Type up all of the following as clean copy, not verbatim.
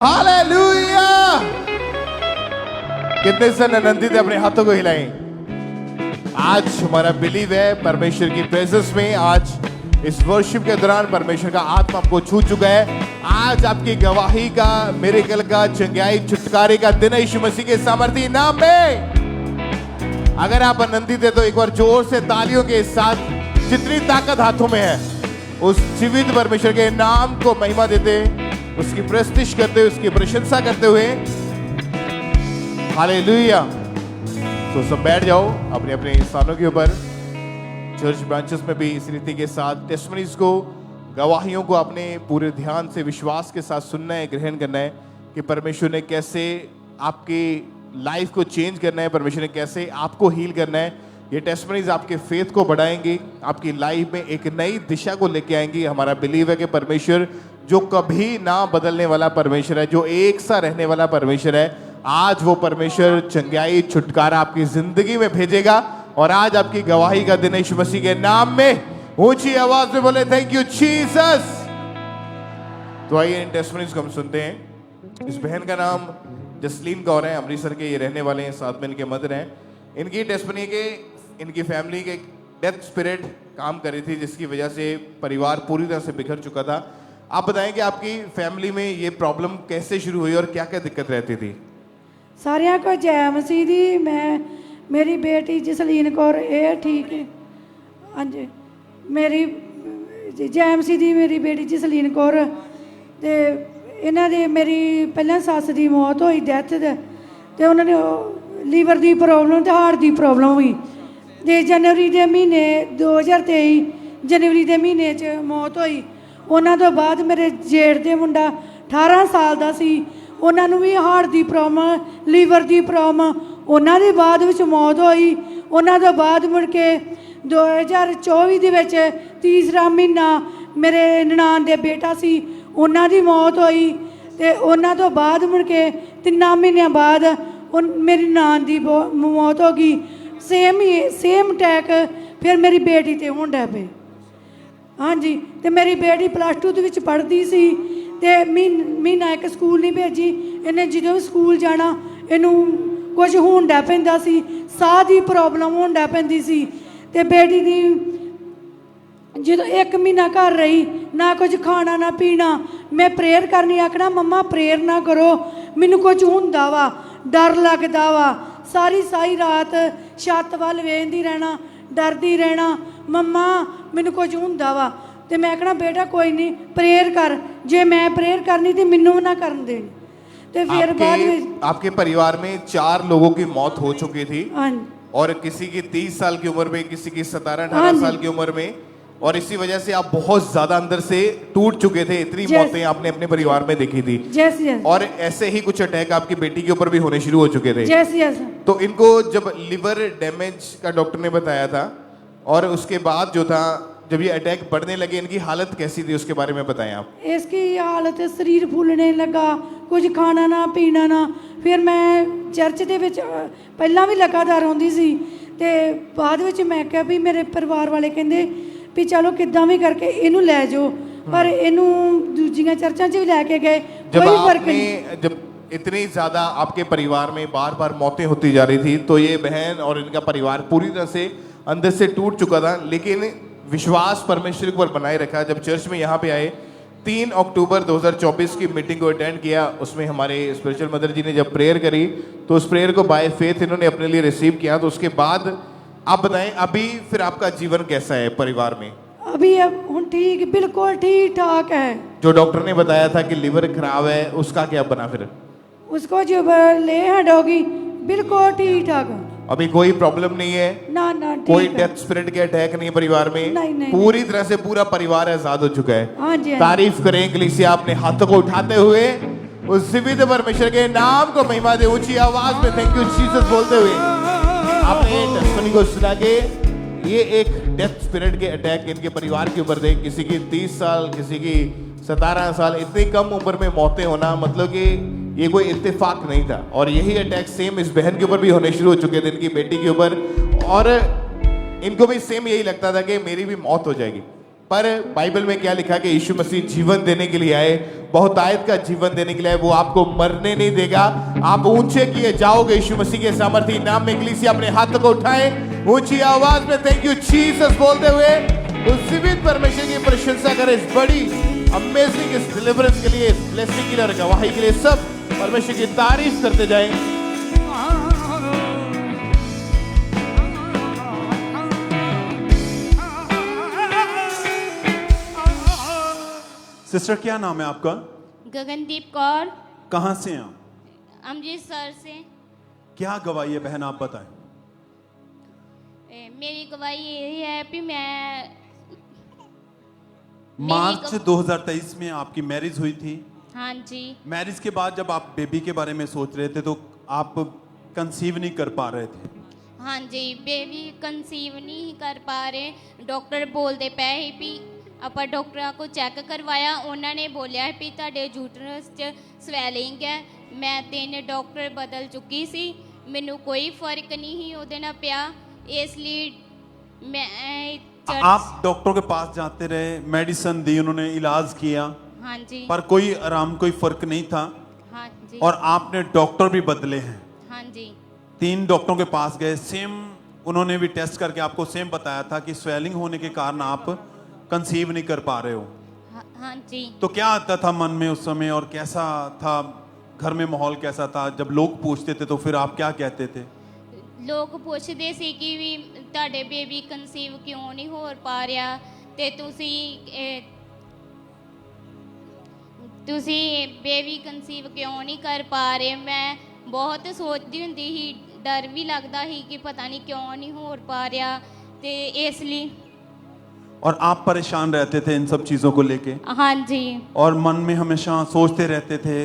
Hallelujah. कितने से आनंदित है, अपने हाथों को हिलाएं। आज हमारा बिलीव है परमेश्वर की प्रेजेंस में। आज इस वर्शिप के दौरान परमेश्वर का आत्मा आपको छू चुका है। आज आपकी गवाही का, मिरेकल का, चंगाई छुटकारे का दिन है यीशु मसीह के सामर्थी नाम में। अगर आप आनंदित है तो एक बार जोर से तालियों के साथ, जितनी ताकत हाथों में है, उस जीवित परमेश्वर के नाम को महिमा देते, उसकी प्रस्तुति करते हुए, उसकी प्रशंसा करते हुए हालेलुया। तो सब बैठ जाओ अपने अपने स्थानों के ऊपर। चर्च ब्रांचेस में भी इस रीति के साथ टेस्टिमनीज को, गवाहियों को अपने पूरे ध्यान से, विश्वास के साथ सुनना है, ग्रहण करना है कि परमेश्वर ने कैसे आपकी लाइफ को चेंज करना है, परमेश्वर ने कैसे आपको हील करना है। ये टेस्टिमनीज आपके फेथ को बढ़ाएंगी, आपकी लाइफ में एक नई दिशा को लेके आएंगी। हमारा बिलीव है कि परमेश्वर जो कभी ना बदलने वाला परमेश्वर है, जो एक सा रहने वाला परमेश्वर है, आज वो परमेश्वर चंगाई छुटकारा आपकी जिंदगी में भेजेगा। और आज आपकी गवाही का दिन है यीशु मसीह के नाम में। ऊंची आवाज में बोले थैंक यू जीसस। तो आइए इन टेस्टिमनीज को हम सुनते हैं। इस बहन का नाम जसलीन कौर है, अमृतसर के ये रहने वाले हैं, साथ में इनके मदर हैं। इनकी टेस्टिमनी के, इनकी फैमिली के डेथ स्पिरिट काम कर रही थी, जिसकी वजह से परिवार पूरी तरह से बिखर चुका था। आप बताएं कि आपकी फैमिली में ये प्रॉब्लम कैसे शुरू हुई और क्या क्या दिक्कत रहती थी? सारिया को जय मसीह दी। मैं, मेरी बेटी जसलीन कौर ये ठीक है। हाँ जी, मेरी जय मसीह दी मेरी बेटी जसलीन कौर ते इन्हां दे मेरी पहला सस की मौत हुई डेथ ते उन्होंने लीवर की प्रॉब्लम ते हार्ट की प्रॉब्लम हुई ते जनवरी के महीने 2023 जनवरी के महीने च मौत हुई। उन्हों तो बाद मेरे जेठ दे मुंडा 18 साल का सी, उन्होंने भी हार्ट की प्रॉब्लम, लीवर की प्रॉब्लम, उन्होंने बाद विच मौत हुई। उन्हों तो बाद मुड़ के 2024 दे विच तीसरा महीना मेरे ननान दे बेटा सी, उन्हों की मौत हुई। ते उन्हों तो बाद मुड़ के 3 महीने बाद मेरी ननान की मौत हो गई। सेम अटैक फिर मेरी बेटी ते होण लग पे। हाँ जी, तो मेरी बेटी +2 ਦੇ ਵਿੱਚ पढ़ती सी ते महीना एक स्कूल नहीं भेजी। इन्हें जो भी स्कूल जाना इनू कुछ होण लग पैंदा सी, साह की प्रॉब्लम होण लग पैंदी सी। ते बेटी दी जो 1 महीना घर रही, ना कुछ खाना ना पीना। मैं प्रेयर करनी, आखना मम्मा प्रेयर ना करो, मैनू कुछ हुंदा वा, डर लगदा वा। सारी रात छत वल वेखदी रहना, डरदी रहना, मम्मा मैनू कुछ हुंदा वा। ते मैं कहना बेटा कोई नहीं, प्रेयर कर, जे मैं प्रेयर करनी तो मैनू ना करन देनी। ते फिर बाद आपके परिवार में 4 लोगों की मौत हो चुकी थी। हाँ, और किसी की 30 साल की उम्र में, किसी की 17-18 साल की उम्र में। और इसी वजह से आप बहुत ज्यादा अंदर से टूट चुके थे। इतनी मौतें आपने अपने परिवार में देखी थी। और ऐसे ही कुछ अटैक आपकी बेटी के ऊपर भी होने शुरू हो चुके थे। तो इनको जब लिवर डैमेज का डॉक्टर ने बताया था, और उसके बाद जो था, जब ये अटैक बढ़ने लगे, इनकी हालत कैसी थी उसके बारे में बताएं आप। इसकी हालत, शरीर फूलने लगा, कुछ खाना ना पीना ना। फिर मैं चर्च दे विच पहला भी लगातार आउंदी सी ते बाद विच मैं कहा भी मेरे परिवार वाले कहंदे भी चलो किद्दां भी करके इनू लै जाओ, पर इनू दूजियां चर्चां च भी लैके गए, कोई फर्क नहीं। जब इतनी ज्यादा आपके परिवार में बार बार मौतें होती जा रही थी, तो ये बहन और इनका परिवार पूरी तरह से अंदर से टूट चुका था। लेकिन विश्वास परमेश्वर पर बनाए रखा। जब चर्च में यहाँ पे आए, 3 अक्टूबर 2024 की मीटिंग को अटेंड किया, उसमें हमारे स्पिरिचुअल मदर जी ने जब प्रेयर करी, तो उस प्रेयर को बाय फेथ इन्होंने अपने लिए रिसीव किया। तो उसके बाद आप बताएं, अभी फिर आपका जीवन कैसा है परिवार में? अभी अब ठीक, बिल्कुल ठीक ठाक है। जो डॉक्टर ने बताया था कि लिवर खराब है, उसका क्या बना फिर? उसको जब ले हटोगी बिल्कुल ठीक ठाक। अभी कोई प्रॉब्लम नहीं है? ना कोई डेथ स्पिरिट के अटैक नहीं परिवार में? नहीं, पूरी तरह से पूरा परिवार आजाद हो चुका है। हाँ जी, तारीफ करें कलीसिया अपने हाथों को उठाते हुए, उस जीवित परमेश्वर के नाम को महिमा दे, ऊंची आवाज में थैंक यू जीसस बोलते हुए। आपने टेस्टिमनी को सुना के ये एक डेथ स्पिरिट के अटैक इनके परिवार के ऊपर थे। किसी की 30 साल, किसी की 17 साल, इतनी कम उम्र में मौतें होना मतलब कि ये कोई इत्तेफाक नहीं था। और यही अटैक सेम इस बहन के ऊपर भी होने शुरू हो चुके थे, इनकी बेटी के ऊपर। और इनको भी सेम यही लगता था कि मेरी भी मौत हो जाएगी। पर बाइबल में क्या लिखा कि यीशु मसीह जीवन देने के लिए आए, बहुतायत का जीवन देने के लिए वो आपको मरने नहीं देगा। आप ऊंचे किए जाओगे यीशु मसीह के सामर्थी नाम में। इक्लीसिया अपने हाथ को उठाएं ऊंची आवाज में थैंक यू जीसस बोलते हुए उस जीवित परमेश्वर की प्रशंसा करें इस बड़ी अमेजिंग इस डिलीवरेंस के लिए, इस ब्लेसिंग के लिए और गवाही के लिए। सब परमेश्वर की तारीफ करते जाएं। सिस्टर क्या नाम है आपका? गगनदीप कौर, कहाँ से हैं आप? अमृतसर से। क्या गवाही है बहन, आप बताएं। मेरी गवाही ये है कि मैं मार्च 2023 में आपकी मैरिज हुई थी। हाँ जी। मैरिज के बाद जब आप बेबी के बारे में सोच रहे थे तो आप कंसीव नहीं कर पा रहे थे। हाँ जी, बेबी कंसीव नहीं कर पा रहे। डॉक्टर बोलते पे ही भी ਆਪਾਂ ਡਾਕਟਰਾਂ को ਚੈੱਕ ਕਰਵਾਇਆ, ਉਹਨਾਂ ਨੇ ਬੋਲਿਆ ਵੀ ਤੁਹਾਡੇ ਯੂਟਰਸ 'ਚ ਸਵੈਲਿੰਗ ਹੈ। ਮੈਂ 3 ਡਾਕਟਰ ਬਦਲ ਚੁੱਕੀ ਸੀ, ਮੈਨੂੰ ਕੋਈ ਫਰਕ नहीं ही ਉਹਦੇ ਨਾਲ ਪਿਆ। इसलिए मैं आप डॉक्टरों के पास जाते रहे, मेडिसिन दी, उन्होंने इलाज किया। हाँ जी। पर कोई आराम, कोई फर्क नहीं था। हाँ जी। और आपने डॉक्टर भी बदले हैं। हाँ जी। 3 डॉक्टरों के पास गए, सेम उन्होंने भी टेस्ट करके आपको सेम बताया था कि स्वेलिंग होने के कारण आप कंसीव नहीं कर पा रहे हो। हाँ जी। तो क्या आता था मन में उस समय और कैसा था घर में माहौल कैसा था? जब लोग पूछते थे तो फिर आप क्या कहते थे? लोग ਪੁੱਛਦੇ ਸੀ ਕਿ ਵੀ ਤੁਹਾਡੇ ਬੇਬੀ ਕਨਸੀਵ ਕਿਉਂ ਨਹੀਂ ਹੋ ਪਾ ਰਿਹਾ ਤੇ ਤੁਸੀਂ ਬੇਬੀ ਕਨਸੀਵ ਕਿਉਂ ਨਹੀਂ ਕਰ ਪਾ ਰਹੇ। ਮੈਂ ਬਹੁਤ ਸੋਚਦੀ ਹੁੰਦੀ ਸੀ, ਡਰ ਵੀ ਲੱਗਦਾ ਸੀ ਕਿ ਪਤਾ ਨਹੀਂ ਕਿਉਂ ਨਹੀਂ ਹੋ ਪਾ ਰਿਹਾ ਤੇ ਇਸ ਲਈ। और आप परेशान रहते थे इन सब चीजों को लेके? हाँ जी। और मन में हमेशा सोचते रहते थे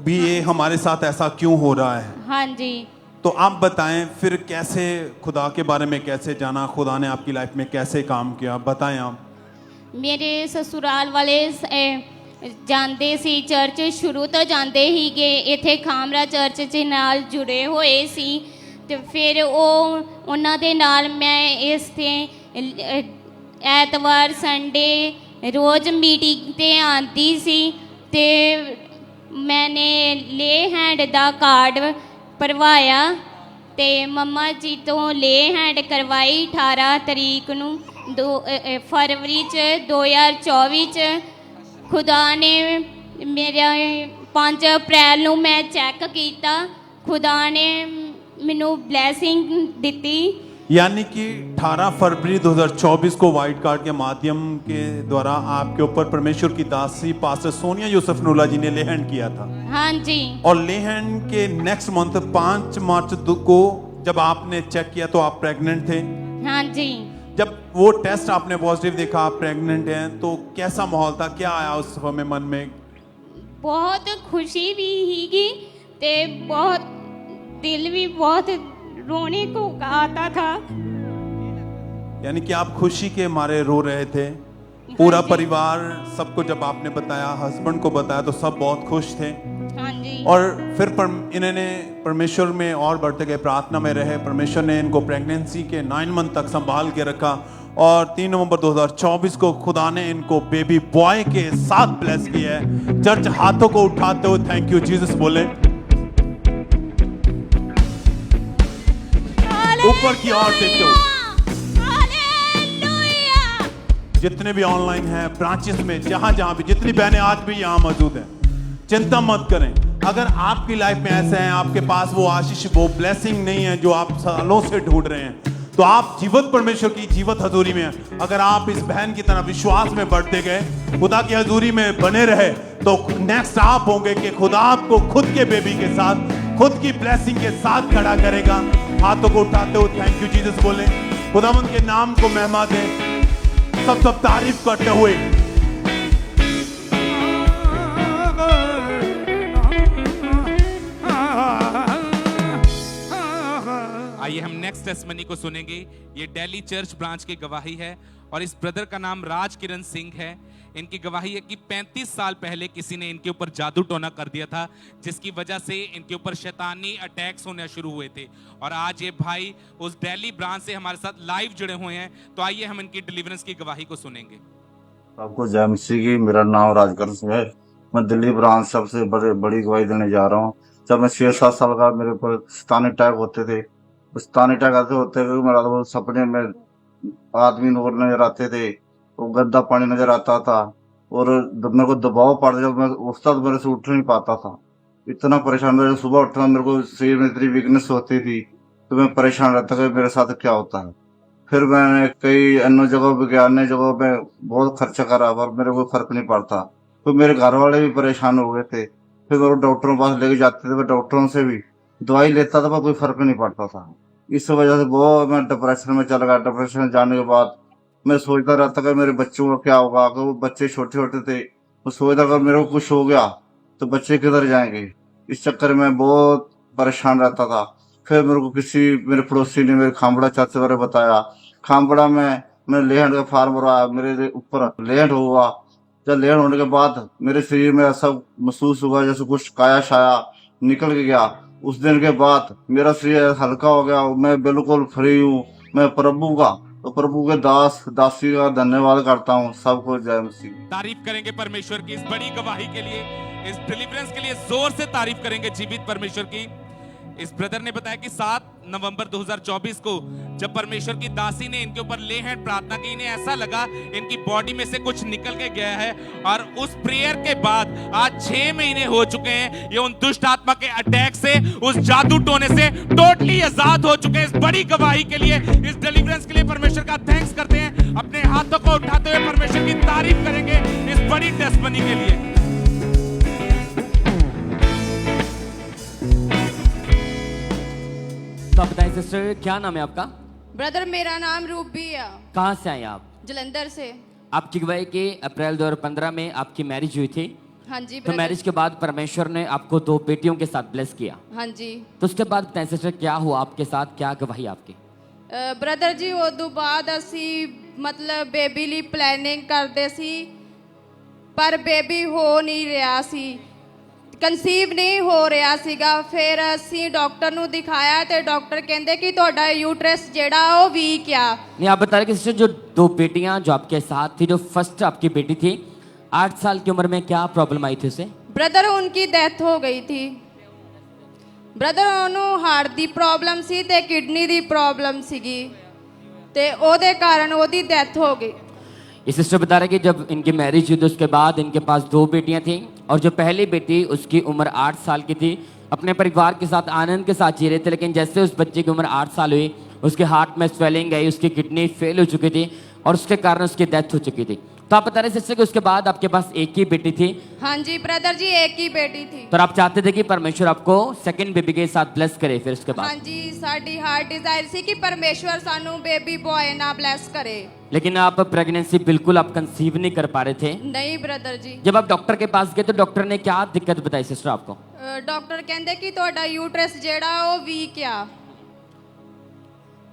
भी ये हमारे साथ ऐसा क्यों हो रहा है? हाँ जी। तो आप बताएं फिर कैसे खुदा के बारे में कैसे जाना, खुदा ने आपकी लाइफ में कैसे काम किया, बताएं आप। मेरे ससुराल वाले ਜਾਂਦੇ ਸੀ ਚਰਚ, ਸ਼ੁਰੂ ਤੋਂ ਜਾਂਦੇ ਸੀਗੇ। ਇੱਥੇ ਖਾਮਰਾ ਚਰਚ 'ਚ ਨਾਲ ਜੁੜੇ ਹੋਏ ਸੀ ਤੇ ਫਿਰ ਉਹਨਾਂ ਦੇ ਨਾਲ ਮੈਂ ਇਸ ਤੇ ਐਤਵਾਰ ਸੰਡੇ ਰੋਜ਼ ਮੀਟਿੰਗ ਤੇ ਆਉਂਦੀ ਸੀ ਤੇ ਮੈਨੇ ਲੇ ਹੈਂਡ ਦਾ ਕਾਰਡ ਭਰਵਾਇਆ ਤੇ ਮੰਮਾ ਜੀ ਤੋਂ ਲੇ ਹੈਂਡ ਕਰਵਾਈ 18 ਤਰੀਕ ਨੂੰ ਫਰਵਰੀ 'ਚ 2024 'ਚ। खुदा ने मेरा 5 अप्रैल ਨੂੰ मैं चेक किया, खुदा ने मैनू ब्लैसिंग दी। यानी कि 18 फरवरी 2024 को व्हाइट कार्ड के माध्यम के द्वारा आपके ऊपर परमेश्वर की दासी पास्टर सोनिया यूसुफ नूला जी ने लेहैंड किया था। हाँ जी। और लेहैंड के नेक्स्ट मंथ 5 मार्च को जब आपने चेक किया तो आप प्रेग्नेंट थे। हाँ जी। जब वो टेस्ट आपने पॉजिटिव देखा, आप प्रेग्नेंट हैं, तो कैसा माहौल था, क्या आया उस समय मन में? बहुत खुशी भी हीगी ते बहुत दिल भी बहुत रोने को आता था। यानी कि आप खुशी के मारे रो रहे थे। पूरा परिवार सबको जब आपने बताया, हस्बैंड को बताया तो सब बहुत खुश थे। हाँ जी। और फिर इन्होंने परमेश्वर में और बढ़ते गए, प्रार्थना में रहे। परमेश्वर ने इनको प्रेगनेंसी के 9 मंथ तक संभाल के रखा और 3 नवंबर 2024 को खुदा ने इनको बेबी बॉय के साथ ब्लेस किया है। चर्च हाथों को उठाते हुए थैंक यू जीसस बोले। ऊपर की ओर देखते हो। जितने भी ऑनलाइन हैं, ब्रांचेस में, जहां जहां भी जितनी बहनें आज भी यहां मौजूद हैं, चिंता मत करें। अगर आपकी लाइफ में ऐसे हैं, आपके पास वो आशीष, वो ब्लेसिंग नहीं है जो आप सालों से ढूंढ रहे हैं, तो आप जीवत परमेश्वर की जीवत हजूरी में, अगर आप इस बहन की तरह विश्वास में बढ़ते गए, खुदा की हजूरी में बने रहे, तो नेक्स्ट आप होंगे कि खुदा आपको खुद के बेबी के साथ, खुद की ब्लेसिंग के साथ खड़ा करेगा। हाथों को उठाते हुए थैंक यू जीसस बोले। खुदावंद के नाम को महिमा दें, सब तारीफ करते हुए। आइए हम नेक्स्ट टेस्टमनी को सुनेंगे। ये दिल्ली चर्च ब्रांच की गवाही है और इस ब्रदर का नाम राज किरण सिंह है। इनकी गवाही है कि 35 साल पहले किसी ने इनके ऊपर जादू टोना कर दिया था, जिसकी वजह से इनके ऊपर शैतानी अटैक्स होने शुरू हुए थे। और आज ये भाई उस दिल्ली ब्रांच से हमारे साथ लाइव जुड़े हुए हैं। तो आइए हम इनकी डिलीवरेंस की गवाही को सुनेंगे। आपको जय मसीह की। मेरा नाम राजकरण सिंह है। मैं दिल्ली ब्रांच सबसे बड़ी गवाही देने जा रहा हूँ। जब मैं 6-7 साल का, मेरे ऊपर शैतानी अटैक होते थे। शैतानी अटैक आते होते हुए मेरा वो सपने में आदमी नूर नजर आते थे, वो गंदा पानी नजर आता था, और जब मेरे को दबाव पड़ता, जब मैं उठता तो मेरे से उठ नहीं पाता था। इतना परेशान, मेरे सुबह उठना मेरे को शरीर में इतनी वीकनेस होती थी, तो मैं परेशान रहता था कि मेरे साथ क्या होता है। फिर मैंने कई अन्य जगहों पे गया, अन्य जगहों पे बहुत खर्चा करा, पर मेरे को फर्क नहीं पड़ता। तो मेरे घर वाले भी परेशान हो गए थे। फिर वो डॉक्टरों के पास लेके जाते थे, मैं डॉक्टरों से भी दवाई लेता था, पर कोई फर्क नहीं पड़ता था। इस वजह से बहुत मैं डिप्रेशन में चला गया। डिप्रेशन में जाने के बाद मैं सोचता रहता कि मेरे बच्चों का क्या होगा, अगर वो बच्चे छोटे छोटे थे, वो सोचता अगर मेरे को कुछ हो गया तो बच्चे किधर जाएंगे। इस चक्कर में बहुत परेशान रहता था। फिर मेरे को मेरे पड़ोसी ने, मेरे खामड़ा चाचे वाले बताया। खामड़ा में मैं लेहड़ का फार्म भरवाया, मेरे ऊपर लेहड़ हुआ। जब लेहड़ होने के बाद मेरे शरीर में ऐसा महसूस हुआ जैसे कुछ काया शाया निकल के गया। उस दिन के बाद मेरा शरीर हल्का हो गया, मैं बिल्कुल फ्री हूँ। मैं प्रभु का, तो प्रभु के दासी का धन्यवाद करता हूँ। सबको जय मसीह। तारीफ करेंगे परमेश्वर की इस बड़ी गवाही के लिए, इस डिलीवरेंस के लिए जोर से तारीफ करेंगे जीवित परमेश्वर की। इस ब्रदर ने बताया कि 7 नवंबर 2024 को जब परमेश्वर की दासी ने इनके ऊपर ले हैंड प्रार्थना की, इन्हें ऐसा लगा इनकी बॉडी में से कुछ निकल के गया है, और उस प्रेयर के बाद आज 6 महीने हो चुके हैं। ये उन दुष्ट आत्मा के अटैक से, उस जादू टोने से टोटली आजाद हो चुके हैं। इस बड़ी गवाही के लिए, इस डिलीवरेंस के लिए परमेश्वर का थैंक्स करते हैं। अपने हाथों को उठाते हुए परमेश्वर की तारीफ करेंगे इस बड़ी टेस्टमनी के लिए। तो आप बताएं सिस्टर, क्या नाम है आपका? ब्रदर मेरा नाम रूबी है। कहाँ से आए आप? जलंधर से। आपकी गवाही के अप्रैल 2015 में आपकी मैरिज हुई थी। हाँ जी तो ब्रदर। मैरिज के बाद परमेश्वर ने आपको 2 बेटियों के साथ ब्लेस किया। हाँ जी। तो उसके बाद बताएं सिस्टर, क्या हुआ आपके साथ, क्या गवाही आपकी? ब्रदर जी उदों बाद असी मतलब बेबी ਲਈ प्लैनिंग करते सी, पर बेबी हो नहीं रहा सी, कंसीव नहीं हो रहा सीगा। फिर असी डॉक्टर ਨੂੰ दिखाया तो डॉक्टर कहते कि ਤੁਹਾਡਾ यूट्रस ਜਿਹੜਾ ਉਹ वीक आ। नहीं, आप बता रहे कि सिस्टर जो 2 बेटियां जो आपके साथ थी, जो फर्स्ट आपकी बेटी थी 8 साल की उम्र में, क्या प्रॉब्लम आई थी उसे? ब्रदर उनकी डेथ हो गई थी। ब्रदर ਉਹਨੂੰ ਹਾਰਟ ਦੀ ਪ੍ਰੋਬਲਮ ਸੀ ਤੇ ਕਿਡਨੀ ਦੀ ਪ੍ਰੋਬਲਮ ਸੀਗੀ, ਤੇ ਉਹਦੇ ਕਾਰਨ ਉਹਦੀ ਡੈਥ ਹੋ ਗਈ। ये सिस्टर बता रहे कि जब इनकी मैरिज हुई तो उसके बाद इनके पास 2 बेटियां थी, और जो पहली बेटी उसकी उम्र 8 साल की थी, अपने परिवार के साथ आनंद के साथ जी रहे थे। लेकिन जैसे उस बच्चे की उम्र 8 साल हुई, उसके हार्ट में स्वेलिंग आई, उसकी किडनी फेल हो चुकी थी, और उसके कारण उसकी डेथ हो चुकी थी। तो आप बता रहे सिस्टर कि उसके बाद आपके पास एक ही बेटी थी। हाँ जी ब्रदर जी, एक ही बेटी थी। तो आप चाहते थे कि परमेश्वर आपको सेकंड बेबी के साथ ब्लेस करे। फिर उसके हाँ बाद जी, साडी हार्ट डिजायर सी कि परमेश्वर सानू बेबी बॉय ना ब्लेस करे। लेकिन आप प्रेगनेंसी बिल्कुल आप कंसीव नहीं कर पा रहे थे। नहीं ब्रदर जी। जब आप डॉक्टर के पास गए तो डॉक्टर ने क्या दिक्कत बताई सिस्टर आपको? डॉक्टर कहते कि ਤੁਹਾਡਾ यूट्रस ਜਿਹੜਾ ਉਹ ਵੀਕ ਆ।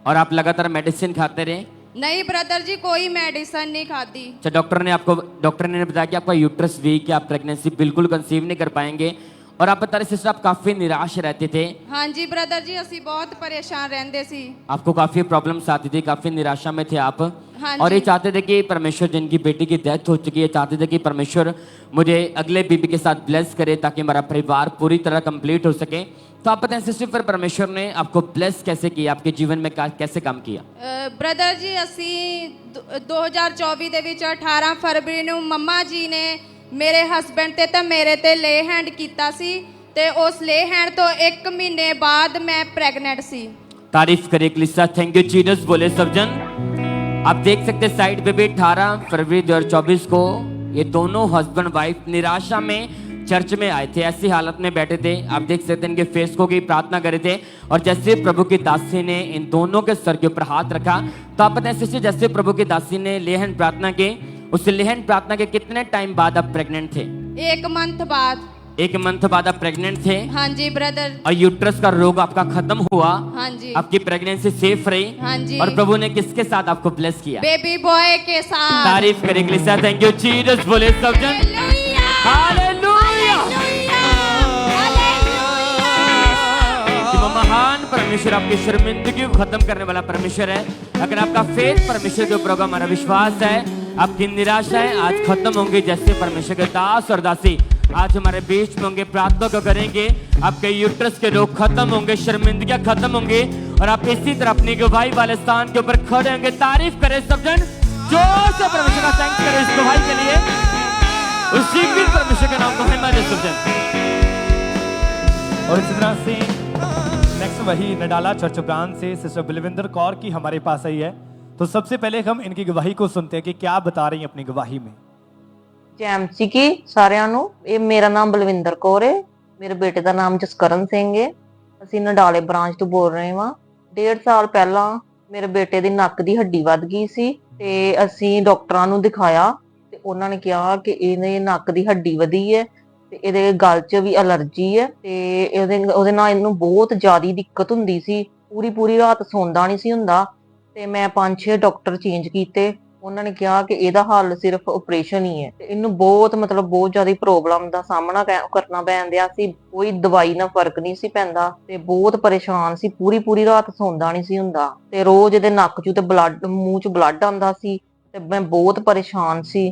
और आप लगातार मेडिसिन खाते रहे? नहीं ब्रदर जी, कोई मेडिसिन नहीं खाती। अच्छा, डॉक्टर ने बताया कि आपका यूट्रस वीक है, आप प्रेगनेंसी बिल्कुल कंसीव नहीं कर पाएंगे। और आप बता रहे सिस्टर आप काफी निराश रहते थे। हाँ जी ब्रदर जी, असी बहुत परेशान रहते सी। आपको काफी प्रॉब्लम्स आती थी, काफी निराशा में थे आप। हाँ और ये जी। चाहते थे कि परमेश्वर, जिनकी बेटी की डेथ हो चुकी है, चाहते थे कि परमेश्वर मुझे अगले बेबी के साथ ब्लेस करे ताकि मेरा परिवार पूरी तरह कंप्लीट हो सके। तो आप बताएं सिस्टर, फिर परमेश्वर ने आपको ब्लेस कैसे किया, आपके जीवन में कैसे काम किया? ब्रदर जी असी 2024 ਦੇ ਵਿੱਚ 18 फरवरी ਨੂੰ ਮੰਮਾ ਜੀ ਨੇ ਮੇਰੇ ਹਸਬੰਡ ਤੇ ਤਾਂ ਮੇਰੇ ਤੇ ਲੇ ਹੈਂਡ ਕੀਤਾ ਸੀ, ਤੇ ਉਸ ਲੇ ਹੈਂਡ ਤੋਂ 1 ਮਹੀਨੇ ਬਾਅਦ ਮੈਂ ਪ੍ਰੈਗਨੈਂਟ ਸੀ। तारीफ करे कलीसिया। थैंक यू जीसस बोले सब जन। आप देख सकते साइड पे भी 18 फरवरी 2024 को ये दोनों हस्बैंड वाइफ निराशा में चर्च में आए थे, ऐसी हालत में बैठे थे। आप देख सकते हैं इनके फेस को की प्रार्थना करे थे, और जैसे प्रभु की दासी ने इन दोनों के सर के ऊपर हाथ रखा, तो आप पता है जैसे प्रभु की दासी ने लेहन प्रार्थना की, उस लेहन प्रार्थना के कितने टाइम बाद आप प्रेग्नेंट थे? 1 मंथ बाद। 1 मंथ बाद आप प्रेग्नेंट थे। हाँ जी ब्रदर। और यूट्रस का रोग आपका खत्म हुआ। हाँ जी। आपकी प्रेगनेंसी सेफ रही। हाँ जी। और प्रभु ने किसके साथ आपको ब्लेस किया? बेबी बॉय के साथ। तारीफ करें कलीसिया। थैंक यू जीसस बोले सब जन। हालेलुया। महान परमेश्वर आपकी शर्मिंदगी को खत्म करने वाला परमेश्वर है। अगर आपका फेथ परमेश्वर के ऊपर होगा, हमारा विश्वास है आपकी निराशाएं आज खत्म होंगी, जैसे परमेश्वर के दास और दासी आज हमारे बीच में होंगे, प्रार्थना को करेंगे। आपके यूट्रस के रोग खत्म होंगे, शर्मिंदगियां खत्म होंगी और आप इसी तरह अपनी गवाही वाले स्थान के ऊपर खड़े होंगे। तारीफ करें सब जन, जोर से परमेश्वर का थैंक्स करें इस गवाही के लिए। उसी भी परमेश्वर के नाम को महिमा दे सब जन। और इसी तरह से नेक्स्ट वही नडाला चर्च ब्रांच से सिस्टर बलविंदर कौर की हमारे पास आई है। तो सबसे पहले हम इनकी गवाही को सुनते हैं कि क्या बता रही हैं अपनी गवाही में। ਜੈਮਸੀ ਕੀ ਸਾਰਿਆਂ ਨੂੰ, ਇਹ ਮੇਰਾ ਨਾਮ ਬਲਵਿੰਦਰ ਕੌਰ ਹੈ, ਮੇਰੇ ਬੇਟੇ ਦਾ ਨਾਮ ਜਸਕਰਨ ਸਿੰਘ ਹੈ। ਅਸੀਂ ਨਡਾਲੇ ਬ੍ਰਾਂਚ ਤੋਂ ਬੋਲ ਰਹੇ ਹਾਂ। 1.5 ਸਾਲ ਪਹਿਲਾਂ ਮੇਰੇ ਬੇਟੇ ਦੀ ਨੱਕ ਦੀ ਹੱਡੀ ਵੱਧ ਗਈ ਸੀ ਤੇ ਅਸੀਂ ਡਾਕਟਰਾਂ ਨੂੰ ਦਿਖਾਇਆ ਤੇ ਉਹਨਾਂ ਨੇ ਕਿਹਾ ਕਿ ਇਹਦੇ ਨੱਕ ਦੀ ਹੱਡੀ ਵਧੀ ਹੈ ਤੇ ਇਹਦੇ ਗਲ 'ਚ ਵੀ ਅਲਰਜੀ ਹੈ ਤੇ ਉਹਦੇ ਨਾਲ ਇਹਨੂੰ ਬਹੁਤ ਜ਼ਿਆਦਾ ਦਿੱਕਤ ਹੁੰਦੀ ਸੀ। ਪੂਰੀ ਰਾਤ ਸੌਂਦਾ ਨਹੀਂ ਸੀ ਹੁੰਦਾ ਤੇ ਮੈਂ 5-6 ਡਾਕਟਰ ਚੇਂਜ ਕੀਤੇ। ਉਹਨਾਂ ਨੇ ਕਿਹਾ ਕਿ ਇਹਦਾ ਹੱਲ ਸਿਰਫ ਆਪਰੇਸ਼ਨ ਹੀ ਹੈ ਤੇ ਇਹਨੂੰ ਬਹੁਤ ਜ਼ਿਆਦਾ ਪ੍ਰੋਬਲਮ ਦਾ ਸਾਹਮਣਾ ਕਰਨਾ ਪੈਂਦਿਆ ਸੀ। ਕੋਈ ਦਵਾਈ ਨਾਲ ਫਰਕ ਨਹੀਂ ਸੀ ਪੈਂਦਾ ਤੇ ਬਹੁਤ ਪਰੇਸ਼ਾਨ ਸੀ। ਪੂਰੀ ਰਾਤ ਸੌਂਦਾ ਨਹੀਂ ਸੀ ਹੁੰਦਾ ਤੇ ਰੋਜ਼ ਇਹਦੇ ਨੱਕ 'ਚ ਤੇ ਬਲੱਡ, ਮੂੰਹ 'ਚ ਬਲੱਡ ਆਉਂਦਾ ਸੀ ਤੇ ਮੈਂ ਬਹੁਤ ਪਰੇਸ਼ਾਨ ਸੀ।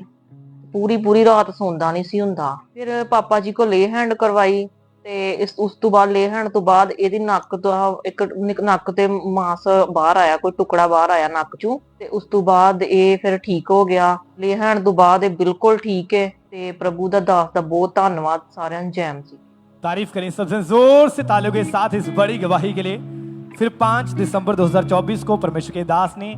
ਪੂਰੀ ਰਾਤ ਸੌਂਦਾ ਨਹੀਂ ਸੀ ਹੁੰਦਾ। ਫਿਰ ਪਾਪਾ ਜੀ ਕੋਲ ਲੇ ਹੈਂਡ ਕਰਵਾਈ ਤੇ ਉਸ ਤੋਂ ਬਾਅਦ ਲੇ ਹੈਂਡ ਤੋਂ ਬਾਅਦ ਇਹਦੀ ਨੱਕ ਤੋਂ ਇੱਕ ਨੱਕ ਤੇ ਮਾਸ ਬਾਹਰ ਆਇਆ, ਕੋਈ ਟੁਕੜਾ ਬਾਹਰ ਆਇਆ ਨੱਕ ਚੋਂ ਤੇ ਉਸ ਤੋਂ ਬਾਅਦ ਇਹ ਫਿਰ ਠੀਕ ਹੋ ਗਿਆ। ਲੇ ਹੈਂਡ ਤੋਂ ਬਾਅਦ ਇਹ ਬਿਲकुल ठीक है ਤੇ ਪ੍ਰਭੂ ਦਾ ਦਾਸ ਦਾ ਬਹੁਤ ਧੰਨਵਾਦ ਸਾਰਿਆਂ ਨੂੰ। ਜੈਮ ਸੀ। तारीफ करें सबसे जोर से तालियों के साथ इस बड़ी गवाही के लिए। फिर 5 दिसंबर 2024 को परमेश्वर के दास ने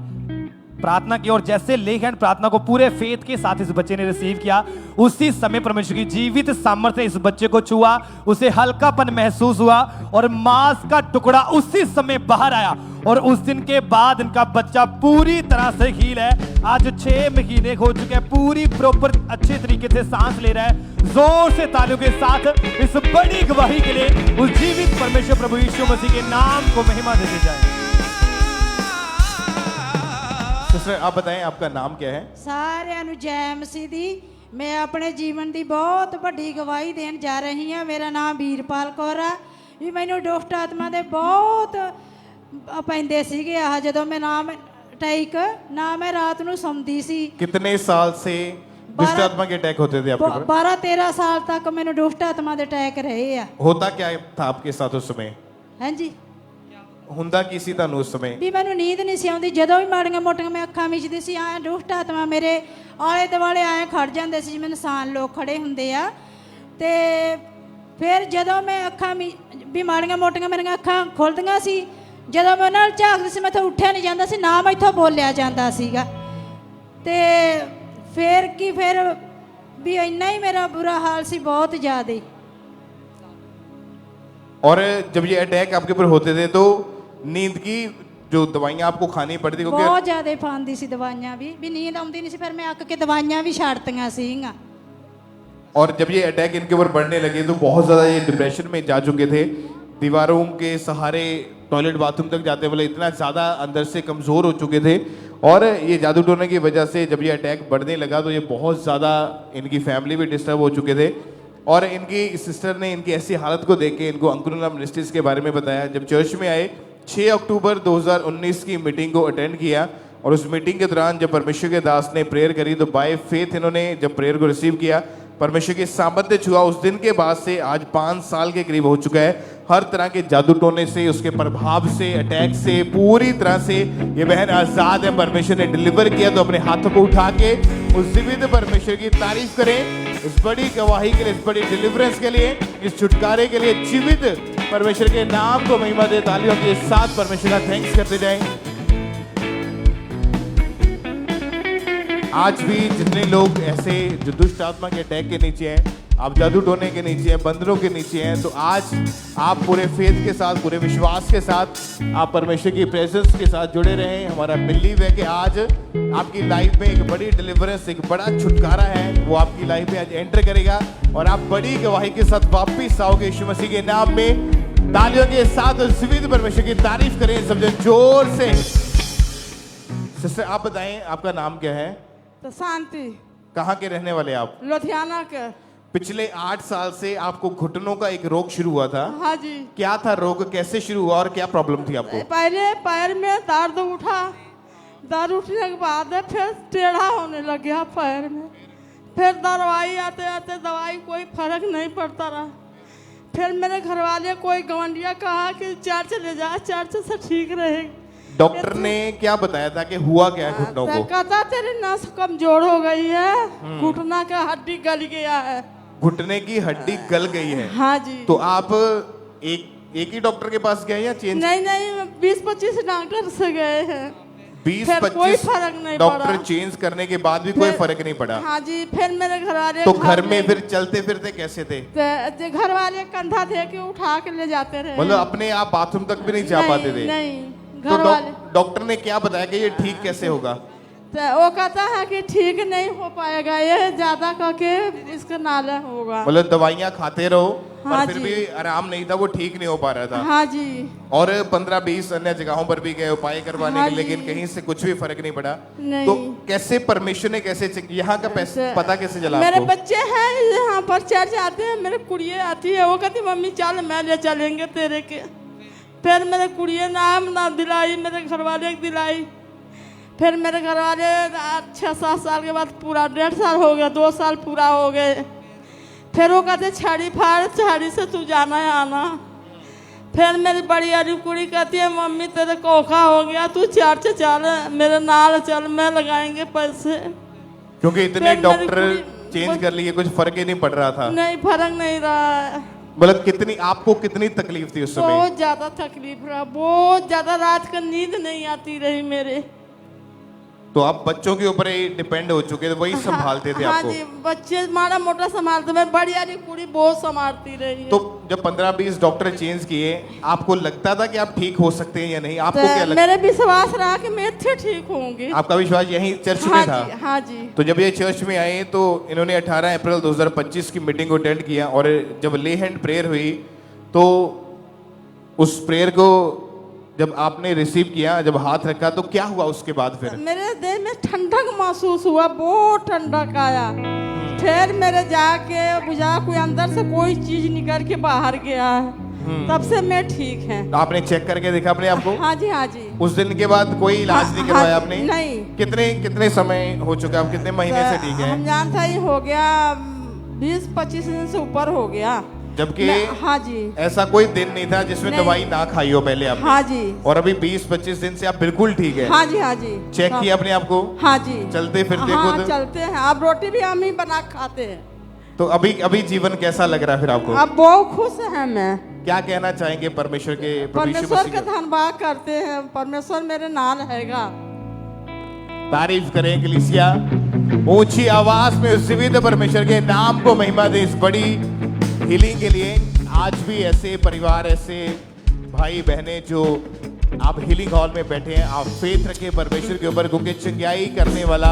प्रार्थना की और जैसे लेग हैंड प्रार्थना को पूरे फेथ के साथ इस बच्चे ने रिसीव किया, उसी समय परमेश्वर की जीवित सामर्थ्य इस बच्चे को छुआ, उसे हल्कापन महसूस हुआ और मांस का टुकड़ा उसी समय बाहर आया और उस दिन के बाद इनका बच्चा पूरी तरह से हील है। आज 6 महीने हो चुके हैं, पूरी प्रॉपर अच्छे तरीके से सांस ले रहा है। जोर से तालियों के साथ इस बड़ी गवाही के लिए उस जीवित परमेश्वर प्रभु यीशु मसीह के नाम को महिमा देते जाए। सिस्टर आप बताएं आपका नाम क्या है। ਸਾਰਿਆਂ ਨੂੰ ਜੈ ਮਸੀਹ ਦੀ। ਮੈਂ ਆਪਣੇ ਜੀਵਨ ਦੀ ਬਹੁਤ ਵੱਡੀ ਗਵਾਹੀ ਦੇਣ ਜਾ ਰਹੀ ਹਾਂ। ਮੇਰਾ ਨਾਮ ਵੀਰਪਾਲ ਕੌਰ ਆ। ਵੀ ਮੈਨੂੰ ਦੁਸ਼ਟ ਆਤਮਾ ਦੇ ਬਹੁਤ ਪੈਂਦੇ ਸੀਗੇ ਆ। ਜਦੋਂ ਮੈਂ ਨਾਮ ਅਟੈਕ ਨਾ ਮੈਂ ਰਾਤ ਨੂੰ ਸੌਂਦੀ ਸੀ। कितने साल से दुष्ट आत्मा के अटैक होते थे आपके ऊपर? 12-13 ਸਾਲ ਤੱਕ ਮੈਨੂੰ ਦੁਸ਼ਟ ਆਤਮਾ ਦੇ ਅਟੈਕ ਰਹੇ ਆ। होता क्या था आपके साथ उस समय? ਹਾਂਜੀ हुंदा की सी ਤੁਹਾਨੂੰ उस समय? ਵੀ ਮੈਨੂੰ ਨੀਂਦ ਨਹੀਂ ਸੀ ਆਉਂਦੀ। ਜਦੋਂ ਵੀ ਮਾੜੀਆਂ ਮੋਟੀਆਂ ਮੈਂ ਅੱਖਾਂ ਮੀਚਦੀ ਸੀ ਐਂ ਦੁਸ਼ਟ ਆਤਮਾ ਮੇਰੇ ਆਲੇ ਦੁਆਲੇ ਐਂ ਖੜ ਜਾਂਦੇ ਸੀ ਜਿਵੇਂ ਇਨਸਾਨ ਲੋਕ ਖੜੇ ਹੁੰਦੇ ਆ। ਤੇ ਫਿਰ ਜਦੋਂ ਮੈਂ ਅੱਖਾਂ ਵੀ ਮਾੜੀਆਂ ਮੋਟੀਆਂ ਮੇਰੀਆਂ ਅੱਖਾਂ ਖੁੱਲਦੀਆਂ ਸੀ, ਜਦੋਂ ਮੈਂ ਉਹਨਾਂ ਨਾਲ ਝਾਕਦੀ ਸੀ ਮੈਥੋਂ ਉੱਠਿਆ ਨਹੀਂ ਜਾਂਦਾ ਸੀ, ਨਾ ਮੈਥੋਂ ਬੋਲਿਆ ਜਾਂਦਾ ਸੀਗਾ। ਤੇ ਫਿਰ ਵੀ ਇੰਨਾ ਹੀ ਮੇਰਾ ਬੁਰਾ ਹਾਲ ਸੀ, ਬਹੁਤ ਜ਼ਿਆਦਾ। और जब ये अटैक आपके ऊपर होते थे तो नींद की जो दवाइयां आपको खानी पड़ती क्योंकि ਬਹੁਤ ਜ਼ਿਆਦਾ ਖਾਂਦੀ ਸੀ ਦਵਾਈਆਂ ਵੀ ਨੀਂਦ ਆਉਂਦੀ ਨਹੀਂ ਸੀ। ਫਿਰ ਮੈਂ ਅੱਕ ਕੇ ਦਵਾਈਆਂ ਵੀ ਛੱਡਤੀਆਂ ਸੀਗੀਆਂ। और जब ये अटैक इनके ऊपर बढ़ने लगे तो बहुत ज़्यादा ये डिप्रेशन में जा चुके थे। दीवारों के सहारे टॉयलेट बाथरूम तक जाते वाले इतना ज़्यादा अंदर से कमज़ोर हो चुके थे। और ये जादू टोने की वजह से जब ये अटैक बढ़ने लगा तो ये बहुत ज़्यादा इनकी फैमिली भी डिस्टर्ब हो चुके थे। और इनकी सिस्टर ने इनकी ऐसी हालत को देख के इनको अंकुरला मिनिस्ट्रीज के बारे में बताया। जब चर्च में आए 6 अक्टूबर 2019 की मीटिंग को अटेंड किया और उस मीटिंग के दौरान जब परमेश्वर के दास ने प्रेयर करी तो बाय फेथ इन्होंने जब प्रेयर को रिसीव किया, परमेश्वर के सामर्थ्य छुआ। उस दिन के बाद से आज 5 साल के करीब हो चुका है। हर तरह के जादू टोने से, उसके प्रभाव से, अटैक से पूरी तरह से ये बहन आज़ाद है। परमेश्वर ने डिलीवर किया। तो अपने हाथों को उठा के उस जीवित परमेश्वर की तारीफ करें इस बड़ी गवाही के लिए, इस बड़ी डिलीवरेंस के लिए, इस छुटकारे के लिए। जीवित परमेश्वर के नाम को महिमा दे। तालियों के साथ परमेश्वर का थैंक्स करते जाएं। आज भी जितने लोग ऐसे जो दुष्ट आत्मा के अटैक के नीचे हैं, आप जादू टोने के नीचे हैं, बंदरों के नीचे हैं, तो आज आप पूरे फेथ के साथ, पूरे विश्वास के साथ आप परमेश्वर की प्रेजेंस के साथ जुड़े रहें। हमारा बिलीव है कि आज आपकी लाइफ में एक बड़ी डिलीवरेंस, एक बड़ा छुटकारा है, वो आपकी लाइफ में आज एंटर करेगा और आप बड़ी गवाही के साथ वापिस आओगे यीशु मसीह के नाम में। तालियों के साथ जीवित परमेश्वर की तारीफ करें सब जन जोर से। सिस्टर आप बताएं आपका नाम क्या है? तो शांति। कहाँ के रहने वाले आप? लुधियाना के। पिछले 8 साल से आपको घुटनों का एक रोग शुरू हुआ था। हाँ जी। क्या था रोग, कैसे शुरू हुआ और क्या प्रॉब्लम थी आपको? पहले पैर में दर्द उठा, दर्द उठने के बाद फिर टेढ़ा होने लग गया पैर में। फिर दवाई आते आते दवाई कोई फर्क नहीं पड़ता रहा। फिर मेरे घर वाले कोई गवंडिया कहा कि चर्च ले जा, चर्च से ठीक रहेगी। डॉक्टर ने क्या बताया था कि हुआ क्या है घुटनों को? कहता तेरी नस कमजोर हो गई है, घुटना का हड्डी गल गया है। घुटने की हड्डी गल गई है? हाँ जी। तो आप एक ही डॉक्टर के पास गए या चेंज? नहीं 20-25 डॉक्टर से गए हैं। 20-25 कोई फर्क नहीं डॉक्टर पड़ा। चेंज करने के बाद भी कोई फर्क नहीं पड़ा? हाँ जी। फिर मेरे घर वाले तो घर में फिर चलते फिरते कैसे थे? घर वाले कंधा दे के उठा के ले जाते रहे। मतलब अपने आप बाथरूम तक भी नहीं जा पाते थे? नहीं। तो घर वाले डॉक्टर ने क्या बताया कि ये ठीक कैसे होगा? तो वो कहता है कि ठीक नहीं हो पाएगा, ये ज्यादा करके इसका नाला होगा। मतलब दवाइयाँ खाते रहो, हाँ पर फिर जी। भी आराम नहीं था, वो ठीक नहीं हो पा रहा था। हाँ जी। और 15-20 अन्य जगहों पर भी गए उपाय करवाने हाँ के, लेकिन जी। कहीं से कुछ भी फर्क नहीं पड़ा। नहीं। तो कैसे परमेश्वर ने कैसे यहाँ का पता कैसे चला मेरे आपको? बच्चे हैं यहाँ पर चर्च आते हैं, मेरे कुड़िए आती है, वो कहती मम्मी चल मैं ले चलेंगे तेरे के। फिर मेरे कुड़िए नाम ना दिलाई, मेरे घर वाले दिलाई। फिर मेरे घर वाले 6-7 साल के बाद पूरा 1.5 साल हो गया, 2 साल पूरा हो गए। फिर वो कहते छड़ी फाड़, छड़ी से तू जाना है आना। फिर मेरी बड़ी वाली कुड़ी कहती है मम्मी तेरे कोखा हो गया, तू चर्च चल, मेरे नाल चल, मैं लगाएंगे पैसे। क्योंकि इतने फिर मेरी डॉक्टर कुड़ी- चेंज कर लिए, कुछ फर्क ही नहीं पड़ रहा था। नहीं फर्क नहीं रहा। मतलब आपको कितनी तकलीफ थी उस समय? बहुत ज्यादा तकलीफ रहा, बहुत ज्यादा। रात का नींद नहीं आती रही मेरे। तो आप बच्चों के ऊपर ही डिपेंड हो चुके थे, वही संभालते थे हाँ आपको? जी, बच्चे माड़ा मोटा संभालते, मैं बड़ी वाली कुड़ी बहुत संभालती रही है। तो जब 15-20 डॉक्टर चेंज किए, आपको लगता था कि आप ठीक हो सकते हैं या नहीं? आपको तो क्या लगता? मेरे विश्वास रहा कि मैं अच्छे ठीक होंगी। आपका विश्वास यही चर्च हाँ में था? जी, हाँ जी। तो जब ये चर्च में आए तो इन्होंने 18 अप्रैल 2025 की मीटिंग को अटेंड किया, और जब ले हैंड प्रेयर हुई तो उस प्रेयर को जब आपने रिसीव किया, जब हाथ रखा, तो क्या हुआ उसके बाद फिर? मेरे देह में ठंडक महसूस हुआ, बहुत ठंडक आया। फिर मेरे जाके बुझा कोई अंदर से कोई चीज निकल के बाहर गया है, तब से मैं ठीक है। आपने चेक करके देखा अपने आप को? हाँ जी, हाँ जी। उस दिन के बाद कोई इलाज नहीं करवाया आपने? नहीं। कितने समय हो चुका, आप कितने महीने से ठीक है? हम जानता ही हो गया 20-25 दिन से ऊपर हो गया। जबकि हाँ जी, ऐसा कोई दिन नहीं था जिसमें नहीं। दवाई ना खाई हो पहले आपने? हाँ जी। और अभी 20-25 दिन से आप बिल्कुल ठीक है? हाँ जी, हाँ जी। चेक किया अपने आप को? हाँ जी। चलते फिरते हाँ, खुद? चलते हैं। अब रोटी भी हम ही बना खाते हैं। तो अभी जीवन कैसा लग रहा है फिर आपको? अब बहुत खुश है मैं। क्या कहना चाहेंगे परमेश्वर के, प्रभु यीशु परमेश्वर मसीह का के? धन्यवाद करते हैं, परमेश्वर मेरे नाल हैगा। तारीफ करें कलीसिया, ऊंची आवाज में उस जीवित परमेश्वर के नाम को महिमा दे इस बड़ी हीलिंग के लिए। आज भी ऐसे परिवार, ऐसे भाई बहनें जो आप हीलिंग हॉल में बैठे हैं, आप फेथ रखें परमेश्वर के ऊपर, क्योंकि चंगाई करने वाला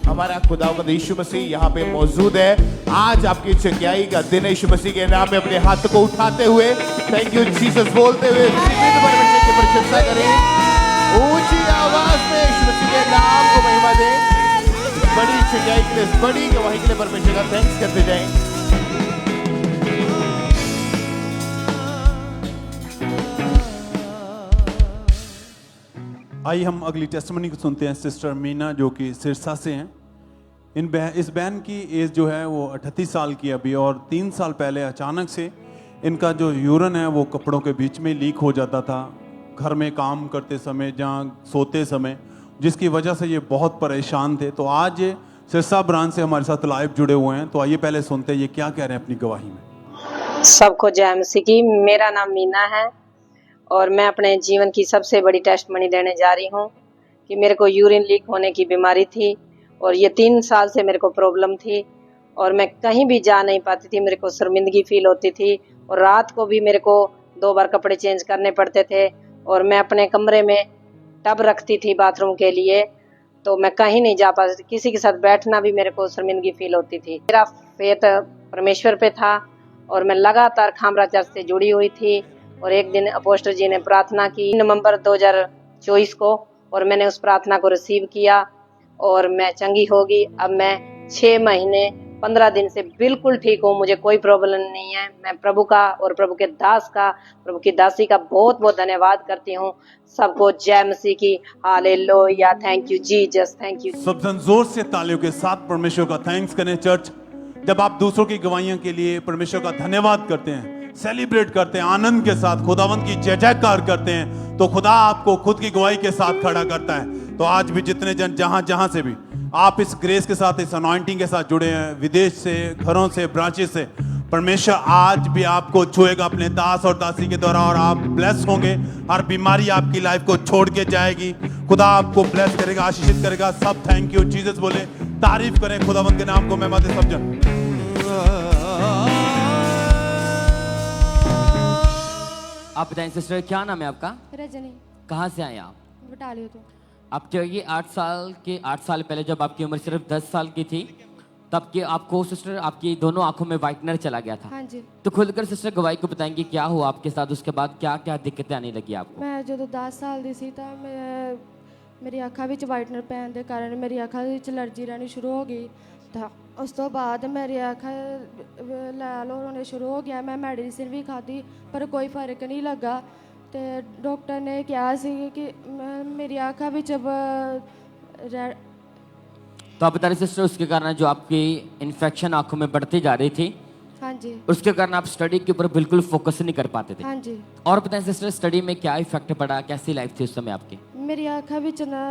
हमारा खुदावंद यीशु मसीह यहाँ पे मौजूद है। आज आपकी चंगाई का दिन है। यीशु मसीह के नाम में अपने हाथ को उठाते हुए थैंक यू जीसस बोलते हुए जीवित परमेश्वर की प्रशंसा करें ऊंची आवाज में। यीशु मसीह के नाम को महिमा दें। बड़ी चंगाई के लिए, बड़ी गवाही के लिए परमेश्वर का थैंक्स करते जाएं। आइए हम अगली टेस्टमनी को सुनते हैं। सिस्टर मीना जो कि सिरसा से हैं। इस बहन की एज जो है वो 38 साल की अभी, और 3 साल पहले अचानक से इनका जो यूरिन है वो कपड़ों के बीच में लीक हो जाता था, घर में काम करते समय, जहाँ सोते समय, जिसकी वजह से ये बहुत परेशान थे। तो आज सिरसा ब्रांच से हमारे साथ लाइव जुड़े हुए हैं। तो आइए पहले सुनते हैं ये क्या कह रहे हैं अपनी गवाही में। सबको जय मसीह की। मेरा नाम मीना है और मैं अपने जीवन की सबसे बड़ी टेस्टमनी देने जा रही हूँ कि मेरे को यूरिन लीक होने की बीमारी थी, और ये 3 साल से मेरे को प्रॉब्लम थी, और मैं कहीं भी जा नहीं पाती थी। मेरे को शर्मिंदगी फील होती थी, और रात को भी मेरे को 2 बार कपड़े चेंज करने पड़ते थे, और मैं अपने कमरे में टब रखती थी बाथरूम के लिए, तो मैं कहीं नहीं जा पाती थी। किसी के साथ बैठना भी मेरे को शर्मिंदगी फील होती थी। मेरा फेथ परमेश्वर पे था, और मैं लगातार खामरा चर्च से जुड़ी हुई थी। और एक दिन अपोस्टल जी ने प्रार्थना की नवंबर 2024 को, और मैंने उस प्रार्थना को रिसीव किया और मैं चंगी होगी। अब मैं 6 महीने 15 दिन से बिल्कुल ठीक हूँ, मुझे कोई प्रॉब्लम नहीं है। मैं प्रभु का और प्रभु के दास का, प्रभु की दासी का बहुत बहुत धन्यवाद करती हूँ। सबको जय मसीह की, hallelujah, thank you Jesus, thank you. सब जन जोर से तालियों के साथ परमेश्वर का थैंक्स करें। चर्च, जब आप दूसरों की गवाहियों के लिए परमेश्वर का धन्यवाद करते हैं, सेलिब्रेट करते हैं, आनंद के साथ खुदावंत की जय जयकार करते हैं, तो खुदा आपको खुद की गवाही के साथ खड़ा करता है। तो आज भी जितने जन जहां जहां से भी आप इस ग्रेस के साथ, इस अनॉइंटिंग के साथ जुड़े हैं, विदेश से, घरों से, ब्रांचेस से, परमेश्वर आज भी आपको छुएगा अपने दास और दासी के द्वारा, और आप ब्लेस होंगे। हर बीमारी आपकी लाइफ को छोड़ के जाएगी। खुदा आपको ब्लेस करेगा, आशीषित करेगा। सब थैंक यू जीसस बोले, तारीफ करें खुदावंत के नाम को। मैं मत समझन आप बताएं सिस्टर, क्या नाम है आपका? रजनी, कहाँ से आए आप? बटालियो तो। आप जो ये 8 साल पहले जब आपकी उम्र सिर्फ 10 साल की थी, तब के आपको सिस्टर आपकी दोनों आंखों में वाइटनर चला गया था। हाँ जी। तो खुलकर सिस्टर गवाही को बताएंगे क्या हुआ आपके साथ, उसके बाद क्या क्या दिक्कतें आने लगी आपको? मैं जो 10 साल ਦੀ ਸੀ ਤਾਂ ਮੇਰੀ ਅੱਖਾਂ ਵਿੱਚ ਵਾਈਟਨਰ ਪੈਣ ਦੇ ਕਾਰਨ ਮੇਰੀ ਅੱਖਾਂ ਵਿੱਚ ਐਲਰਜੀ ਰਹਿਣੀ ਸ਼ੁਰੂ ਹੋ ਗਈ। ਤਾਂ ਉਸ ਤੋਂ ਬਾਅਦ ਮੇਰੀ ਅੱਖਾਂ ਲਾਲ ਹੋਣੇ ਸ਼ੁਰੂ ਹੋ ਗਿਆ। ਮੈਂ ਮੈਡੀਸਿਨ ਵੀ ਖਾਧੀ ਪਰ ਕੋਈ ਫਰਕ ਨਹੀਂ ਲੱਗਾ। ਤੇ ਡਾਕਟਰ ਨੇ ਕਿਹਾ ਸੀ ਕਿ ਮੇਰੀ ਅੱਖਾਂ ਵਿੱਚ तो आप बता रहे सिस्टर, उसके कारण जो आपकी इन्फेक्शन आंखों में बढ़ती जा रही थी, हाँ जी, उसके कारण आप स्टडी के ऊपर बिल्कुल फोकस नहीं कर पाते थे। हाँ जी। और बताएं सिस्टर, स्टडी में क्या इफेक्ट पड़ा, कैसी लाइफ थी उस समय आपकी? ਮੇਰੀ ਅੱਖਾਂ ਵਿੱਚ ਨਾ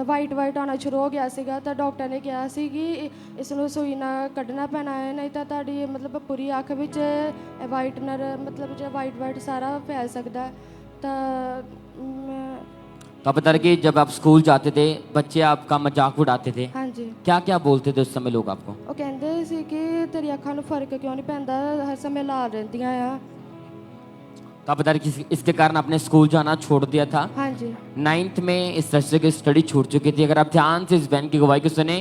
ਵਾਈਟ ਆਉਣਾ ਸ਼ੁਰੂ ਹੋ ਗਿਆ ਸੀਗਾ। ਤਾਂ ਡਾਕਟਰ ਨੇ ਕਿਹਾ ਸੀ ਕਿ ਇਸ ਨੂੰ ਸੂਈ ਨਾਲ ਕੱਢਣਾ ਪੈਣਾ ਹੈ, ਨਹੀਂ ਤਾਂ ਤੁਹਾਡੀ ਮਤਲਬ ਪੂਰੀ ਅੱਖ ਵਿੱਚ ਵਾਈਟਨਰ ਮਤਲਬ ਜਿਹੜਾ ਵਾਈਟ ਸਾਰਾ ਫੈਲ ਸਕਦਾ। ਤਾਂ तो आप बता रहे कि जब आप स्कूल जाते थे, बच्चे आपका मजाक उड़ाते थे, हाँ जी, क्या क्या बोलते थे उस समय लोग आपको? ਉਹ ਕਹਿੰਦੇ ਸੀ ਕਿ ਤੇਰੀ ਅੱਖਾਂ ਨੂੰ ਫਰਕ ਕਿਉਂ ਨਹੀਂ ਪੈਂਦਾ, ਹਰ ਸਮੇਂ ਲਾਲ ਰਹਿੰਦੀਆਂ ਆ। तो आप बता रहे कि इसके कारण आपने स्कूल जाना छोड़ दिया था। हाँ जी। 9th में इस तरह की स्टडी छूट चुकी थी। अगर आप ध्यान से इस बहन की गवाही को सुने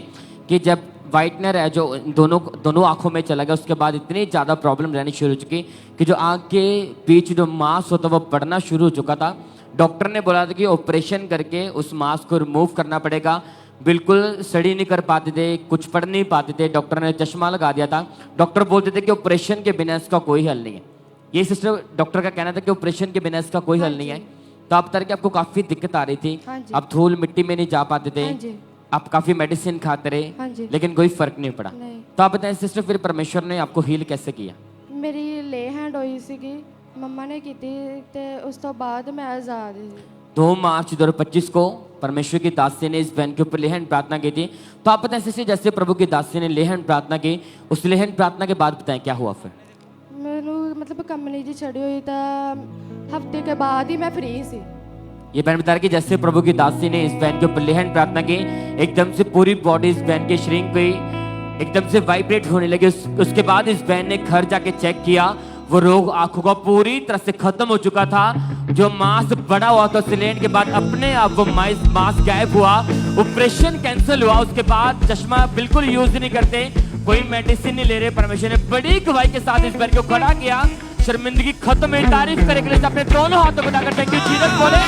कि जब वाइटनर है जो दोनों आंखों में चला गया, उसके बाद इतनी ज़्यादा प्रॉब्लम रहनी शुरू हो चुकी कि जो आंख के बीच जो मांस होता वो बढ़ना शुरू हो चुका था। डॉक्टर ने बोला था कि ऑपरेशन करके उस मांस को रिमूव करना पड़ेगा। बिल्कुल स्टडी नहीं कर पाते थे, कुछ पढ़ नहीं पाते थे। डॉक्टर ने चश्मा लगा दिया था। डॉक्टर बोलते थे कि ऑपरेशन के बिना इसका कोई हल नहीं है। ये सिस्टर डॉक्टर का कहना था कि ऑपरेशन के बिना इसका कोई हल नहीं है। तो आप तरह की आपको काफ़ी दिक्कत आ रही थी। आप धूल मिट्टी में नहीं जा पाते थे। आप काफ़ी मेडिसिन खाते रहे, लेकिन कोई फर्क नहीं पड़ा। तो आप बताएं सिस्टर, फिर परमेश्वर ने आपको हील कैसे किया? मेरी ले हैंड हुई सी, मम्मा ने की थी, ते उस तो बाद मैं आज़ाद हुई। 2 मार्च 2025 को परमेश्वर की दासी ने इस बहन के ऊपर लेहन प्रार्थना की थी। तो आप बताएं सिस्टर, जैसे प्रभु की दासी ने लेहन प्रार्थना की, उस लेहन प्रार्थना के बाद बताएं क्या हुआ फिर? मैनू मतलब कंपनी जी छड़ी हुई था, हफ्ते के बाद ही मैं फ्री सी। ये बहन बता रही कि जैसे प्रभु की दासी ने इस बहन के ऊपर लेहन प्रार्थना की, एकदम से पूरी बॉडी इस बहन की श्रिंक हुई, एकदम से वाइब्रेट होने लगी। उसके बाद इस बहन ने घर जाके चेक किया, वो रोग आंखों का पूरी तरह से खत्म हो चुका था। जो मांस बड़ा हुआ था सिलेंड के बाद अपने आप वो मांस गायब हुआ। ऑपरेशन कैंसिल हुआ। उसके बाद चश्मा बिल्कुल यूज नहीं करते, कोई मेडिसिन नहीं ले रहे। परमेश्वर ने बड़ी गवाही के साथ इस बहन को खड़ा किया। शर्मिंदगी खत्म हुई। तारीफ करने के लिए अपने दोनों हाथों बताकर थैंक यू जीसस बोले।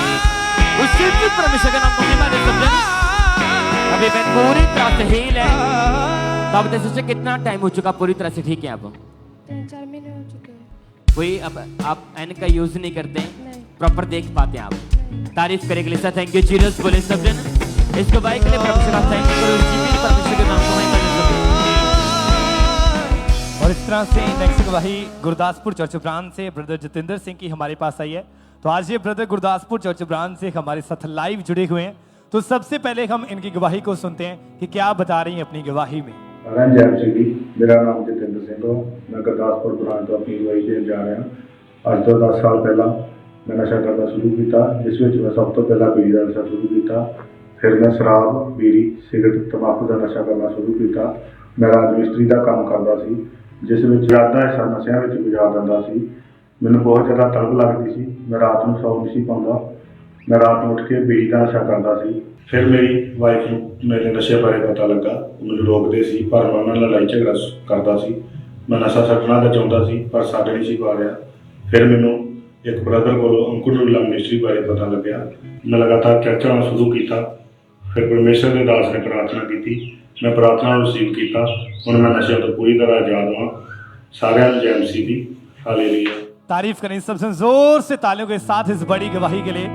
उसके भी परमेश्वर का नाम महिमा दे सकते हैं। अभी बहन पूरी तरह से हील है। तो आप देखिए कितना टाइम हो चुका पूरी तरह से ठीक है? आप 3-4 महीने हो चुके हैं। कोई अब आप ऐनक का यूज नहीं करते हैं, प्रॉपर देख पाते हैं आप? तारीफ करने के लिए थैंक यू जीसस बोले सब जन। इस गवाही के लिए परमेश्वर का थैंक यू करो। परमेश्वर के नाम को महिमा दे सकते हैं। और इस तरह से नेक्स्ट गवाही गुरदासपुर चर्च ब्रांच से ब्रदर जितेंद्र सिंह की हमारे पास आई है। तो आज ये ब्रदर गुरदासपुर चर्च ब्रांच से हमारे साथ लाइव जुड़े हुए हैं। तो सबसे पहले हम इनकी गवाही को सुनते हैं कि क्या बता रही हैं अपनी गवाही में। मेरा नाम जितेंद्र सिंह है, मैं गुरदासपुर ब्रांच तो अपनी गवाही देन जा रहा हूँ। अज तो 10 साल पहला मैं नशा करना शुरू किया, जिस में मैं सब तो पहला बीड़ी का नशा शुरू किया। फिर मैं शराब, बीड़ी, सिगरट, तंबाकू का नशा करना शुरू किया। मैं राज मिस्त्री का काम करता सी, जिस में ज़्यादा हिस्सा नशा में गुजार दिंदा सी। मैनूं बहुत ज़्यादा तलब लगती सी। मैं रात में सौ नहीं पाता। मैं रात में उठ के बीड़ी का नशा करता सी। फिर मेरी वाइफ को मेरे नशे बारे पता लगा, मैनूं रोकते सी, पर मैं उन्हां नाल लड़ाई झगड़ा करता सी। मैं नशा छड्डना तो चाहता सी, पर छड्ड नहीं सी पा रहा। फिर मैनूं एक ब्रदर को अंकुर नुला मिनिस्ट्री बारे पता लग्या। मैं लगातार चर्चा शुरू किया। फिर परमेश्वर के दास ने प्रार्थना की, मैं प्रार्थना ਨੂੰ ਰਿਸੀਵ ਕੀਤਾ। ਹੁਣ मैं नशे ਤੋਂ पूरी तरह आजाद ਹਾਂ। सारिਆਂ ਨੂੰ जय मसीह दी। हालेलुया। तारीफ करें सबसे जोर से तालियों के साथ इस बड़ी गवाही के लिए।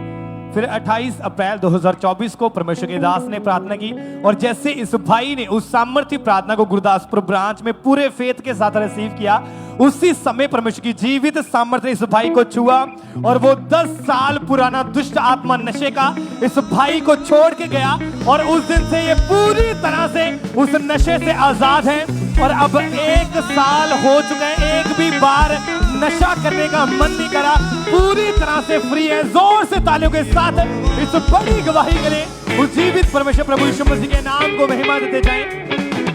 फिर 28 अप्रैल 2024 को परमेश्वर के दास ने प्रार्थना की और जैसे इस भाई ने उस सामर्थ्य प्रार्थना को गुरदासपुर ब्रांच में पूरे फेथ के साथ रिसीव किया, उसी समय परमेश्वर की जीवित सामर्थ्य इस भाई को छुआ और वो 10 साल पुराना दुष्ट आत्मा नशे का इस भाई को छोड़ के गया और उस दिन से ये पूरी तरह से उस नशे से आजाद है और अब 1 साल हो चुका है, एक भी बार नशा करने का मन नहीं करा, पूरी तरह से फ्री है। जोर से तालियों के साथ इस बड़ी गवाही के लिए उस जीवित परमेश्वर प्रभु यीशु मसीह के नाम को महिमा देते जाएं,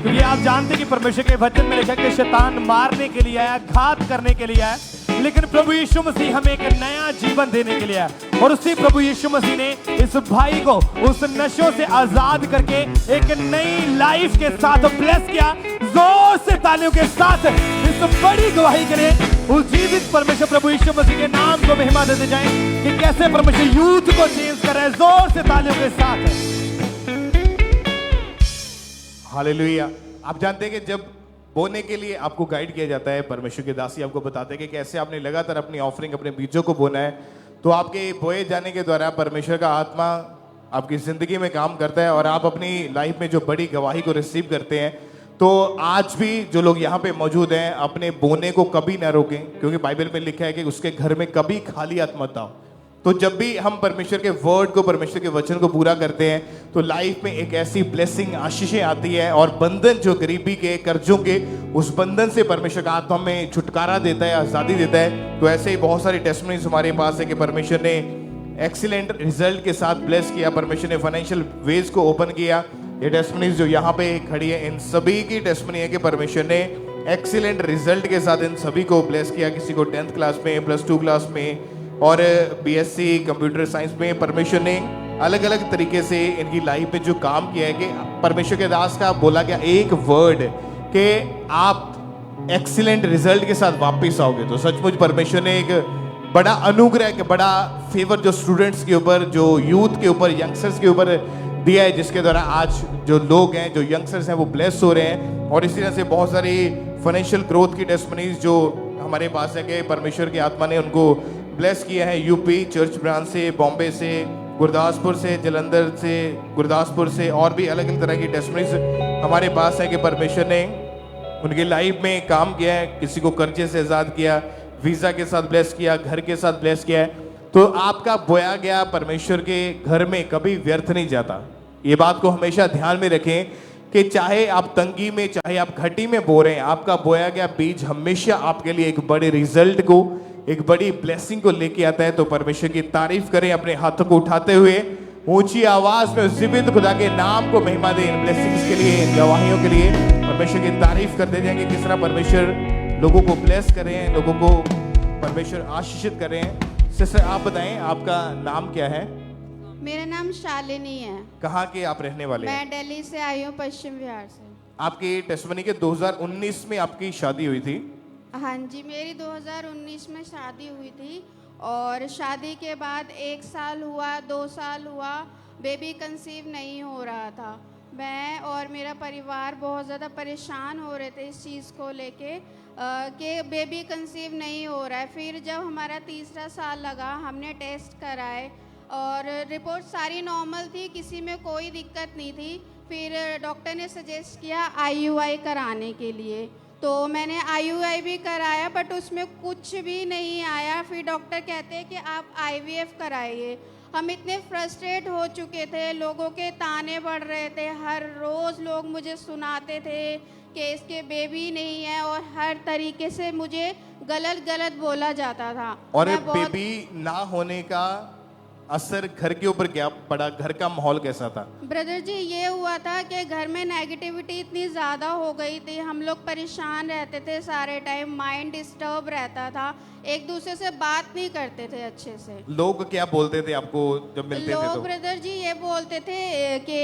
क्योंकि आप जानते हैं कि परमेश्वर के वचन में लिखा है कि शैतान मारने के लिए आया, घात करने के लिए आया, लेकिन प्रभु यीशु मसीह हमें एक नया जीवन देने के लिए आया और उसी प्रभु यीशु मसीह ने इस भाई को उस नशों से आजाद करके एक नई लाइफ के साथ ब्लेस किया। जोर से तालियों के साथ इस बड़ी गवाही के लिए उस जीवित परमेश्वर प्रभु यीशु मसीह के नाम को महिमा देते जाएं कि कैसे परमेश्वर यूथ को चेंज कर रहा है। जोर से तालियों के साथ। हालेलुया। आप जानते हैं कि जब बोने के लिए आपको गाइड किया जाता है, परमेश्वर के दासी आपको बताते हैं कि कैसे आपने लगातार अपनी ऑफरिंग, अपने बीजों को बोना है, तो आपके बोए जाने के द्वारा परमेश्वर का आत्मा आपकी जिंदगी में काम करता है और आप अपनी लाइफ में जो बड़ी गवाही को रिसीव करते हैं। तो आज भी जो लोग यहाँ पे मौजूद हैं, अपने बोने को कभी ना रोकें, क्योंकि बाइबल में लिखा है कि उसके घर में कभी खाली हाथ मत आओ। तो जब भी हम परमेश्वर के वर्ड को, परमेश्वर के वचन को पूरा करते हैं, तो लाइफ में एक ऐसी ब्लेसिंग, आशीषें आती है और बंधन जो गरीबी के, कर्जों के, उस बंधन से परमेश्वर का आत्मा में छुटकारा देता है, आज़ादी देता है। तो ऐसे ही बहुत सारी टेस्टमनीज हमारे पास है कि परमेश्वर ने एक्सीलेंट रिजल्ट के साथ ब्लेस किया, परमेश्वर ने फाइनेंशियल वेज को ओपन किया। ये टेस्टमनीज जो यहाँ पे खड़ी है, इन सभी की टेस्टमनी है कि परमेश्वर ने एक्सीलेंट रिजल्ट के साथ इन सभी को ब्लेस किया। किसी को 10th क्लास में, +2 क्लास में और BSc कंप्यूटर साइंस में परमेश्वर ने अलग अलग तरीके से इनकी लाइफ में जो काम किया है कि परमेश्वर के दास का बोला गया एक वर्ड कि आप एक्सीलेंट रिजल्ट के साथ वापस आओगे। तो सचमुच परमेश्वर ने एक बड़ा अनुग्रह, एक बड़ा फेवर जो स्टूडेंट्स के ऊपर, जो यूथ के ऊपर, यंगस्टर्स के ऊपर दिया है, जिसके द्वारा आज जो लोग हैं, जो यंगस्टर्स हैं, वो ब्लेस हो रहे हैं। और इसी तरह से बहुत सारी फाइनेंशियल ग्रोथ की टेस्टमनीज जो हमारे पास है कि परमेश्वर की आत्मा ने उनको ब्लेस किया है। यूपी चर्च ब्रांच से, बॉम्बे से, गुरदासपुर से, जलंधर से, गुरदासपुर से और भी अलग अलग तरह की टेस्टमनीज हमारे पास है कि परमेश्वर ने उनकी लाइफ में काम किया है। किसी को कर्जे से आज़ाद किया, वीज़ा के साथ ब्लेस किया, घर के साथ ब्लेस किया है। तो आपका बोया गया परमेश्वर के घर में कभी व्यर्थ नहीं जाता। ये बात को हमेशा ध्यान में रखें कि चाहे आप तंगी में, चाहे आप घटी में बो रहे हैं, आपका बोया गया बीज हमेशा आपके लिए एक बड़े रिजल्ट को, एक बड़ी ब्लेसिंग को लेके आता है। तो परमेश्वर की तारीफ करें, अपने हाथों को उठाते हुए ऊंची आवाज में जीवित खुदा के नाम को महिमा दें। इन ब्लेसिंग्स के लिए, इन गवाहियों के लिए परमेश्वर की तारीफ करते जाएंगे। किस तरह परमेश्वर लोगों को ब्लेस कर रहे हैं, लोगों को परमेश्वर आशीषित कर रहे हैं। सिस्टर आप बताएं, आपका नाम क्या है? मेरा नाम शालिनी है। कहाँ के आप रहने वाले हैं? मैं दिल्ली से आई हूँ, पश्चिम बिहार से। आपकी टेस्टमनी के 2019 में आपकी शादी हुई थी? हाँ जी, मेरी 2019 में शादी हुई थी और शादी के बाद 1 साल हुआ, 2 साल हुआ, बेबी कंसीव नहीं हो रहा था। मैं और मेरा परिवार बहुत ज़्यादा परेशान हो रहे थे इस चीज़ को लेके कि बेबी कंसीव नहीं हो रहा है। फिर जब हमारा 3रा साल लगा, हमने टेस्ट कराए और रिपोर्ट सारी नॉर्मल थी, किसी में कोई दिक्कत नहीं थी। फिर डॉक्टर ने सजेस्ट किया IUI कराने के लिए, तो मैंने IUI भी कराया बट उसमें कुछ भी नहीं आया। फिर डॉक्टर कहते हैं कि आप IVF कराइए। हम इतने फ्रस्ट्रेट हो चुके थे, लोगों के ताने बढ़ रहे थे, हर रोज़ लोग मुझे सुनाते थे कि इसके बेबी नहीं है और हर तरीके से मुझे गलत बोला जाता था। और बेबी ना होने का असर घर के ऊपर क्या पड़ा? घर का माहौल कैसा था? ब्रदर जी, ये हुआ था कि घर में नेगेटिविटी इतनी ज़्यादा हो गई थी, हम लोग परेशान रहते थे सारे टाइम, माइंड डिस्टर्ब रहता था, एक दूसरे से बात नहीं करते थे अच्छे से। लोग क्या बोलते थे आपको जब मिलते थे? लोग ब्रदर जी ये बोलते थे कि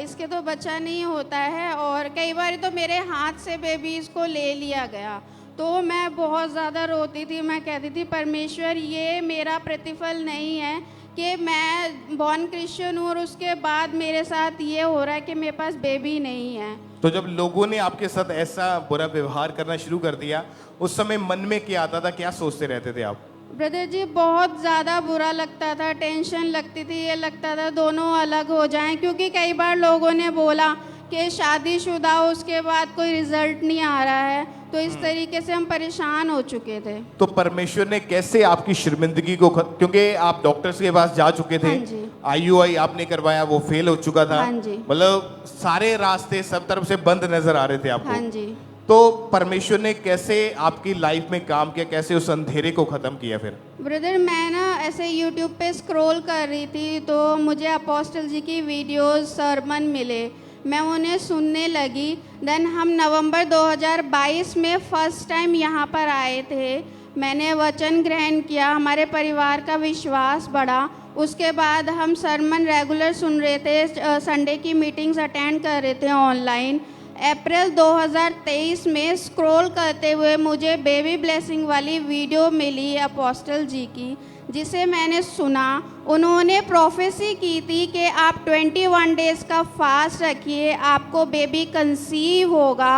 इसके तो बच्चा नहीं होता है, और कई बार तो मेरे हाथ से बेबी इसको ले लिया गया। तो मैं बहुत ज़्यादा रोती थी, मैं कहती थी परमेश्वर ये मेरा प्रतिफल नहीं है कि मैं बॉर्न क्रिश्चियन हूँ और उसके बाद मेरे साथ ये हो रहा है कि मेरे पास बेबी नहीं है। तो जब लोगों ने आपके साथ ऐसा बुरा व्यवहार करना शुरू कर दिया, उस समय मन में क्या आता था, क्या सोचते रहते थे आप? ब्रदर जी बहुत ज़्यादा बुरा लगता था, टेंशन लगती थी, ये लगता था दोनों अलग हो जाएं, क्योंकि कई बार लोगों ने बोला कि शादीशुदा हो उसके बाद कोई रिजल्ट नहीं आ रहा है, तो इस तरीके से हम परेशान हो चुके थे। तो परमेश्वर ने कैसे आपकी शर्मिंदगी को क्योंकि आप डॉक्टर्स के पास जा चुके थे, हाँ जी। IUI आपने करवाया, वो फेल हो चुका था, हाँ जी। मतलब सारे रास्ते सब तरफ से बंद नजर आ रहे थे आपको। हाँ जी। तो परमेश्वर ने कैसे आपकी लाइफ में काम किया, कैसे उस अंधेरे को खत्म किया फिर? ब्रदर मैं ना ऐसे यूट्यूब पे स्क्रॉल कर रही थी तो मुझे अपोस्टल जी की वीडियोस सरमन मिले, मैं उन्हें सुनने लगी। देन हम नवंबर 2022 में फर्स्ट टाइम यहाँ पर आए थे, मैंने वचन ग्रहण किया, हमारे परिवार का विश्वास बढ़ा। उसके बाद हम सरमन रेगुलर सुन रहे थे, संडे की मीटिंग्स अटेंड कर रहे थे ऑनलाइन। अप्रैल 2023 में स्क्रॉल करते हुए मुझे बेबी ब्लेसिंग वाली वीडियो मिली अपोस्टल जी की, जिसे मैंने सुना। उन्होंने प्रोफेसी की थी कि आप 21 डेज़ का फास्ट रखिए, आपको बेबी कंसीव होगा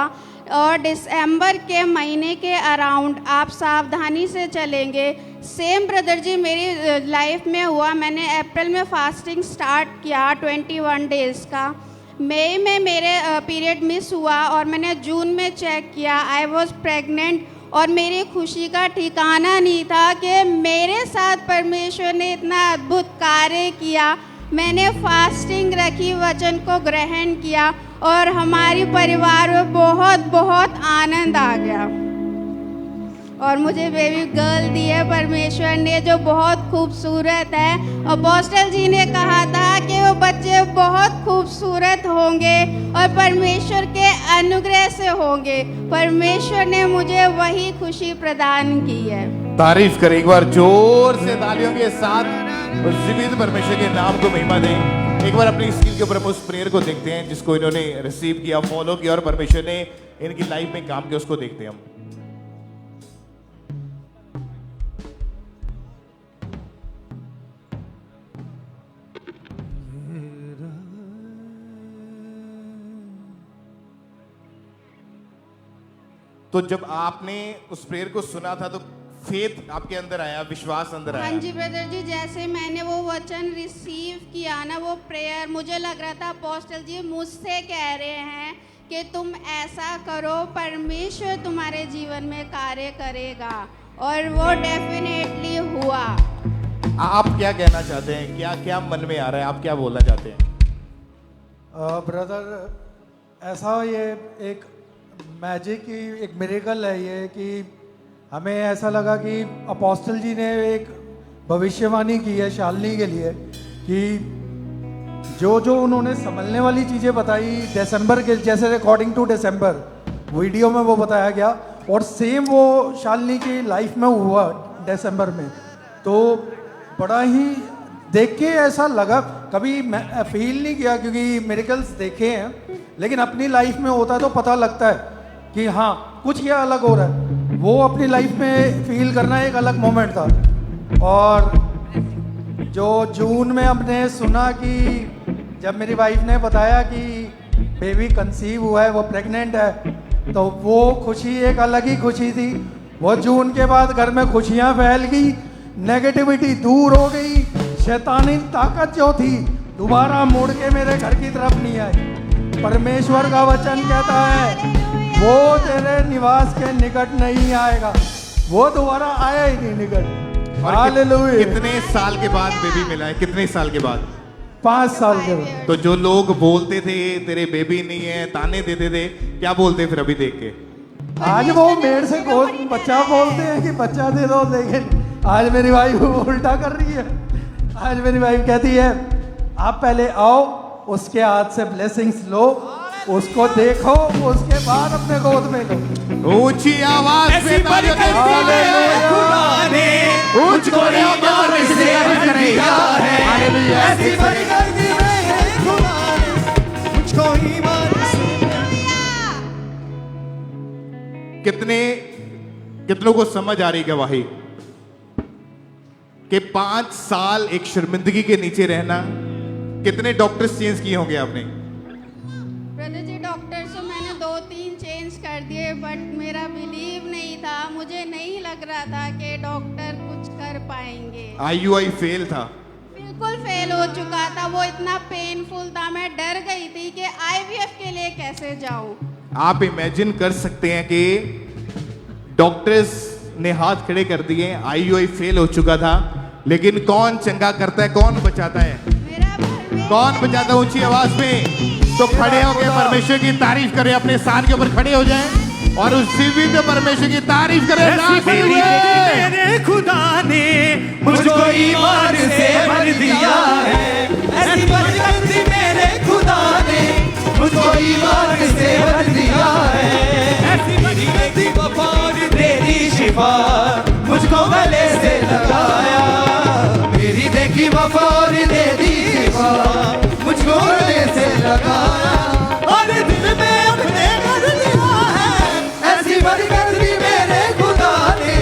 और दिसंबर के महीने के अराउंड आप सावधानी से चलेंगे। सेम ब्रदर जी मेरी लाइफ में हुआ। मैंने अप्रैल में फास्टिंग स्टार्ट किया 21 डेज़ का, मई में मेरे पीरियड मिस हुआ और मैंने जून में चेक किया, आई वॉज प्रेग्नेंट और मेरी खुशी का ठिकाना नहीं था कि मेरे साथ परमेश्वर ने इतना अद्भुत कार्य किया। मैंने फास्टिंग रखी, वचन को ग्रहण किया और हमारी परिवार में बहुत बहुत आनंद आ गया और मुझे बेबी गर्ल दी है परमेश्वर ने, जो बहुत खूबसूरत है। अपोस्टल जी ने कहा था कि वो बच्चे बहुत खूबसूरत होंगे और परमेश्वर के अनुग्रह से होंगे। परमेश्वर ने मुझे वही खुशी प्रदान की है। तारीफ करें एक बार जोर से तालियों के साथ उस जीवित परमेश्वर के नाम को महिमा दें। एक बार अपनी स्क्रीन के ऊपर हम उस प्रेयर को देखते हैं जिसको इन्होंने रिसीव किया, फॉलो किया और परमेश्वर ने इनकी लाइफ में काम किया, उसको देखते हैं हम। तो जब आपने उस प्रेयर को सुना था तो फेथ आपके अंदर आया, विश्वास अंदर आया? हाँ जी ब्रदर जी, जैसे मैंने वो वचन रिसीव किया ना, वो प्रेयर, मुझे लग रहा था अपोस्टल जी मुझसे कह रहे हैं कि तुम ऐसा करो, परमेश्वर तुम्हारे जीवन में कार्य करेगा और वो डेफिनेटली हुआ। आप क्या कहना चाहते हैं, क्या क्या मन में आ रहा है, आप क्या बोलना चाहते हैं? ब्रदर ऐसा ये एक मैजिक की एक मिरेकल है ये कि हमें ऐसा लगा कि अपोस्टल जी ने एक भविष्यवाणी की है शालिनी के लिए कि जो जो उन्होंने संभलने वाली चीज़ें बताई दिसंबर के, जैसे अकॉर्डिंग टू दिसंबर वीडियो में वो बताया गया और सेम वो शालिनी की लाइफ में हुआ दिसंबर में। तो बड़ा ही देख के ऐसा लगा, कभी मैं फील नहीं किया क्योंकि मिरेकल्स देखे हैं, लेकिन अपनी लाइफ में होता है तो पता लगता है कि हाँ कुछ क्या अलग हो रहा है। वो अपनी लाइफ में फील करना एक अलग मोमेंट था। और जो जून में हमने सुना कि जब मेरी वाइफ ने बताया कि बेबी कंसीव हुआ है, वो प्रेग्नेंट है, तो वो खुशी एक अलग ही खुशी थी। वो जून के बाद घर में खुशियाँ फैल गई, नेगेटिविटी दूर हो गई, शैतानी ताकत जो थी दोबारा मुड़ के मेरे घर की तरफ नहीं आई। परमेश्वर का वचन कहता है वो तेरे निवास के निकट नहीं आएगा, वो दोबारा आया ही नहीं निकट। हालेलुया। कितने साल के बाद बेबी मिला है, कितने साल के बाद? 5 साल के बाद। तो जो लोग बोलते थे तेरे बेबी नहीं है, ताने देते थे, क्या बोलते फिर अभी देख के? आज वो मेरे से बच्चा बोलते हैं कि बच्चा दे दो, लेकिन आज मेरी वाइफ उल्टा कर रही है। आज मेरी वाइफ कहती है आप पहले आओ, उसके हाथ से ब्लेसिंग्स लो, उसको देखो, उसके बाद अपने गोद में लो। ऊंची आवाज से तालियों के साथ खुदा ने मुझको ईमान से किया है। हालेलुया। ऐसी बड़ी गर्दी में खुदा ने मुझको ईमान से। कितनों को समझ आ रही गवाही? कि 5 साल एक शर्मिंदगी के नीचे रहना, कितने डॉक्टर्स चेंज किए होंगे आपने? ब्रदर जी डॉक्टर तो मैंने 2-3 चेंज कर दिए, बट मेरा बिलीव नहीं था, मुझे नहीं लग रहा था कि डॉक्टर कुछ कर पाएंगे। IUI फेल था, बिल्कुल फेल हो चुका था, वो इतना पेनफुल था, मैं डर गई थी कि IVF के लिए कैसे जाऊं। आप इमेजिन कर सकते हैं कि डॉक्टर्स ने हाथ खड़े कर दिए, IUI फेल हो चुका था, लेकिन कौन चंगा करता है, कौन बचाता है? कौन बचाता है? ऊंची आवाज में तो खड़े होकर परमेश्वर की तारीफ करें, अपने स्थान के ऊपर खड़े हो जाएं और उस जीवित परमेश्वर की तारीफ करें। मेरे खुदा ने मुझको ईमान से भर दिया है, ऐसी बरकत मेरे खुदा ने मुझको ईमान से भर दिया है, ऐसी बरकत वफार तेरी शिफा मुझको गले से लगाया, मेरी देखी वफार तेरी शिफा मुझको गले से लगाया, और दिल में अपने कर दिया है, ऐसी बरकत भी मेरे खुदा ने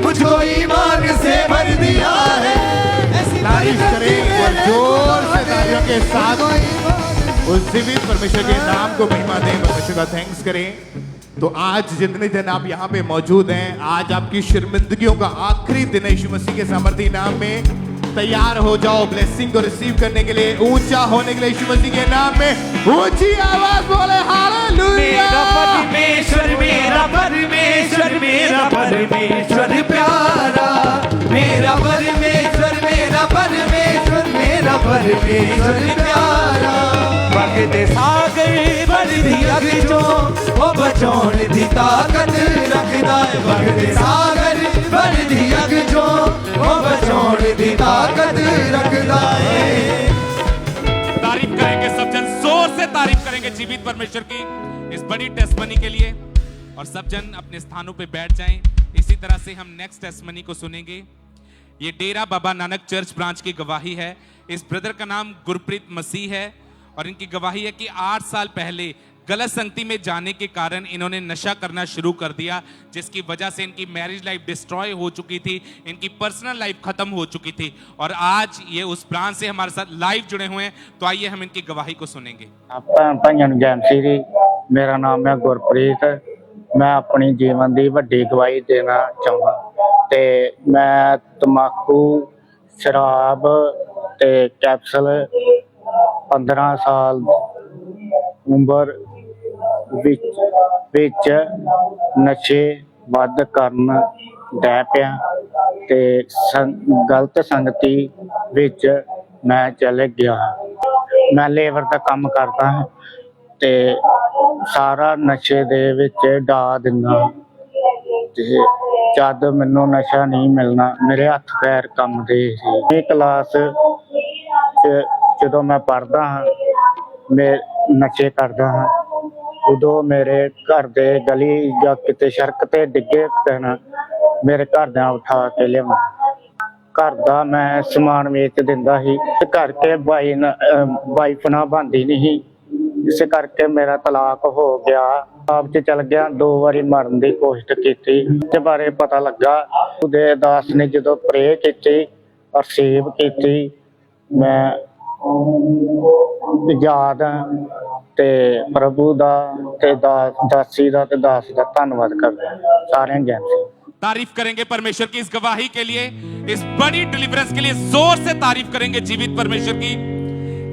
मुझको ईमान से भर दिया है, ऐसी तारीफ करें और जोर से तालियों के साथ उस जीवित परमेश्वर के नाम को महिमा दें, परमेश्वर का थैंक्स करें। तो आज जितने दिन आप यहाँ पे मौजूद हैं, आज आपकी शर्मिंदगियों का आखिरी दिन है यीशु मसीह के सामर्थी नाम में। तैयार हो जाओ ब्लेसिंग को रिसीव करने के लिए, ऊंचा होने के लिए यीशु मसीह के नाम में ऊंची आवाज बोले हालेलुया। मेरा परमेश्वर मेरा परमेश्वर मेरा परमेश्वर प्यारा, मेरा परमेश्वर मेरा परमेश्वर मेरा परमेश्वर प्यारा, बगदे सागर भर दिया जो वो बचौन दी ताकत रखदा है, बगदे सागर भर दिया जो वो बचौन दी ताकत रखदा है। तारीफ करेंगे सब जन, जोर से तारीफ करेंगे जीवित परमेश्वर की इस बड़ी टेस्टमनी के लिए, और सब जन अपने स्थानों पे बैठ जाएं। इसी तरह से हम नेक्स्ट टेस्टमनी को सुनेंगे। ये डेरा बाबा नानक चर्च ब्रांच की गवाही है। इस ब्रदर का नाम गुरप्रीत मसीह है और इनकी गवाही है कि 8 साल पहले गलत संगति में जाने के कारण इन्होंने नशा करना शुरू कर दिया, जिसकी वजह से इनकी मैरिज लाइफ डिस्ट्रॉय हो चुकी थी, इनकी पर्सनल लाइफ खत्म हो चुकी थी, और आज ये उस ब्रांच से हमारे साथ लाइव जुड़े हुए हैं। तो आइए हम इनकी गवाही को सुनेंगे। भाइयों जय मसीह जी, मेरा नाम है गुरप्रीत। मैं अपनी जीवन की वड्डी गवाही देना चाहूँगा। ते मैं तंबाकू, शराब ते कैप्सूल 15 साल उम्र विच नशे वध करन डै पिया ते गलत संगति विच मैं चले गया। मैं लेबर का काम करता हाँ ते सारा नशे दे विच डा दिंदा ते जद मैनू नशा नहीं मिलना, मेरे हथ पैर कम दे सी। क्लास जो मैं पढ़दा हाँ, मैं नशे करदा हाँ, उदों मेरे घर दे गली या किते सड़क ते डिगे पैना मेरे घरदियां उठा के लिया। घर दा मैं समान वेच दिंदा ही, करके वाइफ ना बनदी नहीं, इस करके मेरा तलाक हो गया। आप च चल गया, 2 बारी मरन की कोशिश की, इस बारे पता लगा उदय दास ने जो प्रे की और सेव की। मैं याद ते प्रभु दा ते दासी दा ते दास दा धन्नवाद करदा सारे जन। तारीफ करेंगे परमेश्वर की इस गवाही के लिए, इस बड़ी डिलीवरेंस के लिए जोर से तारीफ करेंगे जीवित परमेश्वर की।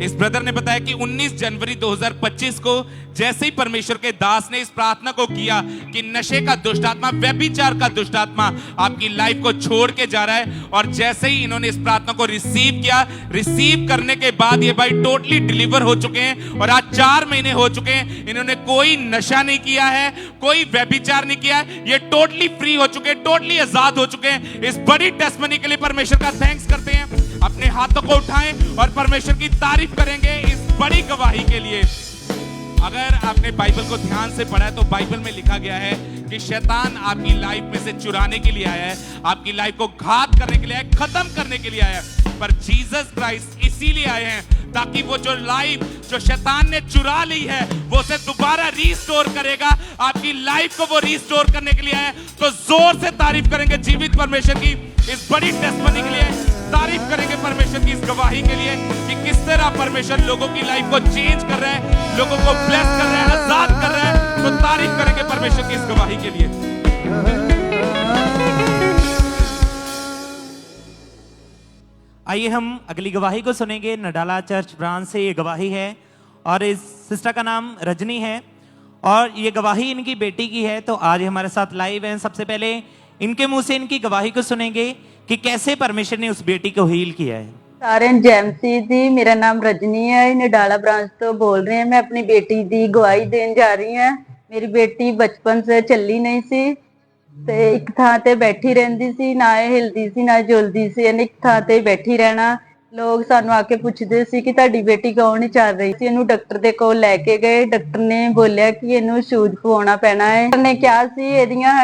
इस ब्रदर ने बताया कि 19 जनवरी 2025 को जैसे ही परमेश्वर के दास ने इस प्रार्थना को किया कि नशे का दुष्ट आत्मा, व्यभिचार का दुष्ट आत्मा आपकी लाइफ को छोड़ के जा रहा है, और जैसे ही इन्होंने इस प्रार्थना को रिसीव किया, रिसीव करने के बाद ये भाई टोटली डिलीवर हो चुके हैं, और आज 4 महीने हो चुके हैं। इन्होंने कोई नशा नहीं किया है, कोई व्यभिचार नहीं किया है, ये टोटली फ्री हो चुके हैं, टोटली आजाद हो चुके हैं। इस बड़ी टेस्टमनी के लिए परमेश्वर का थैंक्स करते हैं। अपने हाथों को उठाएं और परमेश्वर की तारीफ करेंगे इस बड़ी गवाही के लिए। अगर आपने बाइबल को ध्यान से पढ़ा है तो बाइबल में लिखा गया है कि शैतान आपकी लाइफ में से चुराने के लिए आया है, आपकी लाइफ को घात करने के लिए आया है, खत्म करने के लिए आया है, पर जीसस क्राइस्ट इसीलिए आए हैं ताकि वो जो लाइफ जो शैतान ने चुरा ली है वो उसे दोबारा रिस्टोर करेगा। आपकी लाइफ को वो रिस्टोर करने के लिए आया है। तो जोर से तारीफ करेंगे जीवित परमेश्वर की इस बड़ी टेस्टमनी के लिए। तारीफ करेंगे परमेश्वर की इस गवाही के लिए कि किस तरह परमेश्वर लोगों की लाइफ को चेंज कर रहा है, लोगों को ब्लेस कर रहा है, आजाद कर रहा है। तो तारीफ करेंगे परमेश्वर की इस गवाही के लिए। आइए हम अगली गवाही को सुनेंगे। नडाला चर्च ब्रांच से ये गवाही है और इस सिस्टर का नाम रजनी है और ये गवाही इनकी बेटी की है। तो आज हमारे साथ लाइव हैं। सबसे पहले इनके मुंह से इनकी गवाही को सुनेंगे कि कैसे परमेश्वर ने उस बेटी को हील किया है। सारे जैमसी जी, मेरा नाम रजनी है, नडाला ब्रांच तो बोल रहे हैं। मैं अपनी बेटी की गवाही देने जा रही हूँ। मेरी बेटी बचपन से चली नहीं सी ते एक थां ते बैठी रहंदी सी, ना हिलदी सी ना जुलदी सी। एक थां ते बैठी रहना। लोग सानू आके पुछदे सी कि तुहाडी बेटी क्यों नहीं चल रही सी। इहनू डॉक्टर दे कोल लैके गए। डॉक्टर ने बोलिया कि इहनू शूज पवाउणा पैना है। डॉक्टर ने कहा सी इहदियां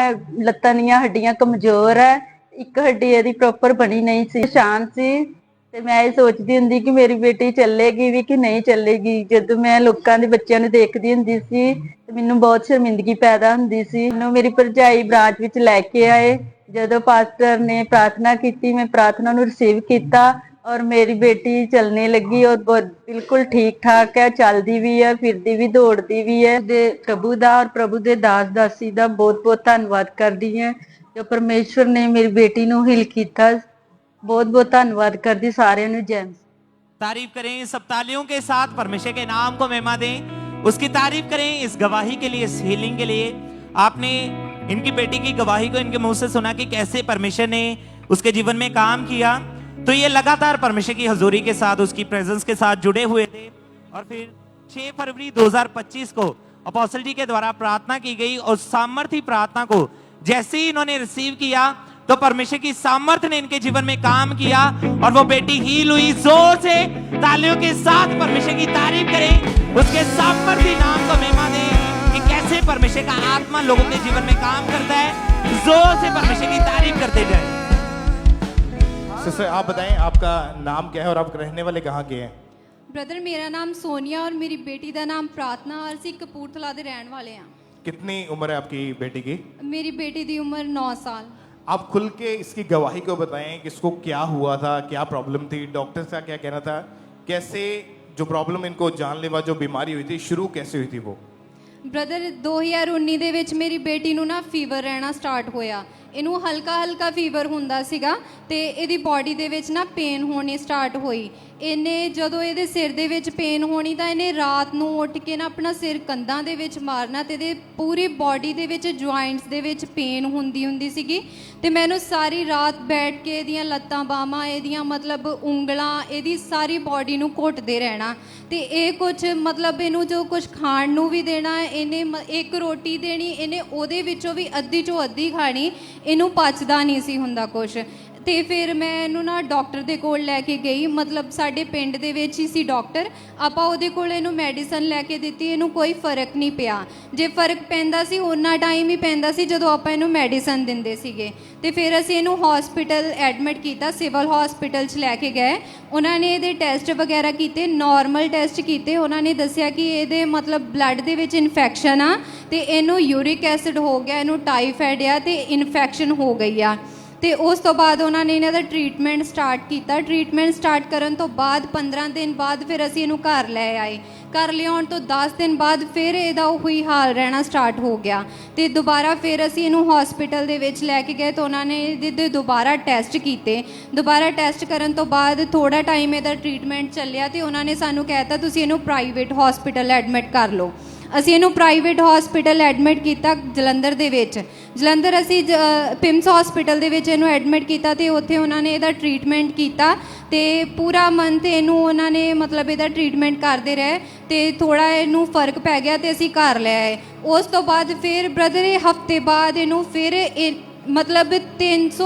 लत्तां दीयां हड्डियां कमजोर है, एक हड्डी इहदी प्रॉपर बनी नहीं सी, शान सी। ते मैं ये सोचदी हुंदी कि मेरी बेटी चलेगी भी कि नहीं चलेगी। जदों मैं लोकां दे बच्चियां नूं देखदी हुंदी सी ते मैनूं बहुत शर्मिंदगी पैदा हुंदी सी। मैनूं मेरी भरजाई ब्रांच विच लैके आए। जदों पास्टर ने प्रार्थना की, मैं प्रार्थना नूं रिसीव किया और मेरी बेटी चलने लगी और बिल्कुल ठीक ठाक है, चलती भी है, फिरती भी, दौड़ती भी है। प्रभु दा और प्रभु दे दास दासी दा बहुत बहुत धन्नवाद करदी है जो परमेश्वर ने मेरी बेटी नूं हील किया। बहुत बहुत धन्यवाद करती सारे नूं। जय तारीफ करें सब तालियों के साथ, परमेश्वर के नाम को महिमा दें, उसकी तारीफ करें इस गवाही के लिए, इस हीलिंग के लिए। आपने इनकी बेटी की गवाही को इनके मुंह से सुना कि कैसे परमेश्वर ने उसके जीवन में काम किया। तो ये लगातार परमेश्वर की हजूरी के साथ, उसकी प्रेजेंस के साथ जुड़े हुए थे। और फिर 6 फरवरी 2025 को अपोस्टल जी के द्वारा प्रार्थना की गई और सामर्थी प्रार्थना को जैसे ही इन्होंने रिसीव किया तो परमेश्वर की सामर्थ्य ने इनके जीवन में काम किया और वो बेटी हील हुई। जोर से तालियों के साथ परमेश्वर की तारीफ करें, उसके सामर्थ्य नाम को महिमा दें कि कैसे परमेश्वर का आत्मा लोगों के जीवन में काम करता है। जोर से परमेश्वर की तारीफ करते जाए। सिस्टर आप बताएं आपका नाम क्या है और आप रहने वाले कहाँ के हैं? ब्रदर मेरा नाम सोनिया और मेरी बेटी का नाम प्रार्थना। ਅਸੀਂ ਕਪੂਰਥਲਾ ਦੇ ਰਹਿਣ ਵਾਲੇ ਹਾਂ। कितनी उम्र है आपकी बेटी की? मेरी बेटी की उम्र 9 साल। आप खुल के इसकी गवाही को बताएं कि इसको क्या हुआ था, क्या प्रॉब्लम थी, डॉक्टर का क्या कहना था, कैसे जो प्रॉब्लम इनको जानलेवा जो बीमारी हुई थी शुरू कैसे हुई थी वो? ब्रदर 2019 ਦੇ ਵਿੱਚ ਮੇਰੀ ਬੇਟੀ ਨੂੰ ਨਾ ਫੀਵਰ ਰਹਿਣਾ ਸਟਾਰਟ ਹੋਇਆ। ਇਹਨੂੰ ਹਲਕਾ ਹਲਕਾ ਫੀਵਰ ਹੁੰਦਾ ਸੀਗਾ ਤੇ ਇਹਦੀ ਬਾਡੀ ਦੇ ਵਿੱਚ ਨਾ ਪੇਨ ਹੋਣੀ ਸਟਾਰਟ ਹੋਈ। ਇਹਨੇ ਜਦੋਂ ਇਹਦੇ ਸਿਰ ਦੇ ਵਿੱਚ ਪੇਨ ਹੋਣੀ ਤਾਂ ਇਹਨੇ ਰਾਤ ਨੂੰ ਉੱਠ ਕੇ ਨਾ ਆਪਣਾ ਸਿਰ ਕੰਧਾਂ ਦੇ ਵਿੱਚ ਮਾਰਨਾ ਤੇ ਇਹਦੇ ਪੂਰੀ ਬਾਡੀ ਦੇ ਵਿੱਚ ਜੁਆਇੰਟਸ ਦੇ ਵਿੱਚ ਪੇਨ ਹੁੰਦੀ ਸੀਗੀ। ਤੇ ਮੈਨੂੰ ਸਾਰੀ ਰਾਤ ਬੈਠ ਕੇ ਇਹਦੀਆਂ ਲੱਤਾਂ ਬਾਹਾਂ, ਇਹਦੀਆਂ ਮਤਲਬ ਉਂਗਲਾਂ, ਇਹਦੀ ਸਾਰੀ ਬਾਡੀ ਨੂੰ ਘੁੱਟਦੇ ਰਹਿਣਾ। ਤੇ ਇਹ ਕੁਝ ਮਤਲਬ ਇਹਨੂੰ ਜੋ ਕੁਝ ਖਾਣ ਨੂੰ ਵੀ ਦੇਣਾ, ਇਹਨੇ ਇੱਕ ਰੋਟੀ ਦੇਣੀ, ਇਹਨੇ ਉਹਦੇ ਵਿੱਚੋਂ ਵੀ ਅੱਧੀ ਚੋਂ ਅੱਧੀ ਖਾਣੀ। ਇਹਨੂੰ ਪਚਦਾ ਨਹੀਂ ਸੀ ਹੁੰਦਾ ਕੁਛ। ਤੇ ਫਿਰ ਮੈਂ ਇਹਨੂੰ ਨਾ ਡਾਕਟਰ ਦੇ ਕੋਲ ਲੈ ਕੇ ਗਈ। ਮਤਲਬ ਸਾਡੇ ਪਿੰਡ ਦੇ ਵਿੱਚ ਹੀ ਸੀ ਡਾਕਟਰ। ਆਪਾਂ ਉਹਦੇ ਕੋਲ ਇਹਨੂੰ ਮੈਡੀਸਨ ਲੈ ਕੇ ਦਿੱਤੀ, ਇਹਨੂੰ ਕੋਈ ਫਰਕ ਨਹੀਂ ਪਿਆ। ਜੇ ਫਰਕ ਪੈਂਦਾ ਸੀ ਉਹਨਾਂ ਟਾਈਮ ਹੀ ਪੈਂਦਾ ਸੀ ਜਦੋਂ ਆਪਾਂ ਇਹਨੂੰ ਮੈਡੀਸਨ ਦਿੰਦੇ ਸੀਗੇ। ਤੇ ਫਿਰ ਅਸੀਂ ਇਹਨੂੰ ਹਸਪੀਟਲ ਐਡਮਿਟ ਕੀਤਾ, ਸਿਵਲ ਹਸਪੀਟਲ 'ਚ ਲੈ ਕੇ ਗਏ। ਉਹਨਾਂ ਨੇ ਇਹਦੇ ਟੈਸਟ ਵਗੈਰਾ ਕੀਤੇ, ਨਾਰਮਲ ਟੈਸਟ ਕੀਤੇ। ਉਹਨਾਂ ਨੇ ਦੱਸਿਆ ਕਿ ਇਹਦੇ ਮਤਲਬ ਬਲੱਡ ਦੇ ਵਿੱਚ ਇਨਫੈਕਸ਼ਨ ਆ ਤੇ ਇਹਨੂੰ ਯੂਰਿਕ ਐਸਿਡ ਹੋ ਗਿਆ, ਇਹਨੂੰ ਟਾਈਫਾਇਡ ਆ ਤੇ ਇਨਫੈਕਸ਼ਨ ਹੋ ਗਈ ਆ। ਤੇ ਉਸ ਤੋਂ ਬਾਅਦ ਉਹਨਾਂ ਨੇ ਇਹਨਾਂ ਦਾ ਟ੍ਰੀਟਮੈਂਟ ਸਟਾਰਟ ਕੀਤਾ। ਟ੍ਰੀਟਮੈਂਟ ਸਟਾਰਟ ਕਰਨ ਤੋਂ ਬਾਅਦ 15 ਦਿਨ ਬਾਅਦ ਫਿਰ ਅਸੀਂ ਇਹਨੂੰ ਘਰ ਲੈ ਆਏ। ਘਰ ਲਿਆਉਣ ਤੋਂ 10 ਦਿਨ ਬਾਅਦ ਫਿਰ ਇਹਦਾ ਉਹੀ ਹਾਲ ਰਹਿਣਾ ਸਟਾਰਟ ਹੋ ਗਿਆ। ਤੇ ਦੁਬਾਰਾ ਫਿਰ ਅਸੀਂ ਇਹਨੂੰ ਹਸਪੀਟਲ ਦੇ ਵਿੱਚ ਲੈ ਕੇ ਗਏ ਤਾਂ ਉਹਨਾਂ ਨੇ ਇਹਦੇ ਦੁਬਾਰਾ ਟੈਸਟ ਕੀਤੇ। ਦੁਬਾਰਾ ਟੈਸਟ ਕਰਨ ਤੋਂ ਬਾਅਦ ਥੋੜਾ ਟਾਈਮ ਇਹਦਾ ਟ੍ਰੀਟਮੈਂਟ ਚੱਲਿਆ ਤੇ ਉਹਨਾਂ ਨੇ ਸਾਨੂੰ ਕਹਿ ਦਿੱਤਾ ਤੁਸੀਂ ਇਹਨੂੰ ਪ੍ਰਾਈਵੇਟ ਹਸਪੀਟਲ ਐਡਮਿਟ ਕਰ ਲਓ। ਅਸੀਂ ਇਹਨੂੰ ਪ੍ਰਾਈਵੇਟ ਹਸਪੀਟਲ ਐਡਮਿਟ ਕੀਤਾ ਜਲੰਧਰ ਦੇ ਵਿੱਚ। ਜਲੰਧਰ ਅਸੀਂ ਪਿਮਸ ਹਸਪੀਟਲ ਦੇ ਵਿੱਚ ਇਹਨੂੰ ਐਡਮਿਟ ਕੀਤਾ ਤੇ ਉੱਥੇ ਉਹਨਾਂ ਨੇ ਇਹਦਾ ਟ੍ਰੀਟਮੈਂਟ ਕੀਤਾ ਤੇ ਪੂਰਾ ਮੰਥ ਇਹਨੂੰ ਉਹਨਾਂ ਨੇ ਮਤਲਬ ਇਹਦਾ ਟ੍ਰੀਟਮੈਂਟ ਕਰਦੇ ਰਹੇ ਤੇ ਥੋੜਾ ਇਹਨੂੰ ਫਰਕ ਪੈ ਗਿਆ ਤੇ ਅਸੀਂ ਘਰ ਲੈ ਆਏ। ਉਸ ਤੋਂ ਬਾਅਦ ਫਿਰ ਬ੍ਰਦਰ ਇਹ ਹਫਤੇ ਬਾਅਦ ਇਹਨੂੰ ਫਿਰ ਮਤਲਬ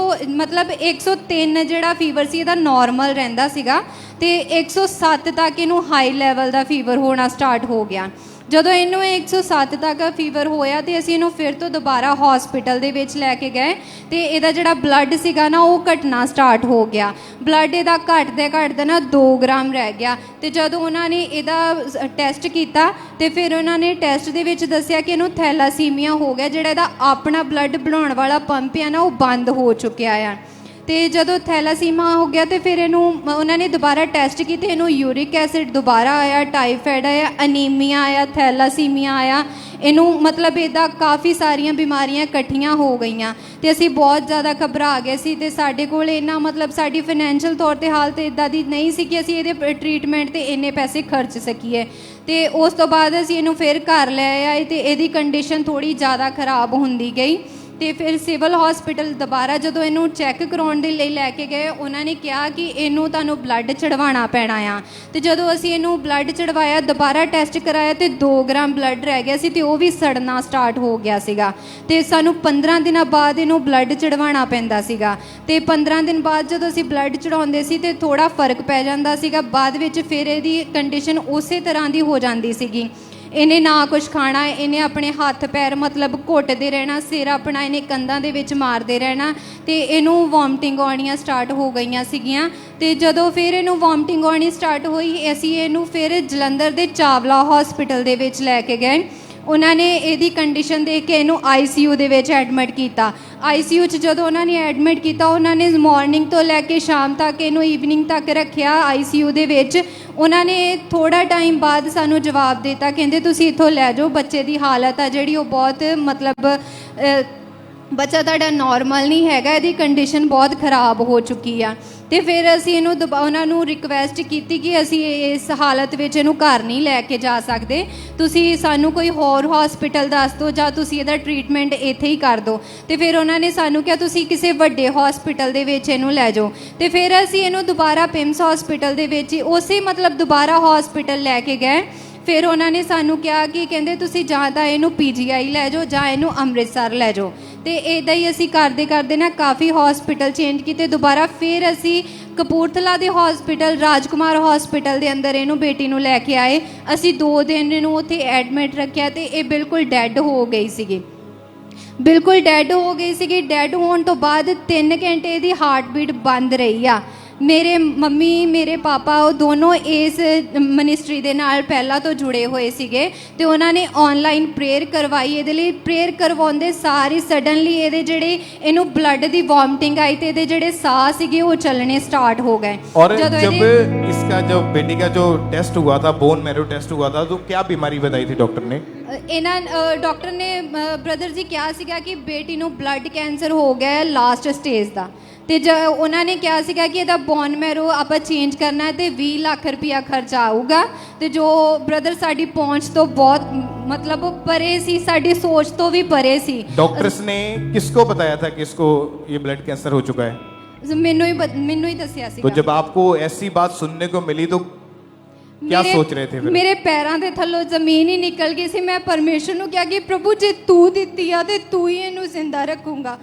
103 ਜਿਹੜਾ ਫੀਵਰ ਸੀ ਇਹਦਾ ਨਾਰਮਲ ਰਹਿੰਦਾ ਸੀਗਾ ਤੇ 107 ਤੱਕ ਇਹਨੂੰ ਹਾਈ ਲੈਵਲ ਦਾ ਫੀਵਰ ਹੋਣਾ ਸਟਾਰਟ ਹੋ ਗਿਆ। ਜਦੋਂ ਇਹਨੂੰ 107 ਤੱਕ ਫੀਵਰ ਹੋਇਆ ਤੇ ਅਸੀਂ ਇਹਨੂੰ ਫਿਰ ਤੋਂ ਦੁਬਾਰਾ ਹਸਪੀਟਲ ਦੇ ਵਿੱਚ ਲੈ ਕੇ ਗਏ ਤੇ ਇਹਦਾ ਜਿਹੜਾ ਬਲੱਡ ਸੀਗਾ ਨਾ ਉਹ ਘਟਣਾ ਸਟਾਰਟ ਹੋ ਗਿਆ। ਬਲੱਡ ਇਹਦਾ ਘਟਦੇ ਨਾ 2 ਗ੍ਰਾਮ ਰਹਿ ਗਿਆ। ਤੇ ਜਦੋਂ ਉਹਨਾਂ ਨੇ ਇਹਦਾ ਟੈਸਟ ਕੀਤਾ ਤੇ ਫਿਰ ਉਹਨਾਂ ਨੇ ਟੈਸਟ ਦੇ ਵਿੱਚ ਦੱਸਿਆ ਕਿ ਇਹਨੂੰ ਥੈਲਾਸੀਮੀਆ ਹੋ ਗਿਆ। ਜਿਹੜਾ ਇਹਦਾ ਆਪਣਾ ਬਲੱਡ ਬਣਾਉਣ ਵਾਲਾ ਪੰਪ ਆ ਨਾ ਉਹ ਬੰਦ ਹੋ ਚੁੱਕਿਆ ਆ। ਤੇ ਜਦੋਂ ਥੈਲਾਸੀਮਾ ਹੋ ਗਿਆ ਤੇ ਫਿਰ ਇਹਨੂੰ ਉਹਨਾਂ ਨੇ ਦੁਬਾਰਾ ਟੈਸਟ ਕੀਤੇ, ਇਹਨੂੰ ਯੂਰਿਕ ਐਸਿਡ ਦੁਬਾਰਾ ਆਇਆ, ਟਾਈਫਾਇਡ ਆਇਆ, ਅਨੀਮੀਆ ਆਇਆ, ਥੈਲਾਸੀਮੀਆ ਆਇਆ, ਇਹਨੂੰ ਮਤਲਬ ਇੱਦਾਂ ਕਾਫੀ ਸਾਰੀਆਂ ਬਿਮਾਰੀਆਂ ਇਕੱਠੀਆਂ ਹੋ ਗਈਆਂ ਤੇ ਅਸੀਂ ਬਹੁਤ ਜ਼ਿਆਦਾ ਘਬਰਾ ਗਏ ਸੀ ਤੇ ਸਾਡੇ ਕੋਲ ਇੰਨਾ ਮਤਲਬ ਸਾਡੀ ਫਾਈਨੈਂਸ਼ੀਅਲ ਤੌਰ ਤੇ ਹਾਲਤ ਇੱਦਾਂ ਦੀ ਨਹੀਂ ਸੀ ਕਿ ਅਸੀਂ ਇਹਦੇ ਟਰੀਟਮੈਂਟ ਤੇ ਇੰਨੇ ਪੈਸੇ ਖਰਚ ਸਕੀਏ। ਤੇ ਉਸ ਤੋਂ ਬਾਅਦ ਅਸੀਂ ਇਹਨੂੰ ਫਿਰ ਘਰ ਲੈ ਆਏ ਤੇ ਇਹਦੀ ਕੰਡੀਸ਼ਨ ਥੋੜੀ ਜ਼ਿਆਦਾ ਖਰਾਬ ਹੁੰਦੀ ਗਈ ਤੇ ਫਿਰ ਸਿਵਲ ਹਸਪੀਟਲ ਦੁਬਾਰਾ ਜਦੋਂ ਇਹਨੂੰ ਚੈੱਕ ਕਰਾਉਣ ਦੇ ਲਈ ਲੈ ਕੇ ਗਏ, ਉਹਨਾਂ ਨੇ ਕਿਹਾ ਕਿ ਇਹਨੂੰ ਤੁਹਾਨੂੰ ਬਲੱਡ ਚੜਵਾਉਣਾ ਪੈਣਾ ਆ। ਤੇ ਜਦੋਂ ਅਸੀਂ ਇਹਨੂੰ ਬਲੱਡ ਚੜਵਾਇਆ, ਦੁਬਾਰਾ ਟੈਸਟ ਕਰਾਇਆ ਤੇ 2 ਗ੍ਰਾਮ ਬਲੱਡ ਰਹਿ ਗਿਆ ਸੀ ਤੇ ਉਹ ਵੀ ਸੜਨਾ ਸਟਾਰਟ ਹੋ ਗਿਆ ਸੀਗਾ ਤੇ ਸਾਨੂੰ 15 ਦਿਨਾਂ ਬਾਅਦ ਇਹਨੂੰ ਬਲੱਡ ਚੜਵਾਉਣਾ ਪੈਂਦਾ ਸੀਗਾ ਤੇ 15 ਦਿਨ ਬਾਅਦ ਜਦੋਂ ਅਸੀਂ ਬਲੱਡ ਚੜਾਉਂਦੇ ਸੀ ਤੇ ਥੋੜਾ ਫਰਕ ਪੈ ਜਾਂਦਾ ਸੀਗਾ। ਬਾਅਦ ਵਿੱਚ ਫਿਰ ਇਹਦੀ ਕੰਡੀਸ਼ਨ ਉਸੇ ਤਰ੍ਹਾਂ ਦੀ ਹੋ ਜਾਂਦੀ ਸੀਗੀ। ਇਹਨੇ ਨਾ ਕੁਛ ਖਾਣਾ, ਇਹਨੇ ਆਪਣੇ ਹੱਥ ਪੈਰ ਮਤਲਬ ਘੁੱਟਦੇ ਰਹਿਣਾ, ਸਿਰ ਆਪਣਾ ਇਹਨੇ ਕੰਧਾਂ ਦੇ ਵਿੱਚ ਮਾਰਦੇ ਰਹਿਣਾ ਤੇ ਇਹਨੂੰ ਵੋਮਟਿੰਗ ਆਉਣੀਆਂ ਸਟਾਰਟ ਹੋ ਗਈਆਂ ਸੀਗੀਆਂ। ਤੇ ਜਦੋਂ ਫਿਰ ਇਹਨੂੰ ਵੋਮਟਿੰਗ ਆਉਣੀ ਸਟਾਰਟ ਹੋਈ, ਅਸੀਂ ਇਹਨੂੰ ਫਿਰ ਜਲੰਧਰ ਦੇ ਚਾਵਲਾ ਹਸਪੀਟਲ ਦੇ ਵਿੱਚ ਲੈ ਕੇ ਗਏ। ਉਹਨਾਂ ਨੇ ਇਹਦੀ ਕੰਡੀਸ਼ਨ ਦੇਖ ਕੇ ਇਹਨੂੰ ICU ਦੇ ਵਿੱਚ ਐਡਮਿਟ ਕੀਤਾ। ICU 'ਚ ਜਦੋਂ ਉਹਨਾਂ ਨੇ ਐਡਮਿਟ ਕੀਤਾ, ਉਹਨਾਂ ਨੇ ਮਾਰਨਿੰਗ ਤੋਂ ਲੈ ਕੇ ਸ਼ਾਮ ਤੱਕ ਇਹਨੂੰ ਈਵਨਿੰਗ ਤੱਕ ਰੱਖਿਆ ICU ਦੇ ਵਿੱਚ। ਉਹਨਾਂ ਨੇ ਥੋੜਾ ਟਾਈਮ ਬਾਅਦ ਸਾਨੂੰ ਜਵਾਬ ਦਿੱਤਾ, ਕਹਿੰਦੇ ਤੁਸੀਂ ਇੱਥੋਂ ਲੈ ਜਾਓ, ਬੱਚੇ ਦੀ ਹਾਲਤ ਆ ਜਿਹੜੀ ਉਹ ਬਹੁਤ ਮਤਲਬ ਬੱਚਾ ਤੁਹਾਡਾ ਨੋਰਮਲ ਨਹੀਂ ਹੈਗਾ, ਇਹਦੀ ਕੰਡੀਸ਼ਨ ਬਹੁਤ ਖਰਾਬ ਹੋ ਚੁੱਕੀ ਆ। ਤੇ ਫਿਰ ਅਸੀਂ ਇਹਨੂੰ ਉਹਨਾਂ ਨੂੰ ਰਿਕਵੈਸਟ ਕੀਤੀ ਕਿ ਅਸੀਂ ਇਸ ਹਾਲਤ ਵਿੱਚ ਇਹਨੂੰ ਘਰ ਨਹੀਂ ਲੈ ਕੇ ਜਾ ਸਕਦੇ, ਤੁਸੀਂ ਸਾਨੂੰ ਕੋਈ ਹੋਰ ਹਸਪੀਟਲ ਦੱਸ ਦਿਓ ਜਾਂ ਤੁਸੀਂ ਇਹਦਾ ਟਰੀਟਮੈਂਟ ਇੱਥੇ ਹੀ ਕਰ ਦਿਓ। ਤੇ ਫਿਰ ਉਹਨਾਂ ਨੇ ਸਾਨੂੰ ਕਿਹਾ ਤੁਸੀਂ ਕਿਸੇ ਵੱਡੇ ਹਸਪੀਟਲ ਦੇ ਵਿੱਚ ਇਹਨੂੰ ਲੈ ਜਾਓ। ਤੇ ਫਿਰ ਅਸੀਂ ਇਹਨੂੰ ਦੁਬਾਰਾ ਪਿਮਸ ਹਸਪੀਟਲ ਦੇ ਵਿੱਚ ਉਸੇ ਮਤਲਬ ਦੁਬਾਰਾ ਹਸਪੀਟਲ ਲੈ ਕੇ ਗਏ। ਫਿਰ ਉਹਨਾਂ ਨੇ ਸਾਨੂੰ ਕਿਹਾ ਕਿ ਕਹਿੰਦੇ ਤੁਸੀਂ ਜਾਂ ਤਾਂ ਇਹਨੂੰ PGI ਲੈ ਜਾਓ ਜਾਂ ਇਹਨੂੰ ਅੰਮ੍ਰਿਤਸਰ ਲੈ ਜਾਓ। ਤੇ ਇੱਦਾਂ ਹੀ ਅਸੀਂ ਕਰਦੇ ਨਾ ਕਾਫੀ ਹਸਪੀਟਲ ਚੇਂਜ ਕੀਤੇ। ਦੁਬਾਰਾ ਫਿਰ ਅਸੀਂ ਕਪੂਰਥਲਾ ਦੇ ਹਸਪੀਟਲ ਰਾਜਕੁਮਾਰ ਹਸਪੀਟਲ ਦੇ ਅੰਦਰ ਇਹਨੂੰ ਬੇਟੀ ਨੂੰ ਲੈ ਕੇ ਆਏ। ਅਸੀਂ 2 ਦਿਨ ਇਹਨੂੰ ਉੱਥੇ ਐਡਮਿਟ ਰੱਖਿਆ ਤੇ ਇਹ ਬਿਲਕੁਲ ਡੈੱਡ ਹੋ ਗਈ ਸੀਗੀ, ਬਿਲਕੁਲ ਡੈੱਡ ਹੋ ਗਈ ਸੀਗੀ। ਡੈੱਡ ਹੋਣ ਤੋਂ ਬਾਅਦ 3 ਘੰਟੇ ਇਹਦੀ ਹਾਰਟ ਬੀਟ ਬੰਦ ਰਹੀ ਆ। ਮੇਰੇ ਮੰਮੀ ਮੇਰੇ ਪਾਪਾ ਉਹ ਦੋਨੋਂ ਇਸ ਮਿਨਿਸਟਰੀ ਦੇ ਨਾਲ ਪਹਿਲਾਂ ਤੋਂ ਜੁੜੇ ਹੋਏ ਸੀਗੇ ਤੇ ਉਹਨਾਂ ਨੇ ਆਨਲਾਈਨ ਪ੍ਰੇਅਰ ਕਰਵਾਈ ਇਹਦੇ ਲਈ। ਪ੍ਰੇਅਰ ਕਰਵਾਉਂਦੇ ਸਾਰੀ ਸਡਨਲੀ ਇਹਦੇ ਜਿਹੜੇ ਇਹਨੂੰ ਬਲੱਡ ਦੀ ਵੋਮਟਿੰਗ ਆਈ ਤੇ ਇਹਦੇ ਜਿਹੜੇ ਸਾਹ ਸੀਗੇ ਉਹ ਚੱਲਣੇ स्टार्ट हो गए। और जब इसका जब बेटी का जो टेस्ट हुआ था, बोन मैरो टेस्ट हुआ था, तो क्या बीमारी बताई थी डॉक्टर ने? ਇਹਨਾਂ ਡਾਕਟਰ ਨੇ ਬ੍ਰਦਰ ਜੀ ਕਿਹਾ ਸੀਗਾ ਕਿ ਬੇਟੀ ਨੂੰ ਬਲੱਡ ਕੈਂਸਰ ਹੋ ਗਿਆ ਲਾਸਟ ਸਟੇਜ ਦਾ ਤੇ ਉਹਨਾਂ ਨੇ ਕਿਹਾ ਸੀਗਾ ਕਿ ਇਹਦਾ ਬੋਨ ਮੈਰੋ ਆਪਾਂ ਚੇਂਜ ਕਰਨਾ ਹੈ ਤੇ 20 ਲੱਖ ਰੁਪਇਆ ਖਰਚਾ ਆਊਗਾ। ਤੇ ਜੋ ਬ੍ਰਦਰ ਸਾਡੀ ਪਹੁੰਚ ਤੋਂ ਬਹੁਤ मतलब परे सी, साड़ी सोच तो भी परे सी। डॉक्टर्स ने किसको बताया था कि इसको ये ब्लड कैंसर हो चुका है? मैनू ही दसिया सी। तो जब आपको ऐसी बात सुनने को मिली तो क्या सोच रहे थे फिर? मेरे पैरों के थल्लों जमीन ही निकल गई सी। मैं परमेश्वर नूं कहा कि प्रभु जे तू दित्ती आ ते तू ही इनू जिंदा रखूंगा।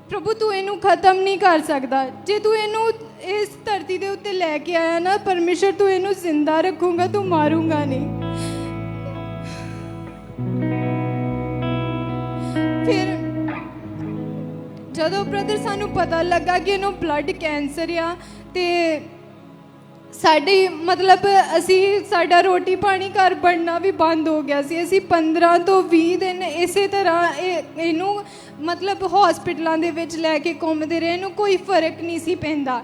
प्रभु तू इनू खत्म नहीं कर सकता। जे तू इनू इस धरती के उत्ते लैके आया ना परमेश्वर, तू इनू जिंदा रखूंगा, तू मारूंगा नहीं। फिर ਜਦੋਂ ਬ੍ਰਦਰ ਸਾਨੂੰ ਪਤਾ ਲੱਗਾ ਕਿ ਇਹਨੂੰ ਬਲੱਡ ਕੈਂਸਰ ਆ ਤੇ ਸਾਡੀ ਮਤਲਬ ਸਾਡਾ ਰੋਟੀ ਪਾਣੀ ਘਰ ਬਣਨਾ ਵੀ ਬੰਦ ਹੋ ਗਿਆ ਸੀ। ਅਸੀਂ 15 ਤੋਂ 20 ਦਿਨ ਇਸੇ ਤਰ੍ਹਾਂ ਇਹਨੂੰ ਮਤਲਬ ਹਸਪੀਟਲਾਂ ਦੇ ਵਿੱਚ ਲੈ ਕੇ ਘੁੰਮਦੇ ਰਹੇ। ਇਹਨੂੰ ਕੋਈ ਫਰਕ ਨਹੀਂ ਸੀ ਪੈਂਦਾ,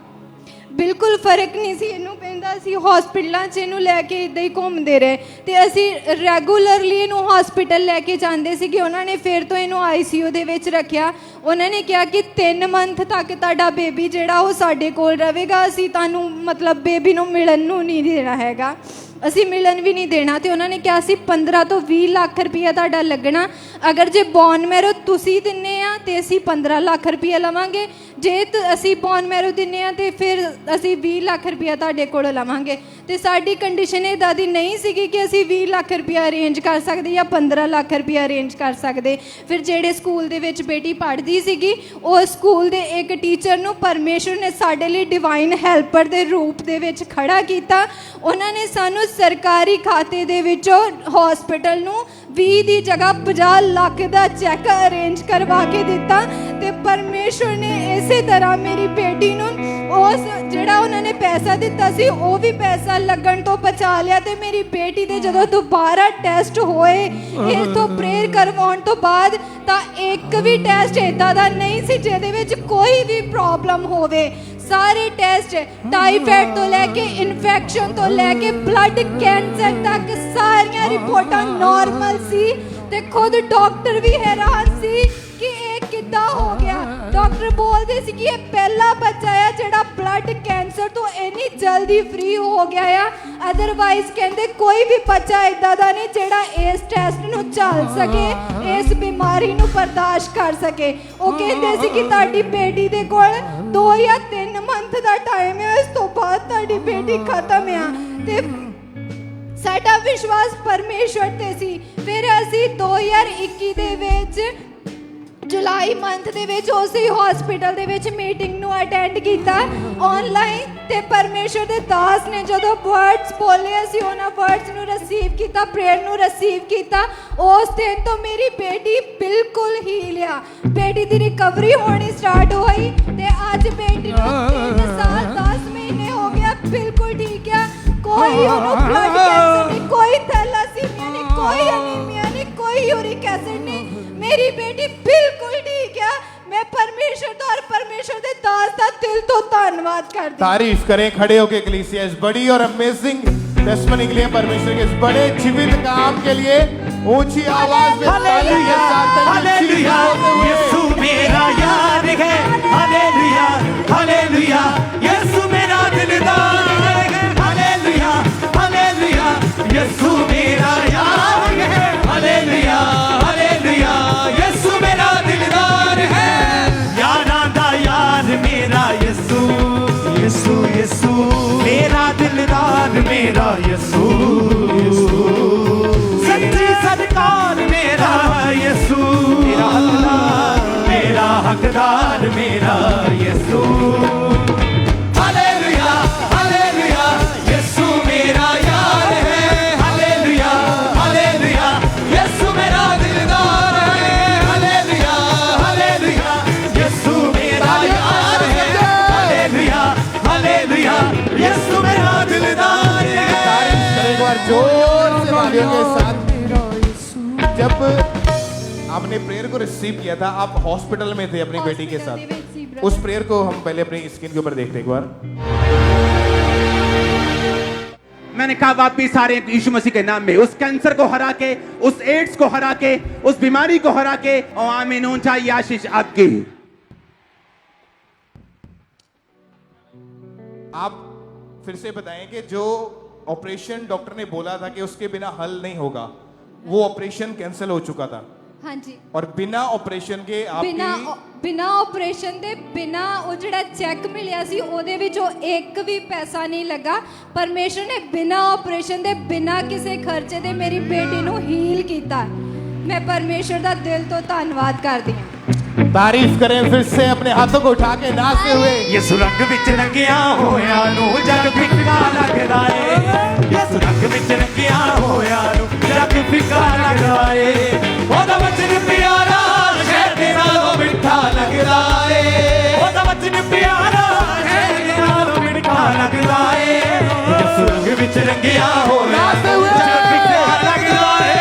ਬਿਲਕੁਲ ਫਰਕ ਨਹੀਂ ਸੀ ਇਹਨੂੰ ਪੈਂਦਾ। ਅਸੀਂ ਹਸਪੀਟਲਾਂ 'ਚ ਇਹਨੂੰ ਲੈ ਕੇ ਇੱਦਾਂ ਹੀ ਘੁੰਮਦੇ ਰਹੇ ਤੇ ਅਸੀਂ ਰੈਗੂਲਰਲੀ ਇਹਨੂੰ ਹਸਪੀਟਲ ਲੈ ਕੇ ਜਾਂਦੇ ਸੀਗੇ। ਉਹਨਾਂ ਨੇ ਫਿਰ ਤੋਂ ਇਹਨੂੰ ICU ਦੇ ਵਿੱਚ ਰੱਖਿਆ। ਉਹਨਾਂ ਨੇ ਕਿਹਾ ਕਿ 3 ਮੰਥ ਤੱਕ ਤੁਹਾਡਾ ਬੇਬੀ ਜਿਹੜਾ ਉਹ ਸਾਡੇ ਕੋਲ ਰਹੇਗਾ। ਅਸੀਂ ਤੁਹਾਨੂੰ ਮਤਲਬ ਬੇਬੀ ਨੂੰ ਮਿਲਣ ਨੂੰ ਨਹੀਂ ਦੇਣਾ ਹੈਗਾ, ਅਸੀਂ ਮਿਲਣ ਵੀ ਨਹੀਂ ਦੇਣਾ। ਤੇ ਉਹਨਾਂ ਨੇ ਕਿਹਾ ਸੀ 15 ਤੋਂ 20 ਲੱਖ ਰੁਪਈਆ ਤੁਹਾਡਾ ਲੱਗਣਾ। ਅਗਰ ਜੇ ਬੋਨ ਮੈਰੋ ਤੁਸੀਂ ਦਿੰਦੇ ਆ ਤੇ ਅਸੀਂ 15 ਲੱਖ ਰੁਪਈਆ ਲਵਾਂਗੇ, ਜੇ ਅਸੀਂ ਬੋਨ ਮੈਰੋ ਦਿੰਦੇ ਆ ਤੇ ਫਿਰ ਅਸੀਂ 20 ਲੱਖ ਰੁਪਈਆ ਤੁਹਾਡੇ ਕੋਲੋਂ ਲਵਾਂਗੇ। ਤੇ ਸਾਡੀ ਕੰਡੀਸ਼ਨ ਇੱਦਾਂ ਦੀ ਨਹੀਂ ਸੀਗੀ ਕਿ ਅਸੀਂ 20 ਲੱਖ ਰੁਪਈਆ ਅਰੇਂਜ ਕਰ ਸਕਦੇ ਜਾਂ 15 ਲੱਖ ਰੁਪਈਆ ਅਰੇਂਜ ਕਰ ਸਕਦੇ। ਫਿਰ ਜਿਹੜੇ ਸਕੂਲ ਦੇ ਵਿੱਚ ਬੇਟੀ ਪੜ੍ਹਦੀ ਸੀਗੀ, ਉਹ ਸਕੂਲ ਦੇ ਇੱਕ ਟੀਚਰ ਨੂੰ ਪਰਮੇਸ਼ਵਰ ਨੇ ਸਾਡੇ ਲਈ ਡਿਵਾਈਨ ਹੈਲਪਰ ਦੇ ਰੂਪ ਦੇ ਵਿੱਚ ਖੜਾ ਕੀਤਾ। ਉਹਨਾਂ ਨੇ ਸਾਨੂੰ ਸਰਕਾਰੀ ਖਾਤੇ ਦੇ ਵਿੱਚੋਂ ਹਸਪੀਟਲ ਨੂੰ 20 ਦੀ ਜਗ੍ਹਾ 50 ਲੱਖ ਦਾ ਚੈੱਕ ਅਰੇਂਜ ਕਰਵਾ ਕੇ ਦਿੱਤਾ। ਤੇ ਪਰਮੇਸ਼ਵਰ ਨੇ ਇਸੇ ਤਰ੍ਹਾਂ ਮੇਰੀ ਬੇਟੀ ਨੂੰ ਉਸ ਜਿਹੜਾ ਉਹਨਾਂ ਨੇ ਪੈਸਾ ਦਿੱਤਾ ਸੀ ਉਹ ਵੀ ਪੈਸਾ ਲੱਗਣ ਤੋਂ ਬਚਾ ਲਿਆ ਤੇ ਮੇਰੀ ਬੇਟੀ ਦੇ ਜਦੋਂ ਦੁਬਾਰਾ ਟੈਸਟ ਹੋਏ ਇਸ ਤੋਂ ਪ੍ਰੇਅਰ ਕਰਵਾਉਣ ਤੋਂ ਬਾਅਦ ਤਾਂ ਇੱਕ ਵੀ ਟੈਸਟ ਇਦਾਂ ਦਾ ਨਹੀਂ ਸੀ ਜਿਹਦੇ ਵਿੱਚ ਕੋਈ ਵੀ ਪ੍ਰੋਬਲਮ ਹੋਵੇ। ਸਾਰੇ ਟੈਸਟ ਟਾਈਫਾਇਡ ਤੋਂ ਲੈ ਕੇ ਇਨਫੈਕਸ਼ਨ ਤੋਂ ਲੈ ਕੇ ਬਲੱਡ ਕੈਂਸਰ ਤੱਕ ਸਾਰੀਆਂ ਰਿਪੋਰਟਾਂ ਨਾਰਮਲ ਸੀ ਤੇ ਖੁਦ ਡਾਕਟਰ ਵੀ ਹੈਰਾਨ ਸੀ ਕਿ ਇਹ ਕਿੱਦਾਂ ਹੋ ਗਿਆ। ਡਾਕਟਰ ਬੋਲਦੇ ਸੀ ਕਿ ਇਹ ਪਹਿਲਾ ਬੱਚਾ ਆ ਜਿਹੜਾ ਬਲੱਡ ਕੈਂਸਰ ਤੋਂ ਇੰਨੀ ਜਲਦੀ ਫ੍ਰੀ ਹੋ ਗਿਆ ਆ, ਅਦਰਵਾਈਜ਼ ਕਹਿੰਦੇ ਕੋਈ ਵੀ ਬੱਚਾ ਇਦਾਂ ਦਾ ਨਹੀਂ ਜਿਹੜਾ ਇਸ ਟੈਸਟ ਨੂੰ ਝੱਲ ਸਕੇ, ਇਸ ਬਿਮਾਰੀ ਨੂੰ ਬਰਦਾਸ਼ਤ ਕਰ ਸਕੇ। ਉਹ ਕਹਿੰਦੇ ਸੀ ਕਿ ਤੁਹਾਡੀ ਬੇਟੀ ਦੇ ਕੋਲ 2 ਜਾਂ 3 ਮੰਥ ਦਾ ਟਾਈਮ ਹੈ, ਇਸ ਤੋਂ ਬਾਅਦ ਤੁਹਾਡੀ ਬੇਟੀ ਖਤਮ ਆ। ਤੇ ਸਾਡਾ ਵਿਸ਼ਵਾਸ ਪਰਮੇਸ਼ਵਰ ਤੇ ਸੀ। ਫਿਰ ਅਸੀਂ 2021 ਦੇ ਵਿੱਚ ਜੁਲਾਈ ਮੰਥ ਦੇ ਵਿੱਚ ਉਸੇ ਹਸਪੀਟਲ ਦੇ ਵਿੱਚ ਮੀਟਿੰਗ ਨੂੰ ਅਟੈਂਡ ਕੀਤਾ ਆਨਲਾਈਨ ਤੇ ਪਰਮੇਸ਼ਵਰ ਦੇ ਦਾਸ ਨੇ ਜਦੋਂ ਵਰਡਸ ਬੋਲੇ ਅਸੀਂ ਉਹਨਾਂ ਵਰਡਸ ਨੂੰ ਰਿਸੀਵ ਕੀਤਾ, ਪ੍ਰੇਅਰ ਨੂੰ ਰਿਸੀਵ ਕੀਤਾ। ਉਸ ਦਿਨ ਤੋਂ ਮੇਰੀ ਬੇਟੀ ਬਿਲਕੁਲ ਹੀਲ ਆ, ਬੇਟੀ ਦੀ ਰਿਕਵਰੀ ਹੋਣੀ ਸਟਾਰਟ ਹੋਈ ਤੇ ਅੱਜ ਬੇਟੀ ਨੂੰ 3 ਸਾਲ 10 ਮਹੀਨੇ ਹੋ ਗਿਆ, ਬਿਲਕੁਲ ਠੀਕ ਆ। ਕੋਈ ਉਹਨੂੰ ਬਲੱਡ ਕੈਂਸਰ ਨਹੀਂ, ਕੋਈ ਥੈਲਾਸੀਮੀਆ ਨਹੀਂ, ਕੋਈ ਅਨੀਮੀਆ नहीं, कोई यूरिक एसिड नहीं। मेरी बेटी बिल्कुल ठीक है। मैं परमेश्वर तो और परमेश्वर के दास का दिल तो धन्यवाद करती हूं। तारीफ करें खड़े होके कलीसिया इस बड़ी और अमेजिंग टेस्टमनी के लिए, परमेश्वर के इस बड़े जीवित काम के लिए ऊंची आवाज में ताली के साथ हालेलुया, यीशु मेरा यार है। हालेलुया, हालेलुया, यीशु मेरा दिलदार है। हालेलुया, हालेलुया, यीशु मेरा यार है। हालेलुया, हालेलुया, यीशु मेरा दिलदार है। यारां दा यार मेरा यीशु, यीशु यीशु मेरा दिलदार मेरा यीशु, सच्ची सरकार मेरा यीशु, मेरा हकदार मेरा यीशु। हालेलुया, हालेलुया, यीशु मेरा यार है। हालेलुया, हालेलुया, यीशु मेरा दिलदार है। हालेलुया, हालेलुया, यीशु मेरा यार है। हालेलुया, हालेलुया, यीशु मेरा दिलदार है। एक बार जोर से तालियों के साथ। जब आपने प्रेयर को रिसीव किया था, आप हॉस्पिटल में थे अपनी बेटी के साथ, उस प्रेयर को हम पहले अपनी स्क्रीन के ऊपर देखते हैं एक बार। मैंने कहा वापिस आ रहे हैं यीशु मसीह के नाम में, उस कैंसर को हरा के, उस एड्स को हरा के, उस बीमारी को हरा के। और आमीन, ऊंचा ये आशीष आपकी। आप फिर से बताएं कि जो ऑपरेशन डॉक्टर ने बोला था कि उसके बिना हल नहीं होगा, वो ऑपरेशन कैंसिल हो चुका था। हाँ जी। और बिना ऑपरेशन के बिना ऑपरेशन ਦੇ ਬਿਨਾ ਉਹ ਜਿਹੜਾ ਚੈੱਕ ਮਿਲਿਆ ਸੀ ਉਹਦੇ ਵਿੱਚੋਂ ਇੱਕ ਵੀ ਪੈਸਾ ਨਹੀਂ ਲੱਗਾ। ਪਰਮੇਸ਼ਰ ਨੇ ਬਿਨਾ ਆਪਰੇਸ਼ਨ ਦੇ ਬਿਨਾ ਕਿਸੇ ਖਰਚੇ ਦੇ ਮੇਰੀ ਬੇਟੀ ਨੂੰ ਹੀਲ ਕੀਤਾ। मैं परमेश्वर का दिल तो धन्यवाद करती हूँ। तारीफ करें फिर से अपने हाथों को उठा के नाचते हुए। ये सुरंग विच रंगिया होया नू जग फिक्का लगदा है। ये सुरंग विच रंगिया होया नू जग फिक्का लगदा है। ओदा वचन प्यारा शहर दे नालों मिठा लगदा है। ओदा वचन प्यारा शहर दे नालों मिठा लगदा है। ये सुरंग विच रंगिया होया नू जग फिक्का लगदा है।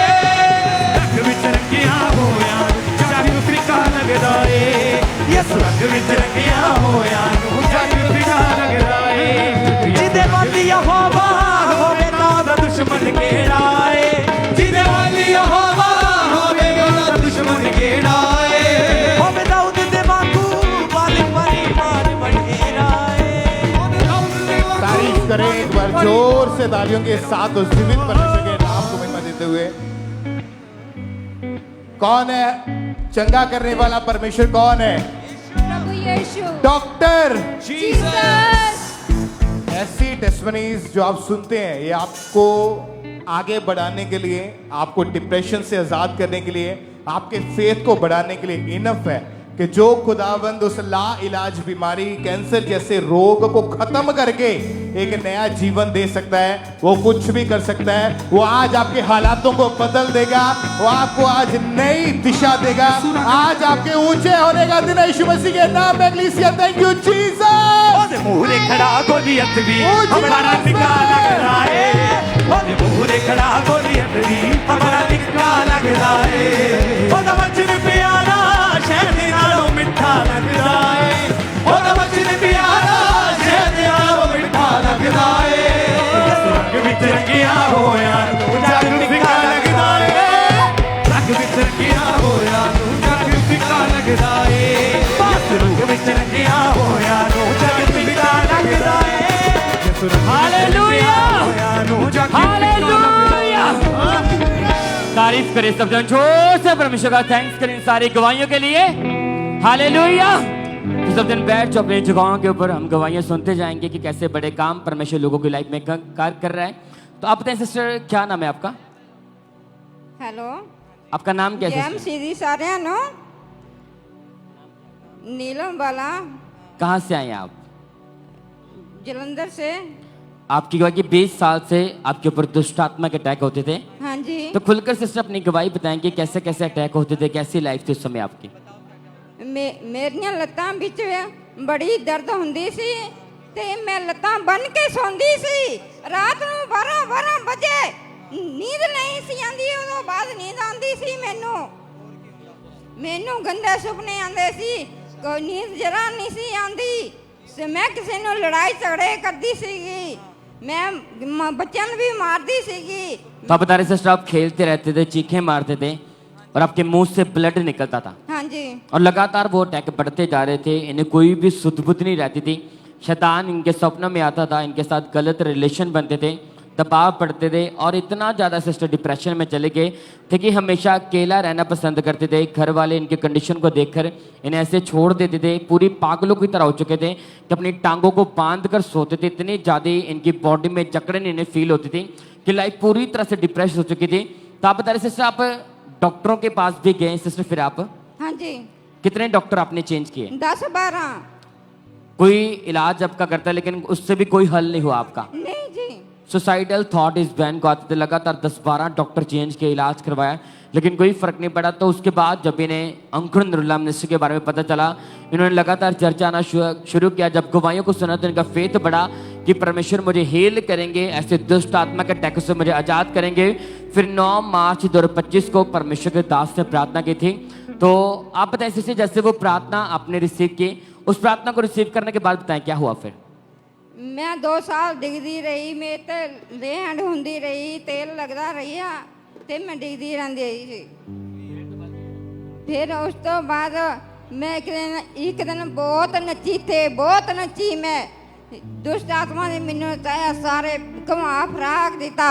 सुरंग विच रंगिया होया नू जग फिक्का लगदा है। जिदे वाली यहोवा होवे ना दा दुश्मन केड़ा है। जिदे वाली यहोवा होवे ना दा दुश्मन केड़ा है। होवे दाऊद दे वांगू वाली वाली मार बड़ेरा है। तारीफ करें एक बार जोर से तालियों के साथ उस जीवित परमेश्वर के नाम को महिमा देते हुए। कौन है चंगा करने वाला परमेश्वर? कौन है? प्रभु यीशु, डॉक्टर जीसस। ऐसी टेस्टमनीज जो आप सुनते हैं, ये आपको आगे बढ़ाने के लिए, आपको डिप्रेशन से आजाद करने के लिए, आपके फेथ को बढ़ाने के लिए इनफ है कि जो खुदावंद उस ला इलाज बीमारी कैंसर जैसे रोग को खत्म करके एक नया जीवन दे सकता है, वो कुछ भी कर सकता है। वो आज आपके हालातों को बदल देगा, वो आपको आज नई दिशा देगा। आज आपके ऊंचे होने का दिन है यीशु मसीह के नाम में। एग्लीसिया, थैंक यू जीसस। मूले खड़ा गोलियत भी हमारा निका लग रहा है ओदे मूहरे खड़ा गोलियत भी हमारा निका लग रहा है ओदा वचन प्यारा शहद नालों मिठा लग रहा है ओदा वचन प्यारा शहद नालों मिठा लग रहा है रंग विच रंगिया होया जग फिका लगदा है रंग विच रंगिया होया जग फिका लगदा है रंग विच रंगिया होया जग फिका लगदा है हालेलुया हालेलुया। तारीफ करें सब जन जोर से परमेश्वर का थैंक्स करें सारी गवाहियों के लिए। हालेलुया। तो सब जन बैठ जाओ अपने जगहों के ऊपर। हम गवाहियां सुनते जाएंगे कि कैसे बड़े काम परमेश्वर लोगों की लाइफ में कार्य कर रहा है। तो आप बताएं सिस्टर, क्या नाम है आपका? हेलो, आपका नाम क्या है? जैम सीधी सारे नो नीलम वाला। कहाँ से आए आप? जलंधर से। आपकी गवाही 20 साल से आपके ऊपर दुष्ट आत्मा के अटैक होते थे। हाँ जी। तो खुलकर सिस्टर अपनी गवाही बताएंगे कैसे कैसे अटैक होते थे, कैसी लाइफ थी उस समय आपकी? मेरियां लत्तां विच बड़ी दर्द हुंदी सी ते मैं लत्तां बन के सौंदी सी। रात ਨੂੰ 12 ਵਜੇ नींद नहीं सी आंदी, उदों बाद नींद आंदी सी। ਮੈਨੂੰ गंदे सुपने आंदे सी, कोई नींद जरा नहीं सी आंदी। मैं किसी ਨੂੰ लड़ाई झगड़े करदी सीगी, मैं बच्चों भी मारदी सीगी। तो आप बता रहे सिस्टर, आप खेलते रहते थे, चीखें मारते थे और आपके मुंह से ब्लड निकलता था। हाँ जी। और लगातार वो अटैक बढ़ते जा रहे थे, इन्हें कोई भी सुध बुध नहीं रहती थी। शैतान इनके सपनों में आता था, इनके साथ गलत रिलेशन बनते थे, दबाव पड़ते थे और इतना ज़्यादा सिस्टर डिप्रेशन में चले गए थे कि हमेशा अकेला रहना पसंद करते थे। घर वाले इनके कंडीशन को देखकर इन्हें ऐसे छोड़ देते थे, पूरी पागलों की तरह हो चुके थे कि अपनी टांगों को बांध कर सोते थे। इतनी ज़्यादा इनकी बॉडी में जकड़न इन्हें फील होती थी कि लाइफ पूरी तरह से डिप्रेस हो चुकी थी। तो आप बता रहे सिस्टर, आप डॉक्टरों के पास भी गए सिस्टर, फिर आप? हाँ जी। कितने डॉक्टर आपने चेंज किए? 10-12। कोई इलाज आपका करता है लेकिन उससे भी कोई हल नहीं हुआ आपका? नहीं जी। सुसाइडल थॉट इस बहन को आते थे, लगातार 10-12 डॉक्टर चेंज किए, इलाज करवाया लेकिन कोई फर्क नहीं पड़ा। तो उसके बाद जब इन्हें अंकुर नूरुल्लाह मिनिस्ट्री के बारे में पता चला, इन्होंने लगातार चर्च आना शुरू किया। जब गवाहियों को सुना तो इनका फेथ बढ़ा कि परमेश्वर मुझे हील करेंगे, ऐसे दुष्ट आत्मा के अटैक से मुझे आज़ाद करेंगे। फिर 9 मार्च 2025 को परमेश्वर के दास ने प्रार्थना की थी। तो आप बताएं सिस्टर, जैसे वो प्रार्थना आपने रिसीव की, उस प्रार्थना को रिसीव करने के बाद बताएं क्या हुआ फिर? मैं 2 साल डिगदी रही, मेरे ते लेहंड हुंदी रही, तेल लगदा रहिया ते मैं डिगदी रहंदी सी। फिर उस तो बाद मैं एक दिन बहुत नची थे, बहुत नची मैं। दुष्ट आत्मा ने मैनू सारे घुमा फराक दिता।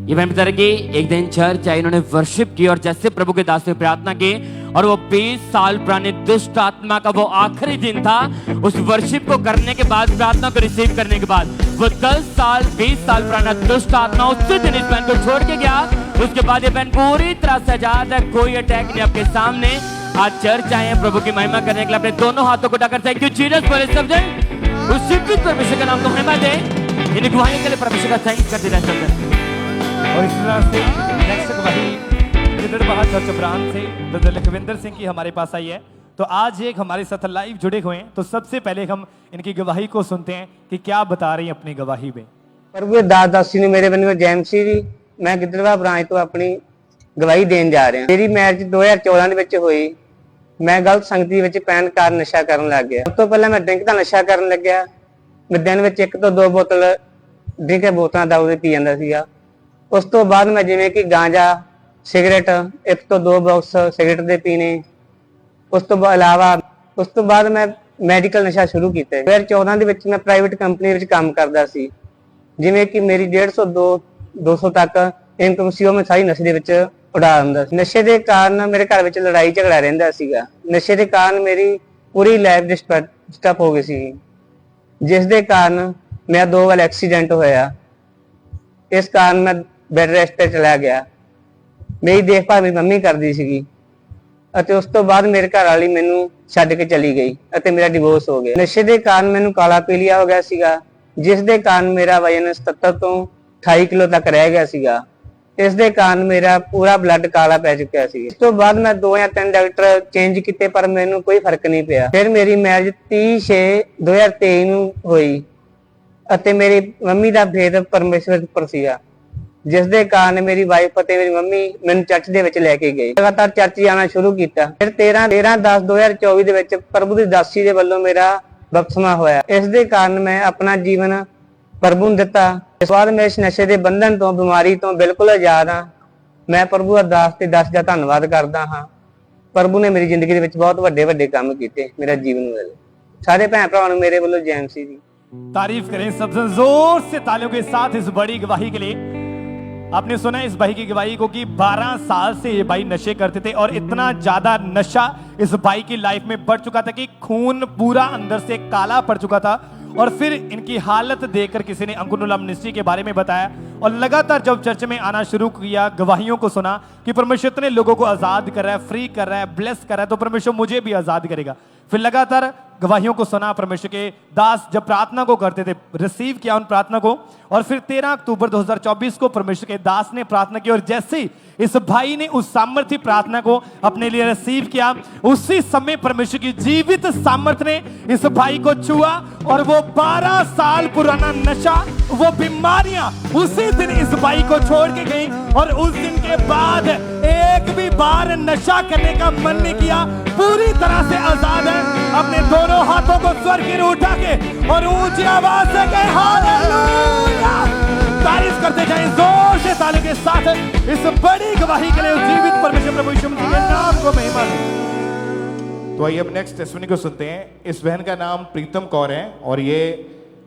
ये बहन बता रही कि एक दिन चर्च आई, इन्होंने वर्शिप की और जैसे प्रभु के दास ने प्रार्थना की और वो 20 साल पुराने दुष्ट आत्मा का वो आखिरी दिन था। उस वर्शिप को करने के बाद, प्रार्थना को रिसीव करने के बाद, वो 20 साल पुराना दुष्ट आत्मा उसी दिन इस बहन को छोड़ के गया। उसके बाद ये बहन पूरी तरह से आजाद है, कोई अटैक नहीं आपके सामने। आज चर्च आए हैं प्रभु की महिमा करने के लिए, अपने दोनों हाथों को उठाकर थैंक यू जीसस बोले सब जन। उसी परमेश्वर का नाम को महिमा दे। इन गवाहियों के लिए परमेश्वर का थैंक्स करते रहे सब जन। और इस तरह से नेक्स्ट गवाही गिदड़बाहा चर्च ब्रांच से ब्रदर लखविंदर सिंह की हमारे पास आई है। तो आज एक हमारे साथ लाइव जुड़े हुए हैं। तो सबसे पहले हम इनकी गवाही को सुनते हैं कि क्या बता रही हैं अपनी गवाही में। प्रभु दास दासी ने मेरे बने जैमसी जी, मैं गिदड़बाहा ब्रांच तो अपनी गवाही देन जा रहा। मेरी मैरिज 2014 ਦੇ ਵਿੱਚ ਹੋਈ। मैं गलत संगति ਵਿੱਚ ਪੈਣ ਕਾਰਨ ਨਸ਼ਾ ਕਰਨ ਲੱਗ ਗਿਆ। ਸਭ ਤੋਂ ਪਹਿਲਾਂ ਮੈਂ ਡਰਿੰਕ ਦਾ ਨਸ਼ਾ ਕਰਨ ਲੱਗਿਆ। ਮੈਂ ਦਿਨ ਵਿੱਚ 1 ਤੋਂ 2 ਬੋਤਲ ਡਰਿੰਕ ਬੋਤਲਾਂ ਦਾਰੂ ਦੀ ਪੀ ਜਾਂਦਾ ਸੀਗਾ। ਉਸ ਤੋਂ ਬਾਅਦ ਮੈਂ ਜਿਵੇਂ ਕਿ ਗਾਂਜਾ, ਸਿਗਰਟ 1 ਤੋਂ 2 ਬਾਕਸ ਸਿਗਰਟ ਦੇ ਪੀਣੇ। ਉਸ ਤੋਂ ਇਲਾਵਾ ਉਸ ਤੋਂ ਬਾਅਦ ਮੈਂ ਮੈਡੀਕਲ ਨਸ਼ਾ ਸ਼ੁਰੂ ਕੀਤਾ। 2014 ਦੇ ਵਿੱਚ ਮੈਂ ਪ੍ਰਾਈਵੇਟ ਕੰਪਨੀ ਵਿੱਚ ਕੰਮ ਕਰਦਾ ਸੀ। ਜਿਵੇਂ ਕਿ ਮੇਰੀ 150 200 ਤੱਕ ਇਨਕਮ ਸੀ, ਉਹ ਮੈਂ ਸਾਰੀ ਨਸ਼ੇ ਦੇ ਵਿੱਚ ਉਡਾ ਦਿੰਦਾ ਸੀ। ਨਸ਼ੇ ਦੇ ਕਾਰਨ ਮੇਰੇ ਘਰ ਵਿੱਚ ਲੜਾਈ ਝਗੜਾ ਰਹਿੰਦਾ ਸੀਗਾ। ਨਸ਼ੇ ਦੇ ਕਾਰਨ ਮੇਰੀ ਪੂਰੀ ਲਾਈਫ ਡਿਸਟਰਬ ਹੋ ਗਈ ਸੀ, ਜਿਸ ਦੇ ਕਾਰਨ ਮੇਰਾ 2 ਵਾਰ ਐਕਸੀਡੈਂਟ ਹੋਇਆ। ਇਸ ਕਾਰਨ ਮੈਂ ਬੈੱਡ ਰੈਸਟ ਤੇ ਚਲਾ ਗਿਆ। ਮੇਰੀ ਦੇਖਭਾਲ ਮੇਰੀ ਮੰਮੀ ਕਰਦੀ ਸੀਗੀ ਅਤੇ ਉਸ ਤੋਂ ਬਾਅਦ ਮੇਰੇ ਘਰ ਵਾਲੀ ਮੈਨੂੰ ਛੱਡ ਕੇ ਚਲੀ ਗਈ ਅਤੇ ਮੇਰਾ ਡਿਵੋਰਸ ਹੋ ਗਿਆ। ਨਸ਼ੇ ਦੇ ਕਾਰਨ ਮੈਨੂੰ ਕਾਲਾ ਪੀਲੀਆ ਹੋ ਗਿਆ ਸੀਗਾ, ਜਿਸ ਦੇ ਕਾਰਨ ਮੇਰਾ ਵਜ਼ਨ 77 ਤੋਂ 28 ਕਿਲੋ ਤੱਕ ਰਹਿ ਗਿਆ ਸੀਗਾ। ਇਸ ਦੇ ਕਾਰਨ ਮੇਰਾ ਪੂਰਾ ਬਲੱਡ ਕਾਲਾ ਪੈ ਚੁੱਕਿਆ ਸੀ। ਇਸ ਤੋਂ ਬਾਅਦ ਮੈਂ 2 ਜਾਂ 3 ਡਾਕਟਰ ਚੇਂਜ ਕੀਤੇ ਪਰ ਮੈਨੂੰ ਕੋਈ ਫਰਕ ਨਹੀਂ ਪਿਆ। ਫਿਰ ਮੇਰੀ ਮੈਰਿਜ 30/6/2023 ਨੂੰ ਹੋਈ। ਅਤੇ ਮੇਰੀ ਮੰਮੀ ਦਾ ਭੇਦ ਪਰਮੇਸ਼ਵਰ ਉੱਪਰ ਸੀਗਾ, ਜਿਸ ਦੇ ਕਾਰਨ ਮੇਰੀ ਵਾਈਫ ਅਤੇ ਮੇਰੀ ਮੰਮੀ ਮੈਨੂੰ ਚਰਚ ਦੇ ਵਿੱਚ ਲੈ ਕੇ ਗਏ। ਲਗਾਤਾਰ ਚਰਚ ਜਾਣਾ ਸ਼ੁਰੂ ਕੀਤਾ। ਫਿਰ 13/10/2024 ਦੇ ਵਿੱਚ ਪ੍ਰਭੂ ਦੀ ਦਾਸੀ ਦੇ ਵੱਲੋਂ ਮੇਰਾ ਬਪਤਿਸਮਾ ਹੋਇਆ। ਇਸ ਦੇ ਕਾਰਨ ਮੈਂ ਆਪਣਾ ਜੀਵਨ ਪ੍ਰਭੂ ਨੂੰ ਦਿੱਤਾ। ਇਸ ਤੋਂ ਬਾਅਦ ਮੈਂ ਇਸ ਨਸ਼ੇ ਦੇ ਬੰਧਨ ਤੋਂ, ਬਿਮਾਰੀ ਤੋਂ ਬਿਲਕੁਲ ਆਜ਼ਾਦ ਹਾਂ। ਮੈਂ ਪ੍ਰਭੂ ਅਰਦਾਸ ਤੇ ਦਾਸ ਦਾ ਧੰਨਵਾਦ ਕਰਦਾ ਹਾਂ। ਪ੍ਰਭੂ ਨੇ ਮੇਰੀ ਜ਼ਿੰਦਗੀ ਦੇ ਵਿੱਚ ਬਹੁਤ ਵੱਡੇ ਵੱਡੇ ਕੰਮ ਕੀਤੇ ਮੇਰਾ ਜੀਵਨ ਬਦਲ। सारे भैन भराओं ने मेरे वालों जय मसीह दी। तारीफ करें सबसे जोर से तालियों के साथ इस बड़ी गवाही के लिए। आपने सुना इस भाई की गवाही को कि 12 साल से ये भाई नशे करते थे और इतना ज्यादा नशा इस भाई की लाइफ में बढ़ चुका था कि खून पूरा अंदर से काला पड़ चुका था। और फिर इनकी हालत देखकर किसी ने अंकुर मिनिस्ट्री के बारे में बताया और लगातार जब चर्च में आना शुरू किया, गवाहियों को सुना कि परमेश्वर इतने लोगों को आजाद कर रहा है, फ्री कर रहा है, ब्लेस कर रहा है, तो परमेश्वर मुझे भी आजाद करेगा। फिर लगातार गवाहियों को सुना। परमेश्वर के दास जब प्रार्थना को करते थे, रिसीव किया उन प्रार्थना को। और फिर 13 अक्टूबर 2024 को परमेश्वर के दास ने प्रार्थना की और जैसे ही इस भाई ने उस सामर्थ्य प्रार्थना को अपने लिए रिसीव किया, उसी समय परमेश्वर की जीवित सामर्थ्य ने इस भाई को छुआ और वो 12 साल पुराना नशा, वो बीमारियां उसी दिन इस भाई को छोड़ के गई। और उस दिन के बाद एक भी बार नशा करने का मन नहीं किया, पूरी तरह से आजाद है। अपने दोनों हाथों को स्वर की ओर उठा के और ऊंची आवाज से कहे हालेलुया। तारीफ करते जाएं जोर से तालियों के साथ इस बड़ी गवाही के लिए जीवित परमेश्वर प्रभु यीशु मसीह के नाम को महिमा दे। तो आइए अब नेक्स्ट टेस्टिमनी को सुनते हैं। इस बहन का नाम प्रीतम कौर है और ये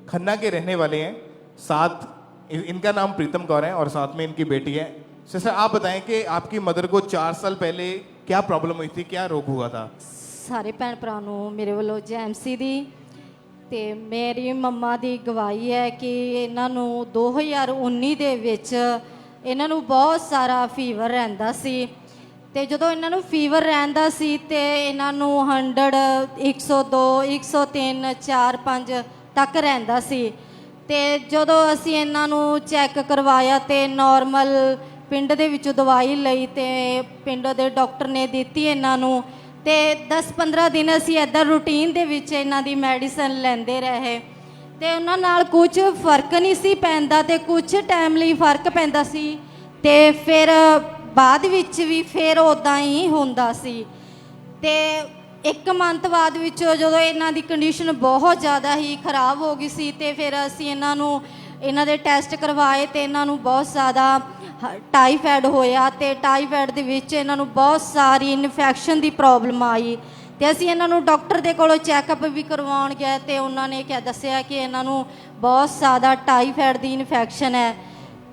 खन्ना के रहने वाले हैं। साथ इनका नाम प्रीतम कौर है और साथ में इनकी बेटी है। सिस्टर आप बताएं कि आपकी मदर को 4 साल पहले क्या प्रॉब्लम हुई थी, क्या रोग हुआ था? ਸਾਰੇ ਭੈਣ ਭਰਾ ਨੂੰ ਮੇਰੇ ਵੱਲੋਂ ਜੈ ਮਸੀਹ ਦੀ। ਤੇ ਮੇਰੀ ਮੰਮਾ ਦੀ ਗਵਾਹੀ ਹੈ ਕਿ ਇਹਨਾਂ ਨੂੰ 2019 ਦੇ ਵਿੱਚ ਇਹਨਾਂ ਨੂੰ ਬਹੁਤ ਸਾਰਾ ਫੀਵਰ ਰਹਿੰਦਾ ਸੀ। ਤੇ ਜਦੋਂ ਇਹਨਾਂ ਨੂੰ ਫੀਵਰ ਰਹਿੰਦਾ ਸੀ ਤੇ ਇਹਨਾਂ ਨੂੰ 100 102 103 4 5 ਤੱਕ ਰਹਿੰਦਾ ਸੀ। ਤੇ ਜਦੋਂ ਅਸੀਂ ਇਹਨਾਂ ਨੂੰ ਚੈੱਕ ਕਰਵਾਇਆ ਤੇ ਨਾਰਮਲ ਪਿੰਡ ਦੇ ਵਿੱਚੋਂ ਦਵਾਈ ਲਈ ਤੇ ਪਿੰਡ ਦੇ ਡਾਕਟਰ ਨੇ ਦਿੱਤੀ ਇਹਨਾਂ ਨੂੰ। ਤੇ 10-15 ਦਿਨ ਅਸੀਂ ਇੱਦਾਂ ਰੂਟੀਨ ਦੇ ਵਿੱਚ ਇਹਨਾਂ ਦੀ ਮੈਡੀਸਨ ਲੈਂਦੇ ਰਹੇ ਤੇ ਉਹਨਾਂ ਨਾਲ ਕੁਝ ਫਰਕ ਨਹੀਂ ਸੀ ਪੈਂਦਾ ਤੇ ਕੁਝ ਟਾਈਮ ਲਈ ਫਰਕ ਪੈਂਦਾ ਸੀ ਤੇ ਫਿਰ ਬਾਅਦ ਵਿੱਚ ਵੀ ਫਿਰ ਉਦਾਂ ਹੀ ਹੁੰਦਾ ਸੀ। ਤੇ 1 ਮੰਥ ਬਾਅਦ ਵਿੱਚ ਜਦੋਂ ਇਹਨਾਂ ਦੀ ਕੰਡੀਸ਼ਨ ਬਹੁਤ ਜ਼ਿਆਦਾ ਹੀ ਖਰਾਬ ਹੋ ਗਈ ਸੀ ਤੇ ਫਿਰ ਅਸੀਂ ਇਹਨਾਂ ਦੇ ਟੈਸਟ ਕਰਵਾਏ ਤੇ ਇਹਨਾਂ ਨੂੰ ਬਹੁਤ ਜ਼ਿਆਦਾ ਟਾਈਫਾਇਡ ਹੋਇਆ ਤੇ ਟਾਈਫਾਇਡ ਦੇ ਵਿੱਚ ਇਹਨਾਂ ਨੂੰ ਬਹੁਤ ਸਾਰੀ ਇਨਫੈਕਸ਼ਨ ਦੀ ਪ੍ਰੋਬਲਮ ਆਈ ਤੇ ਅਸੀਂ ਇਹਨਾਂ ਨੂੰ ਡਾਕਟਰ ਦੇ ਕੋਲੋਂ ਚੈੱਕਅਪ ਵੀ ਕਰਵਾਉਣ ਗਏ ਤੇ ਉਹਨਾਂ ਨੇ ਕਿਹਾ ਦੱਸਿਆ ਕਿ ਇਹਨਾਂ ਨੂੰ ਬਹੁਤ ਜ਼ਿਆਦਾ ਟਾਈਫਾਇਡ ਦੀ ਇਨਫੈਕਸ਼ਨ ਹੈ।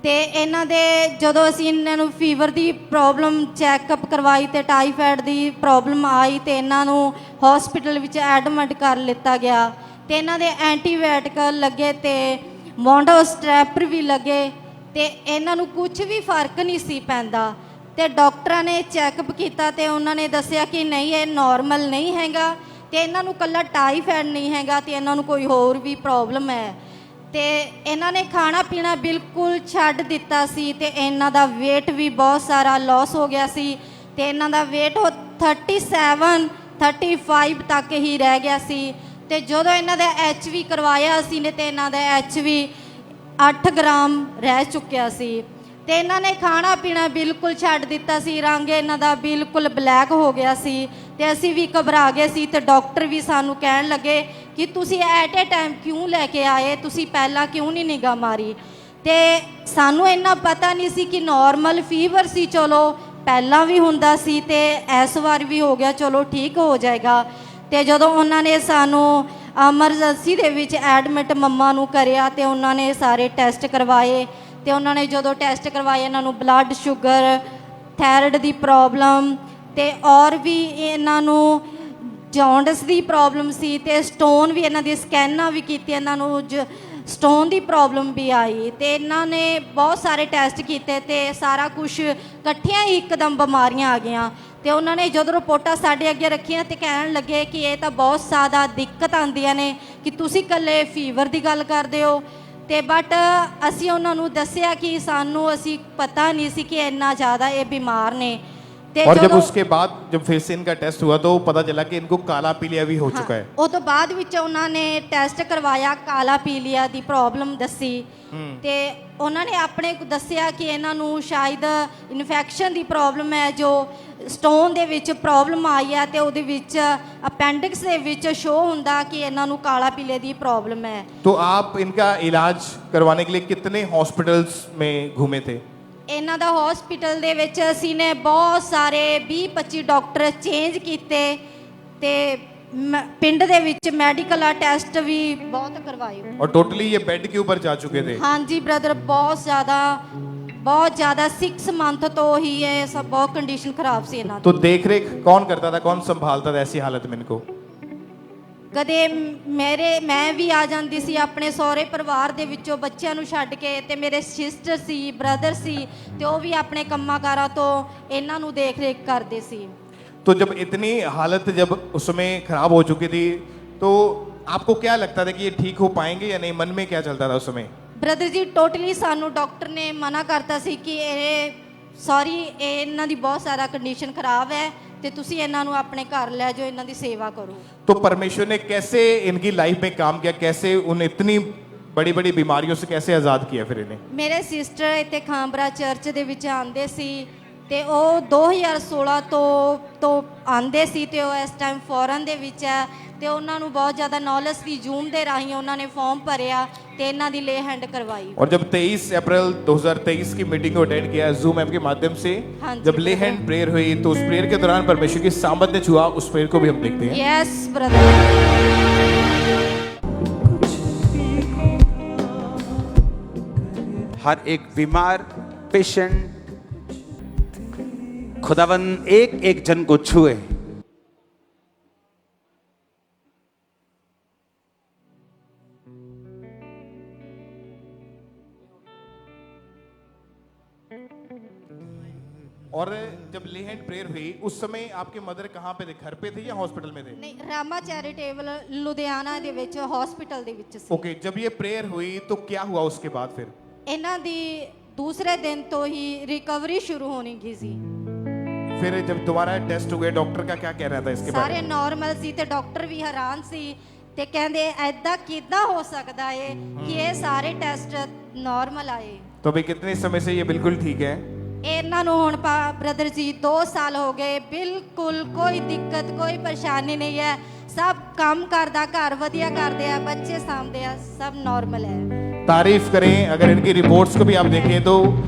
ਤੇ ਇਹਨਾਂ ਦੇ ਜਦੋਂ ਅਸੀਂ ਇਹਨਾਂ ਨੂੰ ਫੀਵਰ ਦੀ ਪ੍ਰੋਬਲਮ ਚੈੱਕਅਪ ਕਰਵਾਈ ਤੇ ਟਾਈਫਾਇਡ ਦੀ ਪ੍ਰੋਬਲਮ ਆਈ ਤੇ ਇਹਨਾਂ ਨੂੰ ਹਸਪੀਟਲ ਵਿੱਚ ਐਡਮਿਟ ਕਰ ਲਿੱਤਾ ਗਿਆ ਤੇ ਇਹਨਾਂ ਦੇ ਐਂਟੀਬਾਇਓਟਿਕ ਲੱਗੇ ਤੇ ਮੋਨੋਸਟ੍ਰੈਪਰ ਵੀ ਲੱਗੇ ਤੇ ਇਹਨਾਂ ਨੂੰ ਕੁਝ ਵੀ ਫਰਕ ਨਹੀਂ ਸੀ ਪੈਂਦਾ। ਤੇ ਡਾਕਟਰਾਂ ਨੇ ਚੈੱਕਅਪ ਕੀਤਾ ਤੇ ਉਹਨਾਂ ਨੇ ਦੱਸਿਆ ਕਿ ਨਹੀਂ ਇਹ ਨਾਰਮਲ ਨਹੀਂ ਹੈਗਾ ਤੇ ਇਹਨਾਂ ਨੂੰ ਕੱਲਾ ਟਾਈਫਾਇਡ ਨਹੀਂ ਹੈਗਾ ਤੇ ਇਹਨਾਂ ਨੂੰ ਕੋਈ ਹੋਰ ਵੀ ਪ੍ਰੋਬਲਮ ਹੈ। ਤੇ ਇਹਨਾਂ ਨੇ ਖਾਣਾ ਪੀਣਾ ਬਿਲਕੁਲ ਛੱਡ ਦਿੱਤਾ ਸੀ ਤੇ ਇਹਨਾਂ ਦਾ weight ਵੀ ਬਹੁਤ ਸਾਰਾ ਲਾਸ ਹੋ ਗਿਆ ਸੀ ਤੇ ਇਹਨਾਂ ਦਾ weight 37 35 ਤੱਕ ਹੀ ਰਹਿ ਗਿਆ ਸੀ। ਤੇ ਜਦੋਂ ਇਹਨਾਂ ਦਾ HV ਕਰਵਾਇਆ ਅਸੀਂ ਨੇ ਤੇ ਇਹਨਾਂ ਦਾ HV 8 ਗ੍ਰਾਮ ਰਹਿ ਚੁੱਕਿਆ ਸੀ ਤੇ ਇਹਨਾਂ ਨੇ ਖਾਣਾ ਪੀਣਾ ਬਿਲਕੁਲ ਛੱਡ ਦਿੱਤਾ ਸੀ। ਰੰਗ ਇਹਨਾਂ ਦਾ ਬਿਲਕੁਲ ਬਲੈਕ ਹੋ ਗਿਆ ਸੀ ਤੇ ਅਸੀਂ ਵੀ ਘਬਰਾ ਗਏ ਸੀ ਤੇ ਡਾਕਟਰ ਵੀ ਸਾਨੂੰ ਕਹਿਣ ਲੱਗੇ ਕਿ ਤੁਸੀਂ ਐਟ ਏ ਟਾਈਮ ਕਿਉਂ ਲੈ ਕੇ ਆਏ, ਤੁਸੀਂ ਪਹਿਲਾਂ ਕਿਉਂ ਨਹੀਂ ਨਿਗਾਹ ਮਾਰੀ। ਤੇ ਸਾਨੂੰ ਇੰਨਾ ਪਤਾ ਨਹੀਂ ਸੀ ਕਿ ਨਾਰਮਲ ਫੀਵਰ ਸੀ, ਚਲੋ ਪਹਿਲਾਂ ਵੀ ਹੁੰਦਾ ਸੀ ਤੇ ਇਸ ਵਾਰ ਵੀ ਹੋ ਗਿਆ, ਚਲੋ ਠੀਕ ਹੋ ਜਾਏਗਾ। ਤੇ ਜਦੋਂ ਉਹਨਾਂ ਨੇ ਸਾਨੂੰ ਐਮਰਜੈਂਸੀ ਦੇ ਵਿੱਚ ਐਡਮਿਟ ਮੰਮਾ ਨੂੰ ਕਰਿਆ ਤੇ ਉਹਨਾਂ ਨੇ ਸਾਰੇ ਟੈਸਟ ਕਰਵਾਏ ਤੇ ਉਹਨਾਂ ਨੇ ਜਦੋਂ ਟੈਸਟ ਕਰਵਾਏ ਇਹਨਾਂ ਨੂੰ ਬਲੱਡ ਸ਼ੂਗਰ, ਥਾਇਰਾਇਡ ਦੀ ਪ੍ਰੋਬਲਮ ਤੇ ਔਰ ਵੀ ਇਹਨਾਂ ਨੂੰ ਜੌਂਡਿਸ ਦੀ ਪ੍ਰੋਬਲਮ ਸੀ ਤੇ ਸਟੋਨ ਵੀ ਇਹਨਾਂ ਦੀ ਸਕੈਨਾਂ ਵੀ ਕੀਤੀ, ਇਹਨਾਂ ਨੂੰ ਸਟੋਨ ਦੀ ਪ੍ਰੋਬਲਮ ਵੀ ਆਈ ਤੇ ਇਹਨਾਂ ਨੇ ਬਹੁਤ ਸਾਰੇ ਟੈਸਟ ਕੀਤੇ ਤੇ ਸਾਰਾ ਕੁਝ ਇਕੱਠੀਆਂ ਹੀ ਇੱਕਦਮ ਬਿਮਾਰੀਆਂ ਆ ਗਈਆਂ। ਤੇ ਉਹਨਾਂ ਨੇ ਜਦੋਂ ਰਿਪੋਰਟਾਂ ਸਾਡੇ ਅੱਗੇ ਰੱਖੀਆਂ ਤੇ ਕਹਿਣ ਲੱਗੇ ਕਿ ਇਹ ਤਾਂ ਬਹੁਤ ਜ਼ਿਆਦਾ ਦਿੱਕਤ ਆਉਂਦੀਆਂ ਨੇ ਕਿ ਤੁਸੀਂ ਇਕੱਲੇ ਫੀਵਰ ਦੀ ਗੱਲ ਕਰਦੇ ਹੋ। ਤੇ ਬਟ ਅਸੀਂ ਉਹਨਾਂ ਨੂੰ ਦੱਸਿਆ ਕਿ ਸਾਨੂੰ ਅਸੀਂ ਪਤਾ ਨਹੀਂ ਸੀ ਕਿ ਇੰਨਾ ਜ਼ਿਆਦਾ ਇਹ ਬਿਮਾਰ ਨੇ। और जब चलो- उसके बाद जब फिर से इनका टेस्ट हुआ तो पता चला कि इनको काला पीलिया भी हो चुका है। ਉਹ ਤੋਂ ਬਾਅਦ ਵਿੱਚ ਉਹਨਾਂ ਨੇ ਟੈਸਟ ਕਰਵਾਇਆ, ਕਾਲਾ ਪੀਲੀਆ ਦੀ ਪ੍ਰੋਬਲਮ ਦੱਸੀ ਤੇ ਉਹਨਾਂ ਨੇ ਆਪਣੇ ਦੱਸਿਆ ਕਿ ਇਹਨਾਂ ਨੂੰ ਸ਼ਾਇਦ ਇਨਫੈਕਸ਼ਨ ਦੀ ਪ੍ਰੋਬਲਮ ਹੈ, ਜੋ ਸਟੋਨ ਦੇ ਵਿੱਚ ਪ੍ਰੋਬਲਮ ਆਈ ਹੈ ਤੇ ਉਹਦੇ ਵਿੱਚ ਅਪੈਂਡਿਕਸ ਦੇ ਵਿੱਚ ਸ਼ੋ ਹੁੰਦਾ ਕਿ ਇਹਨਾਂ ਨੂੰ ਕਾਲਾ ਪੀਲੇ ਦੀ ਪ੍ਰੋਬਲਮ ਹੈ। तो आप इनका इलाज करवाने के लिए कितने हॉस्पिटल्स में घूमे थे? ਇਹਨਾਂ ਦਾ ਹਸਪੀਟਲ ਦੇ ਵਿੱਚ ਅਸੀਂ ਨੇ ਬਹੁਤ ਸਾਰੇ 20-25 ਡਾਕਟਰ ਚੇਂਜ ਕੀਤੇ ਤੇ ਪਿੰਡ ਦੇ ਵਿੱਚ ਮੈਡੀਕਲ ਟੈਸਟ ਵੀ ਬਹੁਤ ਕਰਵਾਏ। और टोटली ये बेड के ऊपर जा चुके थे। ਹਾਂਜੀ ਬ੍ਰਦਰ, ਬਹੁਤ ਜ਼ਿਆਦਾ 6 ਮੰਥ ਤੋਂ ਹੀ ਇਹ ਸਭ ਬਹੁਤ ਕੰਡੀਸ਼ਨ ਖਰਾਬ ਸੀ ਇਹਨਾਂ ਦੀ। तो देख रेख कौन करता था, कौन संभालता था ऐसी हालत में इनको? ਕਦੇ ਮੈਂ ਵੀ ਆ ਜਾਂਦੀ ਸੀ ਆਪਣੇ ਸਹੁਰੇ ਪਰਿਵਾਰ ਦੇ ਵਿੱਚੋਂ ਬੱਚਿਆਂ ਨੂੰ ਛੱਡ ਕੇ, ਤੇ ਮੇਰੇ ਸਿਸਟਰ ਸੀ, ਬ੍ਰਦਰ ਸੀ, ਤੇ ਉਹ ਵੀ ਆਪਣੇ ਕੰਮਾਂ ਕਾਰਾਂ ਤੋਂ ਇਹਨਾਂ ਨੂੰ ਦੇਖ ਰੇਖ ਕਰਦੇ ਸੀ। तो जब इतनी हालत जब उस समय खराब हो चुकी थी तो आपको क्या लगता था कि ये ठीक हो पाएंगे या नहीं? मन में क्या चलता था उस समय? ਬ੍ਰਦਰ ਜੀ ਟੋਟਲੀ ਸਾਨੂੰ ਡਾਕਟਰ ਨੇ ਮਨਾ ਕਰਤਾ ਸੀ ਕਿ ਇਹਨਾਂ ਦੀ ਬਹੁਤ ਸਾਰਾ ਕੰਡੀਸ਼ਨ ਖਰਾਬ ਹੈ ਤੇ ਤੁਸੀਂ ਇਹਨਾਂ ਨੂੰ ਆਪਣੇ ਘਰ ਲੈ ਜਾਓ, ਇਹਨਾਂ ਦੀ ਸੇਵਾ ਕਰੋ। तो परमेश्वर ने कैसे इनकी लाइफ में काम किया, कैसे उन इतनी बड़ी बड़ी बीमारियों से कैसे आज़ाद किया फिर इन्हें? ਮੇਰੇ ਸਿਸਟਰ ਇੱਥੇ ਖਾਂਬਰਾ ਚਰਚ ਦੇ ਵਿੱਚ ਆਉਂਦੇ ਸੀ ਤੇ ਉਹ 2016 ਤੋਂ ਆਉਂਦੇ ਸੀ ਤੇ ਉਹ ਇਸ ਟਾਈਮ ਫੋਰਨ ਦੇ ਵਿੱਚ ਹੈ ਤੇ ਉਹਨਾਂ ਨੂੰ ਬਹੁਤ ਜ਼ਿਆਦਾ ਨੌਲੇਜ ਦੀ ਜੂਮ ਦੇ ਰਾਹੀਂ ਉਹਨਾਂ ਨੇ ਫਾਰਮ ਭਰਿਆ ਤੇ ਇਹਨਾਂ ਦੀ ਲੇ हैंड करवाई। और जब 23 अप्रैल 2023 की मीटिंग को अटेंड किया जूम ऐप के माध्यम से, हाँ जी, जब ले हैंड प्रेयर हुई तो उस प्रेयर के दौरान परमेश्वर की सामर्थ ने छुआ, उस प्रेयर को भी हम देखते हैं। Yes brother. हर एक बीमार पेशेंट खुदावन एक एक जन को छुए। और जब ले हैंड प्रेयर हुई उस समय आपके मदर कहाँ पे थे? घर पे थे या हॉस्पिटल में थे? ਨਹੀਂ ਰਾਮਾ ਚੈਰੀਟੇਬਲ ਲੁਧਿਆਣਾ ਦੇ ਵਿੱਚ ਹਸਪੀਟਲ ਦੇ ਵਿੱਚ ਸੀ। ओके, जब ये प्रेयर हुई तो क्या हुआ उसके बाद फिर? ਇਹਨਾਂ ਦੀ ਦੂਸਰੇ ਦਿਨ ਤੋਂ ਹੀ ਰਿਕਵਰੀ ਸ਼ੁਰੂ ਹੋਣੀ ਗਈ ਸੀ। फिर जब दोबारा टेस्ट हुए डॉक्टर का क्या कह रहा था इसके बारे ਸਾਰੇ में? ਨਾਰਮਲ ਸੀ ਤੇ ਡਾਕਟਰ ਵੀ ਹੈਰਾਨ ਸੀ ਤੇ ਕਹਿੰਦੇ ਐਦਾਂ ਕਿੱਦਾਂ ਹੋ ਸਕਦਾ ਏ ਕਿ ਇਹ ਸਾਰੇ ਟੈਸਟ ਨਾਰਮਲ ਆਏ। तो अभी कितने समय से ये बिल्कुल ठीक है? ਇਹਨਾਂ ਨੂੰ ਹੁਣ ਬ੍ਰਦਰ ਜੀ 2 ਸਾਲ ਹੋ ਗਏ, ਬਿਲਕੁਲ ਕੋਈ ਦਿੱਕਤ ਕੋਈ ਪਰੇਸ਼ਾਨੀ ਨਹੀਂ ਹੈ, ਸਭ ਕੰਮ ਕਰਦਾ, ਘਰ ਵਧੀਆ ਕਰਦੇ ਆ, ਬੱਚੇ ਸਾਂਭਦੇ ਆ, ਸਭ ਨਾਰਮਲ है। तारीफ करें। अगर इनकी रिपोर्ट्स को भी आप देखें तो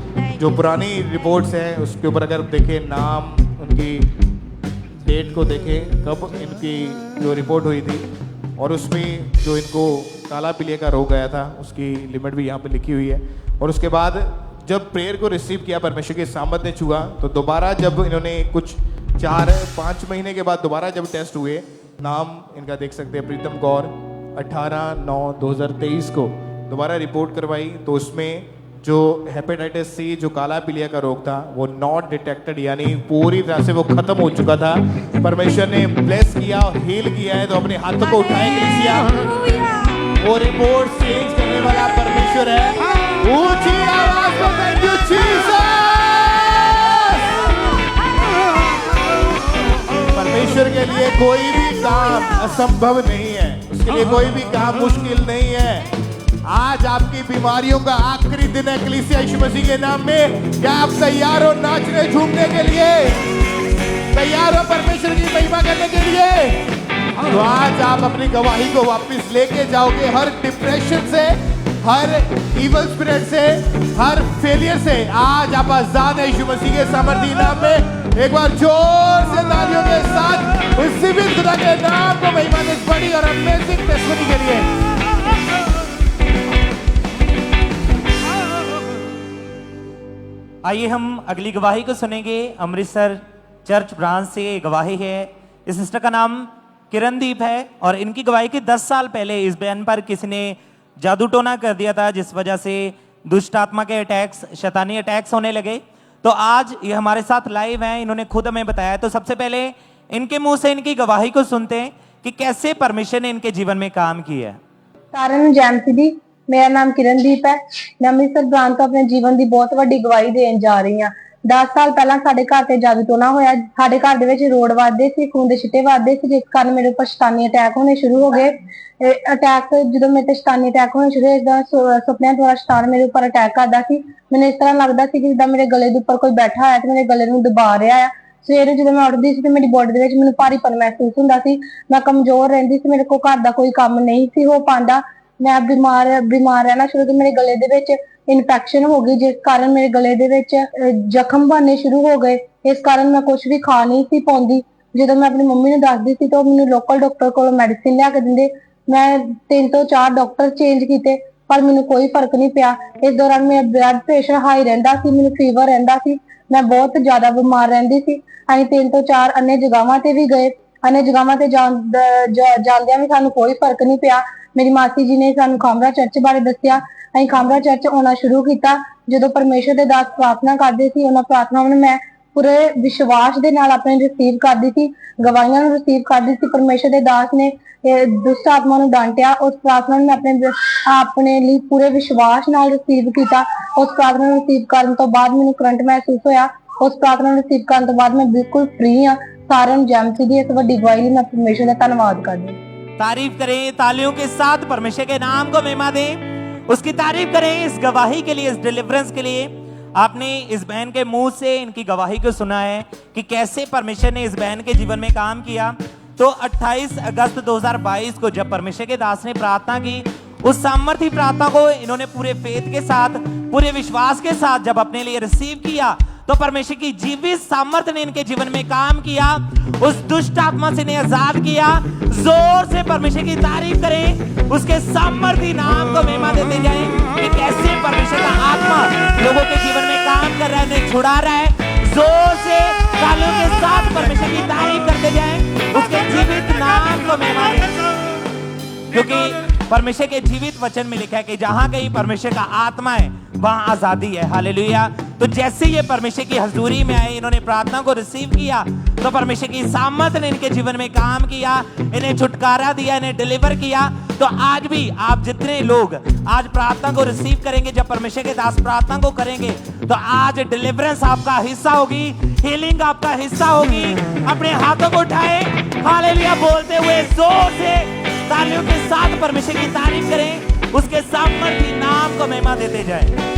जो पुरानी रिपोर्ट्स हैं उसके ऊपर अगर देखें नाम, उनकी डेट को देखें कब इनकी जो रिपोर्ट हुई थी और उसमें जो इनको काला पीलिया का रोग आया था उसकी लिमिट भी यहाँ पे लिखी हुई है। और उसके बाद जब प्रेयर को रिसीव किया, परमेश्वर के सामर्थ ने छुआ, तो दोबारा जब इन्होंने कुछ 4-5 महीने के बाद दोबारा जब टेस्ट हुए, नाम इनका देख सकते हैं प्रीतम कौर, 18/9/2023 को दोबारा रिपोर्ट करवाई तो उसमें जो हेपेटाइटिस सी, जो काला पीलिया का रोग था, वो नॉट डिटेक्टेड, यानी पूरी तरह से वो खत्म हो चुका था। परमेश्वर ने ब्लेस किया और हील किया है। तो अपने हाथों को उठाए कलीसिया, वो रिपोर्ट चेंज करने वाला परमेश्वर है। ऊंची आवाज में थैंक यू जीसस। परमेश्वर के लिए कोई भी काम असंभव नहीं है, उसके लिए कोई भी काम मुश्किल नहीं है। आज आपकी बीमारियों का आखिरी दिन है कलीसिया यीशु मसीह के नाम में। क्या आप तैयार हो नाचने झूमने के लिए? तैयार हो परमेश्वर की महिमा करने के लिए? तो आज आप अपनी गवाही को वापस लेके जाओगे। हर डिप्रेशन से, हर इवल स्पिरिट से, हर फेलियर से आज आप आजाद है यीशु मसीह के सामर्थी नाम में। एक बार जोर से तालियों के साथ उस जीवित खुदा के नाम को महिमा दे, बड़ी और अमेजिंग टेस्टमनी के लिए। आइए हम अगली गवाही को सुनेंगे। अमृतसर चर्च ब्रांच से ये गवाही है। इस सिस्टर का नाम किरणदीप है और इनकी गवाही की 10 साल पहले इस बहन पर किसी ने जादू टोना कर दिया था, जिस वजह से दुष्ट आत्मा के अटैक्स, शैतानी अटैक्स होने लगे। तो आज ये हमारे साथ लाइव हैं, इन्होंने खुद हमें बताया। तो सबसे पहले इनके मुंह से इनकी गवाही को सुनते हैं कि कैसे परमेश्वर ने इनके जीवन में काम किया। ਸਾਰਿਆਂ ਜੈਮ ਸਿਦੀ, ਮੇਰਾ ਨਾਮ ਕਿਰਨਦੀਪ ਹੈ। ਮੈਂ ਅੰਮ੍ਰਿਤਸਰ ਬ੍ਰਾਂਚ ਤੋਂ ਆਪਣੇ ਜੀਵਨ ਦੀ ਬਹੁਤ ਵੱਡੀ ਗਵਾਹੀ ਦੇਣ ਜਾ ਰਹੀ ਹਾਂ। 10 ਸਾਲ ਪਹਿਲਾਂ ਸਾਡੇ ਘਰ ਤੇ ਜਾਦੂ ਟੋਨਾ ਹੋਇਆ। ਸਾਡੇ ਘਰ ਦੇ ਵਿੱਚ ਰੋਡ ਵੱਧਦੇ ਸੀ, ਖੂਨ ਦੇ ਛਿੱਟੇ ਵੱਧਦੇ ਸੀ, ਜਿਸ ਕਾਰਨ ਮੇਰੇ ਉੱਪਰ ਸ਼ੈਤਾਨੀ ਅਟੈਕ ਹੋਣੇ ਸ਼ੁਰੂ ਹੋ ਗਏ। ਅਟੈਕ ਜਦੋਂ ਮੇਰੇ ਤੇ ਸ਼ੈਤਾਨੀ ਅਟੈਕ ਹੋਣੇ ਸ਼ੁਰੂ ਹੋਏ, ਇਦਾਂ ਸੁਪਨਿਆਂ ਦੁਆਰਾ ਸ਼ੈਤਾਨ ਮੇਰੇ ਉੱਪਰ ਅਟੈਕ ਕਰਦਾ ਸੀ। ਮੈਨੂੰ ਇਸ ਤਰ੍ਹਾਂ ਲੱਗਦਾ ਸੀ ਕਿ ਜਿੱਦਾਂ ਮੇਰੇ ਗਲੇ ਦੇ ਉੱਪਰ ਕੋਈ ਬੈਠਾ ਹੋਇਆ ਤੇ ਮੇਰੇ ਗਲੇ ਨੂੰ ਦਬਾ ਰਿਹਾ ਆ। ਸਵੇਰੇ ਜਦੋਂ ਮੈਂ ਉੱਠਦੀ ਸੀ ਤੇ ਮੇਰੀ ਬੋਡੀ ਦੇ ਵਿੱਚ ਮੈਨੂੰ ਭਾਰੀਪਨ ਮਹਿਸੂਸ ਹੁੰਦਾ ਸੀ। ਮੈਂ ਕਮਜ਼ੋਰ ਰਹਿੰਦੀ ਸੀ, ਮੇਰੇ ਕੋਲ ਘਰ ਦਾ ਕੋਈ ਕੰਮ ਨਹੀਂ ਸੀ ਹੋ ਪਾਉਂਦਾ। ਮੈਂ ਬਿਮਾਰ ਰਹਿਣਾ ਸ਼ੁਰੂ ਤੋਂ ਮੇਰੇ ਗਲੇ ਦੇ ਵਿੱਚ ਇਨਫੈਕਸ਼ਨ ਹੋ ਗਈ, ਜਿਸ ਕਾਰਨ ਮੇਰੇ ਗਲੇ ਦੇ ਵਿੱਚ ਜ਼ਖਮ ਬਣਨੇ ਸ਼ੁਰੂ ਹੋ ਗਏ। ਇਸ ਕਾਰਨ ਮੈਂ ਕੁਝ ਵੀ ਖਾ ਨਹੀਂ ਸੀ ਪਾਉਂਦੀ। ਜਦੋਂ ਮੈਂ ਆਪਣੀ ਮੰਮੀ ਨੂੰ ਦੱਸਦੀ ਸੀ ਤਾਂ ਉਹ ਮੈਨੂੰ ਲੋਕਲ ਡਾਕਟਰ ਕੋਲੋਂ ਮੈਡੀਸਿਨ ਲਿਆ ਕੇ ਦਿੰਦੇ। ਮੈਂ 3 ਤੋਂ 4 ਡਾਕਟਰ ਚੇਂਜ ਕੀਤੇ ਪਰ ਮੈਨੂੰ ਕੋਈ ਫਰਕ ਨਹੀਂ ਪਿਆ। ਇਸ ਦੌਰਾਨ ਮੇਰਾ ਬਲੱਡ ਪ੍ਰੈਸ਼ਰ ਹਾਈ ਰਹਿੰਦਾ ਸੀ, ਮੈਨੂੰ ਫੀਵਰ ਰਹਿੰਦਾ ਸੀ, ਮੈਂ ਬਹੁਤ ਜ਼ਿਆਦਾ ਬਿਮਾਰ ਰਹਿੰਦੀ ਸੀ। ਅਸੀਂ 3 ਤੋਂ 4 अन्य ਜਗ੍ਹਾਵਾਂ ਤੇ ਵੀ ਗਏ। अन्य ਜਗ੍ਹਾਵਾਂ ਤੇ ਜਾਂਦਿਆਂ ਵੀ ਸਾਨੂੰ ਕੋਈ ਫਰਕ ਨਹੀਂ ਪਿਆ। ਮੇਰੀ ਮਾਸੀ ਜੀ ਨੇ ਸਾਨੂੰ ਖਾਮਰਾ ਚਰਚ ਬਾਰੇ ਦੱਸਿਆ। ਅਸੀਂ ਖਾਮਰਾ ਚਰਚ ਆਉਣਾ ਸ਼ੁਰੂ ਕੀਤਾ। ਜਦੋਂ ਪਰਮੇਸ਼ਰ ਦੇ ਦਾਸ ਪ੍ਰਾਰਥਨਾ ਕਰਦੇ ਸੀ, ਉਹਨਾਂ ਪ੍ਰਾਰਥਨਾਵਾਂ ਨੂੰ ਮੈਂ ਪੂਰੇ ਵਿਸ਼ਵਾਸ ਦੇ ਨਾਲ ਆਪਣੇ ਰਿਸੀਵ ਕਰਦੀ ਸੀ, ਗਵਾਹੀਆਂ ਨੂੰ ਰਿਸੀਵ ਕਰਦੀ ਸੀ। ਪਰਮੇਸ਼ਰ ਦੇ ਦਾਸ ਨੇ ਦੁਸ਼ਟ ਆਤਮਾ ਨੂੰ ਡਾਂਟਿਆ। ਉਸ ਪ੍ਰਾਰਥਨਾ ਨੂੰ ਮੈਂ ਆਪਣੇ ਲਈ ਪੂਰੇ ਵਿਸ਼ਵਾਸ ਨਾਲ ਰਿਸੀਵ ਕੀਤਾ। ਉਸ ਪ੍ਰਾਰਥਨਾ ਨੂੰ ਰਿਸੀਵ ਕਰਨ ਤੋਂ ਬਾਅਦ ਮੈਨੂੰ ਕਰੰਟ ਮਹਿਸੂਸ ਹੋਇਆ। ਉਸ ਪ੍ਰਾਰਥਨਾ ਨੂੰ ਰਿਸੀਵ ਕਰਨ ਤੋਂ ਬਾਅਦ ਮੈਂ ਬਿल्कुल फ्री हाँ। सारे जैमसी दी इस वड्डी गवाही लिए मैं परमेश्वर का धन्यवाद करती हूं। तारीफ करें तालियों के साथ, परमेश्वर के नाम को महिमा दें, उसकी तारीफ करें इस गवाही के लिए, इस डिलीवरेंस के लिए। आपने इस बहन के मुंह से इनकी गवाही को सुना है कि कैसे परमेश्वर ने इस बहन के जीवन में काम किया। तो 28 अगस्त 2022 को जब परमेश्वर के दास ने प्रार्थना की, उस सामर्थी प्रार्थना को इन्होंने पूरे फेथ के साथ, पूरे विश्वास के साथ जब अपने लिए रिसीव किया तो परमेश्वर की जीवित सामर्थ्य ने इनके जीवन में काम किया, उस दुष्ट आत्मा से इन्हें आजाद किया। जोर से परमेश्वर की तारीफ करें, उसके सामर्थ्य नाम को महिमा देते जाएं कि कैसे परमेश्वर का आत्मा लोगों के जीवन में काम कर रहा है, उन्हें छुड़ा रहा है। जोर से तालियों के साथ परमेश्वर की तारीफ करते जाएं, उसके जीवित नाम को महिमा दें, क्योंकि परमेश्वर के जीवित वचन में लिखा है कि जहां कहीं परमेश्वर का आत्मा है वहां आजादी है। हालेलुया। तो जैसे ये परमेश्वर की हजूरी में आए, इन्होंने प्रार्थना को रिसीव किया तो परमेश्वर की सामर्थ्य ने इनके जीवन में काम किया, इन्हें छुटकारा दिया, इन्हें डिलीवर किया। तो आज भी आप जितने लोग आज प्रार्थना को रिसीव करेंगे, जब परमेश्वर के दास प्रार्थना को करेंगे तो आज डिलीवरेंस आपका हिस्सा होगी, हीलिंग आपका हिस्सा होगी। अपने हाथों को उठाए, हालेलुया बोलते हुए जोर से तालियों के साथ परमेश्वर की तारीफ करें, उसके सामर्थ्य नाम को महिमा देते जाए।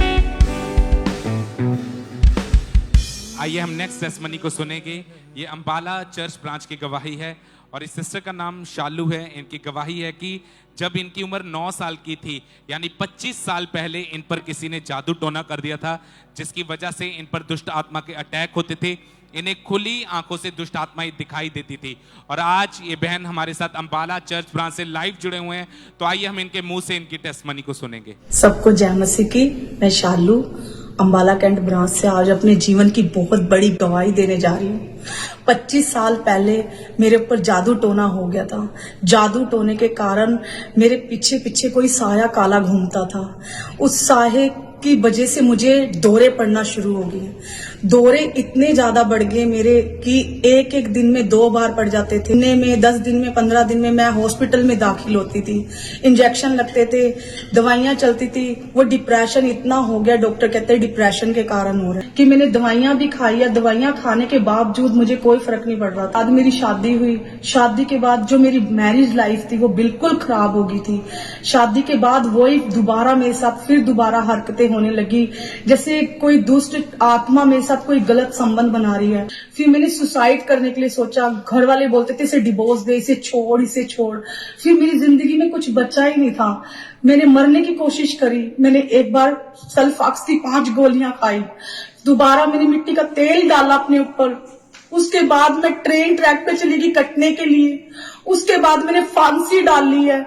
आइए हम नेक्स्ट टेस्टमनी को सुनेंगे। ये अंबाला चर्च ब्रांच की गवाही है और इस सिस्टर का नाम शालू है। इनकी गवाही है कि जब इनकी उम्र 9 साल की थी, यानी 25 साल पहले इन पर किसी ने जादू टोना कर दिया था, जिसकी वजह से इन पर दुष्ट आत्मा के अटैक होते थे। इन्हें खुली आंखों से दुष्ट आत्माएं दिखाई देती थी। और आज ये बहन हमारे साथ अंबाला चर्च ब्रांच से लाइव जुड़े हुए हैं। तो आइए हम इनके मुंह से इनकी टेस्टमनी को सुनेंगे। सबको जय मसीह की। मैं शालू अंबाला कैंट ब्रांच से आज अपने जीवन की बहुत बड़ी गवाही देने जा रही हूँ। 25 साल पहले मेरे ऊपर जादू टोना हो गया था। जादू टोने के कारण मेरे पीछे पीछे कोई साया काला घूमता था। उस साये की वजह से मुझे दौरे पड़ना शुरू हो गए। दौरे इतने ज्यादा बढ़ गए मेरे कि एक एक दिन में 2 बार पड़ जाते थे। महीने में 10 दिन में 15 दिन में मैं हॉस्पिटल में दाखिल होती थी। इंजेक्शन लगते थे, दवाइयां चलती थी। वो डिप्रेशन इतना हो गया, डॉक्टर कहते हैं डिप्रेशन के कारण हो रहा है, कि मैंने दवाइयां भी खाई है। दवाइयां खाने के बावजूद मुझे कोई फर्क नहीं पड़ रहा था। आज मेरी शादी हुई। शादी के बाद जो मेरी मैरिज लाइफ थी वो बिल्कुल खराब हो गई थी। शादी के बाद वही दोबारा मेरे साथ फिर दोबारा हरकतें होने लगी, जैसे कोई दुष्ट आत्मा मेरे साथ कोई गलत संबंध बना रही है। फिर मैंने सुसाइड करने के लिए सोचा। घर वाले बोलते थे इसे डिवोर्स दे, इसे छोड़, इसे छोड़। फिर मेरी जिंदगी में कुछ बचा ही नहीं था। मैंने मरने की कोशिश करी। मैंने एक बार सल्फाक्स की 5 गोलियां खाई। दोबारा मैंने मिट्टी का तेल डाला अपने ऊपर। उसके बाद मैं ट्रेन ट्रैक पे चली गई कटने के लिए। उसके बाद मैंने फांसी डाल ली है।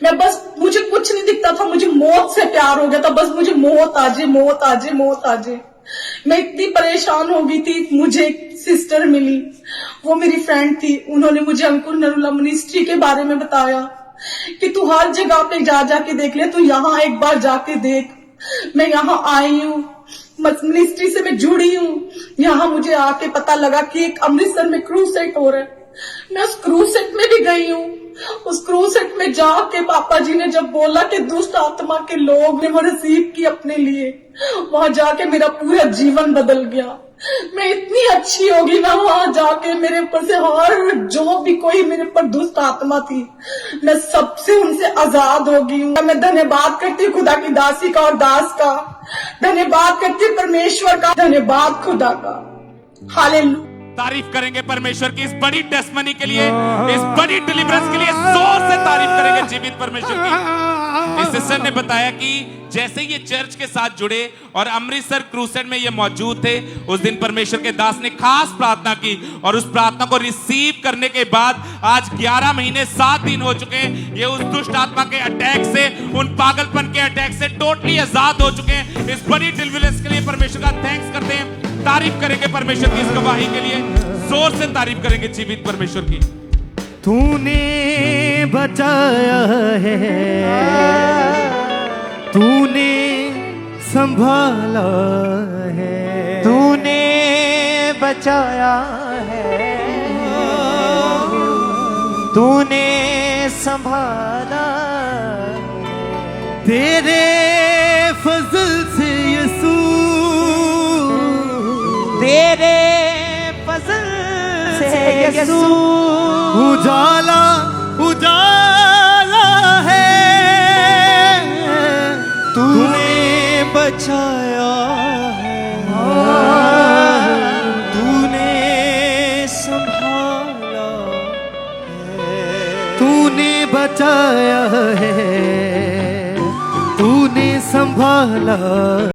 मैं बस, मुझे कुछ नहीं दिखता था, मुझे मौत से प्यार हो गया था। बस मुझे मौत आ जाए, मौत आ जाए, मौत आ जाए। मैं इतनी परेशान हो गई थी। मुझे एक सिस्टर मिली, वो मेरी फ्रेंड थी। उन्होंने मुझे अंकुर नरूला मिनिस्ट्री के बारे में बताया कि तू हर जगह पे जा जाके देख ले, तू यहाँ एक बार जाके देख। मैं यहाँ आई हूँ, मिनिस्ट्री से मैं जुड़ी हूँ। यहाँ मुझे आके पता लगा कि एक अमृतसर में क्रूसेट हो रहा है। मैं उस क्रूसेट में भी गई हूँ। उस क्रूसेट में जाके पापा जी ने जब बोला कि दुष्ट आत्मा के लोग ने वो रिसीव की अपने लिए, वहां जाके मेरा पूरा जीवन बदल गया। मैं इतनी अच्छी होगी ना वहां जाके, मेरे ऊपर से हर जो भी कोई मेरे ऊपर दुष्ट आत्मा थी, मैं सबसे उनसे आजाद होगी। मैं धन्यवाद करती हूँ खुदा की दासी का और दास का, धन्यवाद करती हूँ परमेश्वर का, धन्यवाद खुदा का। हालेलुया। तारीफ करेंगे परमेश्वर की इस बड़ी टेस्टमनी के लिए, इस बड़ी डिलीवरेंस के लिए जोर से तारीफ करेंगे जीवित परमेश्वर की। इस सिस्टर ने बताया कि जैसे ये चर्च के साथ जुड़े और अमृतसर क्रूसेड में ये मौजूद थे, उस दिन परमेश्वर के दास ने खास प्रार्थना की और उस प्रार्थना को रिसीव करने के बाद आज 11 महीने 7 दिन हो चुके हैं। ये उस दुष्ट आत्मा के अटैक से, उन पागलपन के अटैक से टोटली आजाद हो चुके हैं। इस बड़ी डिलीवरेंस के लिए परमेश्वर का थैंक्स करते हैं, तारीफ करेंगे परमेश्वर की इस गवाही के लिए, जोर से तारीफ करेंगे जीवित परमेश्वर की। तूने बचाया है, तूने संभाला है, तूने बचाया है, तूने संभाला, तेरे फजल से यसू, तेरे फजल से यसू उजाला उजाला है, तूने बचाया है, तूने संभाला है, तूने बचाया है, तूने संभाला।